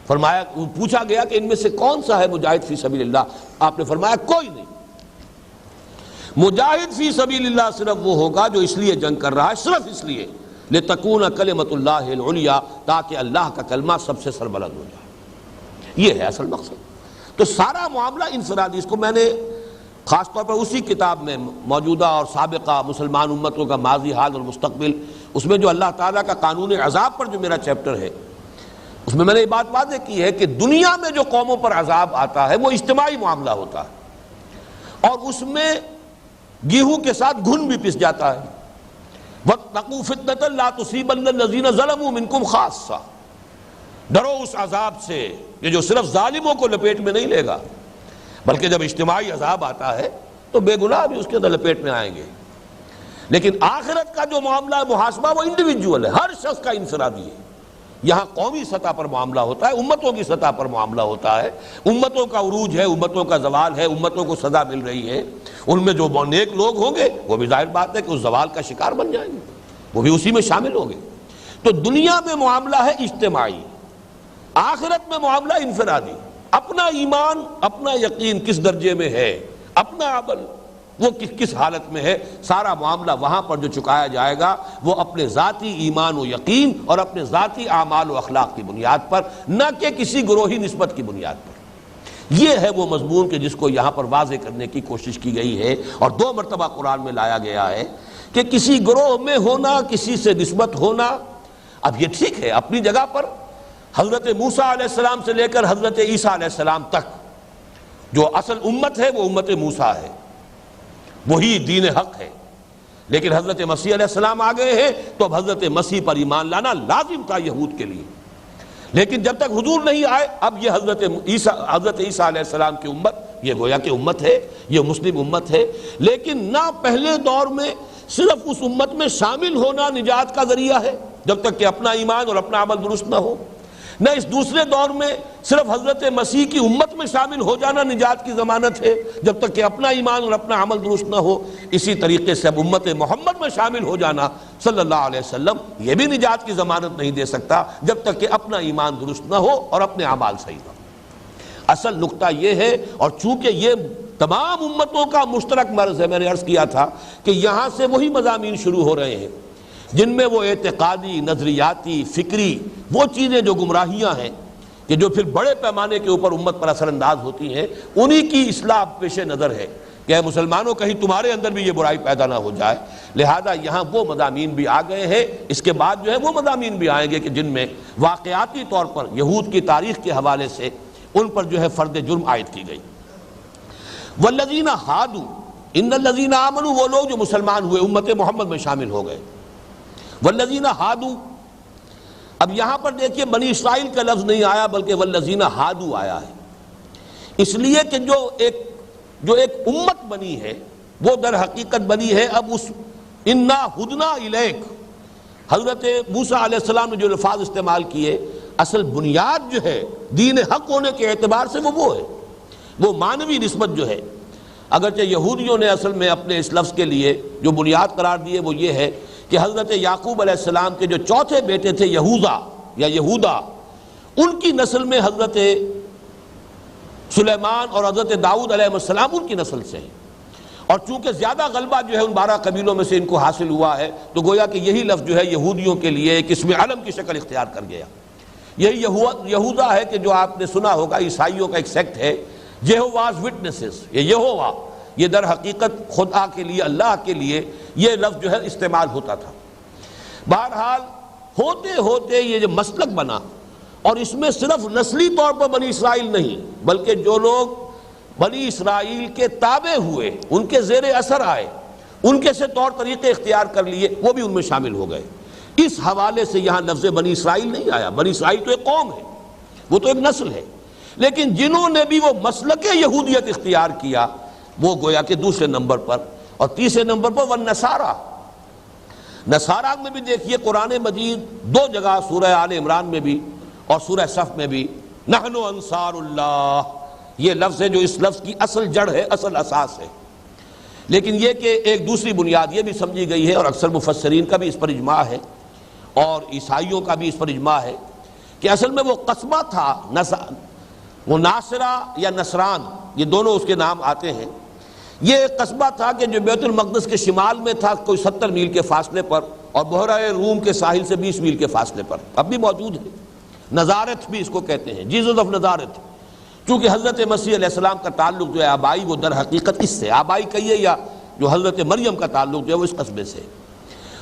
فرمایا پوچھا گیا کہ ان میں سے کون سا ہے مجاہد فی سبیل اللہ، آپ نے فرمایا کوئی نہیں، مجاہد فی سبیل اللہ صرف وہ ہوگا جو اس لیے جنگ کر رہا ہے، صرف اس لیے لتکون کلمۃ اللہ العلیٰ، تاکہ اللہ کا کلمہ سب سے سربلند ہو جائے، یہ ہے اصل مقصد۔ تو سارا معاملہ انفرادی، اس کو میں نے خاص طور پر اسی کتاب میں موجودہ اور سابقہ مسلمان امتوں کا ماضی، حال اور مستقبل، اس میں جو اللہ تعالیٰ کا قانون عذاب پر جو میرا چیپٹر ہے اس میں نے یہ بات واضح کی ہے کہ دنیا میں جو قوموں پر عذاب آتا ہے وہ اجتماعی معاملہ ہوتا ہے، اور اس میں گیہوں کے ساتھ گھن بھی پس جاتا ہے۔ وَاتَّقُوا فِتْنَةً لَا تُصِيبَنَّ الَّذِينَ ظَلَمُوا مِنكُمْ خَاصَّةً، ڈرو اس عذاب سے کہ جو صرف ظالموں کو لپیٹ میں نہیں لے گا، بلکہ جب اجتماعی عذاب آتا ہے تو بے گناہ بھی اس کے اندر لپیٹ میں آئیں گے۔ لیکن آخرت کا جو معاملہ ہے محاسبہ وہ انڈیویجول ہے، ہر شخص کا انفرادی ہے۔ یہاں قومی سطح پر معاملہ ہوتا ہے، امتوں کی سطح پر معاملہ ہوتا ہے، امتوں کا عروج ہے، امتوں کا زوال ہے، امتوں کو سزا مل رہی ہے، ان میں جو نیک لوگ ہوں گے وہ بھی ظاہر بات ہے کہ اس زوال کا شکار بن جائیں گے، وہ بھی اسی میں شامل ہوں گے۔ تو دنیا میں معاملہ ہے اجتماعی، آخرت میں معاملہ انفرادی۔ اپنا ایمان، اپنا یقین کس درجے میں ہے، اپنا عمل وہ کس حالت میں ہے، سارا معاملہ وہاں پر جو چکایا جائے گا وہ اپنے ذاتی ایمان و یقین اور اپنے ذاتی اعمال و اخلاق کی بنیاد پر، نہ کہ کسی گروہی نسبت کی بنیاد پر۔ یہ ہے وہ مضمون کہ جس کو یہاں پر واضح کرنے کی کوشش کی گئی ہے، اور 2 مرتبہ قرآن میں لایا گیا ہے کہ کسی گروہ میں ہونا، کسی سے نسبت ہونا، اب یہ ٹھیک ہے اپنی جگہ پر، حضرت موسیٰ علیہ السلام سے لے کر حضرت عیسیٰ علیہ السلام تک جو اصل امت ہے وہ امت موسیٰ ہے، وہی دین حق ہے، لیکن حضرت مسیح علیہ السلام آ گئے ہیں تو اب حضرت مسیح پر ایمان لانا لازم تھا یہود کے لیے، لیکن جب تک حضور نہیں آئے اب یہ حضرت عیسیٰ علیہ السلام کی امت، یہ گویا کہ امت ہے، یہ مسلم امت ہے، لیکن نہ پہلے دور میں صرف اس امت میں شامل ہونا نجات کا ذریعہ ہے جب تک کہ اپنا ایمان اور اپنا عمل درست نہ ہو، نہ اس دوسرے دور میں صرف حضرت مسیح کی امت میں شامل ہو جانا نجات کی ضمانت ہے جب تک کہ اپنا ایمان اور اپنا عمل درست نہ ہو۔ اسی طریقے سے اب امت محمد میں شامل ہو جانا صلی اللہ علیہ وسلم یہ بھی نجات کی ضمانت نہیں دے سکتا جب تک کہ اپنا ایمان درست نہ ہو اور اپنے اعمال صحیح نہ ہو۔ اصل نقطہ یہ ہے، اور چونکہ یہ تمام امتوں کا مشترک مرض ہے، میں نے عرض کیا تھا کہ یہاں سے وہی مضامین شروع ہو رہے ہیں جن میں وہ اعتقادی، نظریاتی، فکری وہ چیزیں جو گمراہیاں ہیں کہ جو پھر بڑے پیمانے کے اوپر امت پر اثر انداز ہوتی ہیں، انہی کی اصلاح پیش نظر ہے کہ اے مسلمانوں کہیں تمہارے اندر بھی یہ برائی پیدا نہ ہو جائے، لہذا یہاں وہ مضامین بھی آ گئے ہیں۔ اس کے بعد جو ہے وہ مضامین بھی آئیں گے کہ جن میں واقعاتی طور پر یہود کی تاریخ کے حوالے سے ان پر جو ہے فرد جرم عائد کی گئی۔ والذین ہادوا، ان الذین آمنوا، وہ لوگ جو مسلمان ہوئے امت محمد میں شامل ہو گئے۔ والذین ہادوا، اب یہاں پر دیکھیے بنی اسرائیل کا لفظ نہیں آیا بلکہ والذین ہادوا آیا ہے، اس لیے کہ جو ایک امت بنی ہے وہ در حقیقت بنی ہے اب اس انا ہدنا الیک، حضرت موسیٰ علیہ السلام نے جو الفاظ استعمال کیے، اصل بنیاد جو ہے دین حق ہونے کے اعتبار سے وہ ہے، وہ معنوی نسبت جو ہے، اگرچہ یہودیوں نے اصل میں اپنے اس لفظ کے لیے جو بنیاد قرار دیے وہ یہ ہے کہ حضرت یعقوب علیہ السلام کے جو چوتھے بیٹے تھے یہوذا یا یہودا، ان کی نسل میں حضرت سلیمان اور حضرت داؤد علیہ السلام ان کی نسل سے ہیں، اور چونکہ زیادہ غلبہ جو ہے ان 12 قبیلوں میں سے ان کو حاصل ہوا ہے تو گویا کہ یہی لفظ جو ہے یہودیوں کے لیے ایک اسم علم کی شکل اختیار کر گیا۔ یہی یہوذا ہے کہ جو آپ نے سنا ہوگا عیسائیوں کا ایک سیکٹ ہے، یہوواز وٹنسز، یہ یہووا، یہ در حقیقت خدا کے لیے، اللہ کے لیے یہ لفظ جو ہے استعمال ہوتا تھا۔ بہرحال ہوتے ہوتے یہ جو مسلک بنا، اور اس میں صرف نسلی طور پر بنی اسرائیل نہیں بلکہ جو لوگ بنی اسرائیل کے تابع ہوئے، ان کے زیر اثر آئے، ان کے سے طور طریقے اختیار کر لیے، وہ بھی ان میں شامل ہو گئے۔ اس حوالے سے یہاں لفظ بنی اسرائیل نہیں آیا۔ بنی اسرائیل تو ایک قوم ہے، وہ تو ایک نسل ہے، لیکن جنہوں نے بھی وہ مسلک یہودیت اختیار کیا وہ گویا کہ دوسرے نمبر پر، اور تیسرے نمبر پر والنصارہ۔ نصارہ میں بھی دیکھیے قرآن مجید دو جگہ سورہ آل عمران میں بھی اور سورہ صف میں بھی نحن انصار اللہ، یہ لفظ ہے جو اس لفظ کی اصل جڑ ہے، اصل اساس ہے۔ لیکن یہ کہ ایک دوسری بنیاد یہ بھی سمجھی گئی ہے، اور اکثر مفسرین کا بھی اس پر اجماع ہے اور عیسائیوں کا بھی اس پر اجماع ہے، کہ اصل میں وہ قصبہ تھا، وہ ناصرہ یا نصران، یہ دونوں اس کے نام آتے ہیں۔ یہ ایک قصبہ تھا کہ جو بیت المقدس کے شمال میں تھا، کوئی 70 میل کے فاصلے پر، اور بحیرہ روم کے ساحل سے 20 میل کے فاصلے پر، اب بھی موجود ہے۔ نظارت بھی اس کو کہتے ہیں، جیزس آف نظارت، چونکہ حضرت مسیح علیہ السلام کا تعلق جو ہے آبائی، وہ در حقیقت اس سے آبائی کہیے یا جو حضرت مریم کا تعلق جو ہے وہ اس قصبے سے،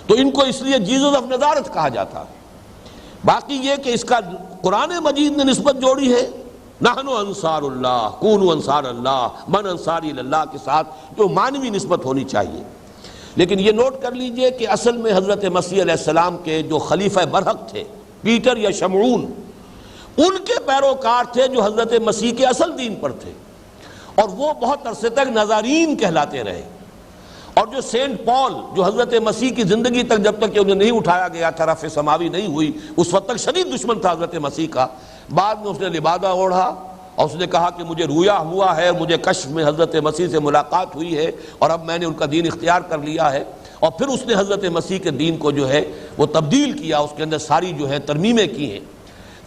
تو ان کو اس لیے جیزس آف نظارت کہا جاتا۔ باقی یہ کہ اس کا قرآن مجید نے نسبت جوڑی ہے نحن انصار اللہ، کونوا انصار اللہ، من انصاری اللہ کے ساتھ، جو معنوی نسبت ہونی چاہیے۔ لیکن یہ نوٹ کر لیجئے کہ اصل میں حضرت مسیح علیہ السلام کے جو خلیفہ برحق تھے، پیٹر یا شمعون، ان کے پیروکار تھے جو حضرت مسیح کے اصل دین پر تھے، اور وہ بہت عرصے تک نظارین کہلاتے رہے۔ اور جو سینٹ پال، جو حضرت مسیح کی زندگی تک جب تک کہ انہیں نہیں اٹھایا گیا تھا، رفع سماوی نہیں ہوئی، اس وقت تک شدید دشمن تھا حضرت مسیح کا، بعد میں اس نے لبادہ اوڑھا اور اس نے کہا کہ مجھے رویا ہوا ہے، مجھے کشف میں حضرت مسیح سے ملاقات ہوئی ہے، اور اب میں نے ان کا دین اختیار کر لیا ہے، اور پھر اس نے حضرت مسیح کے دین کو جو ہے وہ تبدیل کیا، اس کے اندر ساری جو ہے ترمیمیں کی ہیں۔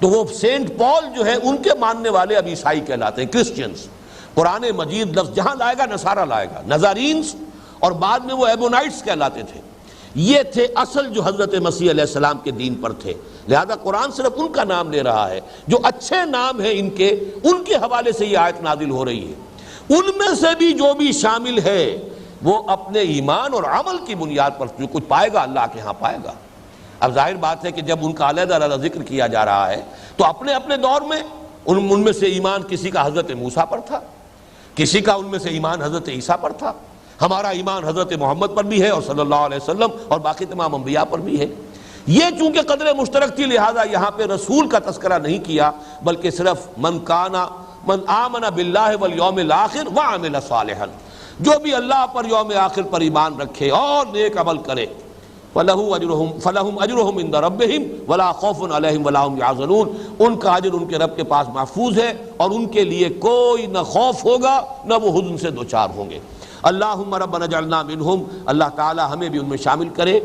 تو وہ سینٹ پال جو ہے ان کے ماننے والے اب عیسائی کہلاتے ہیں، کرسچنز۔ قرآن مجید لفظ جہاں لائے گا نصارہ لائے گا، نظارینز، اور بعد میں وہ ایبونائٹس کہلاتے تھے۔ یہ تھے اصل جو حضرت مسیح علیہ السلام کے دین پر تھے، لہذا قرآن صرف ان کا نام لے رہا ہے، جو اچھے نام ہیں ان کے حوالے سے یہ آیت نازل ہو رہی ہے۔ ان میں سے بھی جو بھی شامل ہے وہ اپنے ایمان اور عمل کی بنیاد پر جو کچھ پائے گا اللہ کے ہاں پائے گا۔ اب ظاہر بات ہے کہ جب ان کا علیحدہ علیحدہ ذکر کیا جا رہا ہے تو اپنے اپنے دور میں ان میں سے ایمان کسی کا حضرت موسیٰ پر تھا، کسی کا ان میں سے ایمان حضرت عیسیٰ پر تھا، ہمارا ایمان حضرت محمد پر بھی ہے اور صلی اللہ علیہ وسلم اور باقی تمام انبیاء پر بھی ہے۔ یہ چونکہ قدر مشترک تھی لہذا یہاں پہ رسول کا تذکرہ نہیں کیا، بلکہ صرف من آمن باللہ والیوم الآخر وعمل صالحا، جو بھی اللہ پر یوم آخر پر ایمان رکھے اور نیک عمل کرے، فَلَهُمْ أَجْرُهُمْ عِنْدَ رَبِّهِمْ وَلَا خَوْفٌ عَلَيْهِمْ وَلَا هُمْ يَحْزَنُونَ، ان کا اجر ان کے رب کے پاس محفوظ ہے اور ان کے لیے کوئی نہ خوف ہوگا نہ وہ حزن سے دوچار ہوں گے۔ اللہم ربنا اجعلنا منہم، اللہ تعالی ہمیں بھی ان میں شامل کرے۔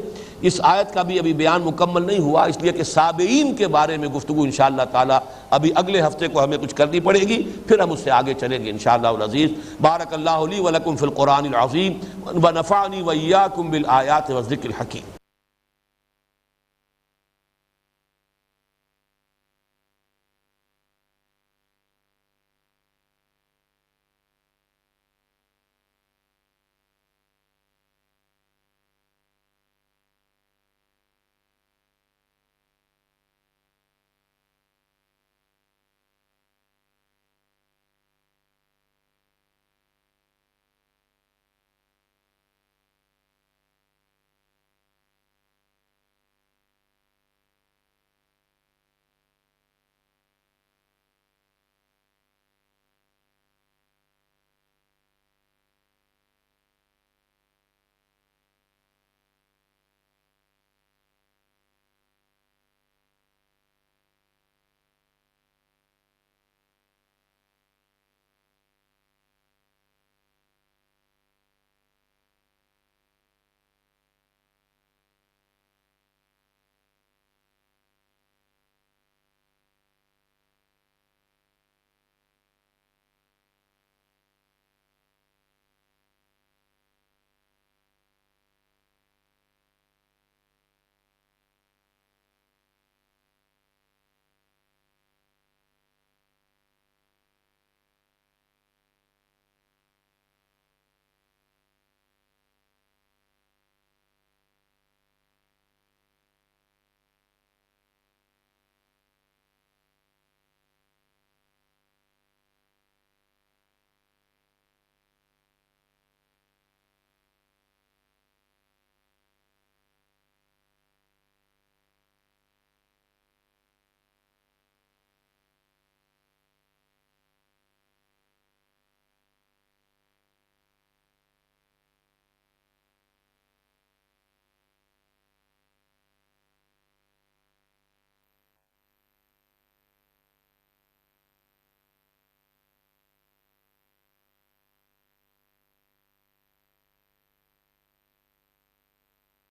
اس آیت کا بھی ابھی بیان مکمل نہیں ہوا، اس لیے کہ سابعین کے بارے میں گفتگو انشاءاللہ تعالی ابھی اگلے ہفتے کو ہمیں کچھ کرنی پڑے گی، پھر ہم اس سے آگے چلیں گے انشاءاللہ العزیز۔ بارک اللہ لی ولکم فی القرآن العظیم ونفعنی وإیاکم بالآیات والذکر الحکیم۔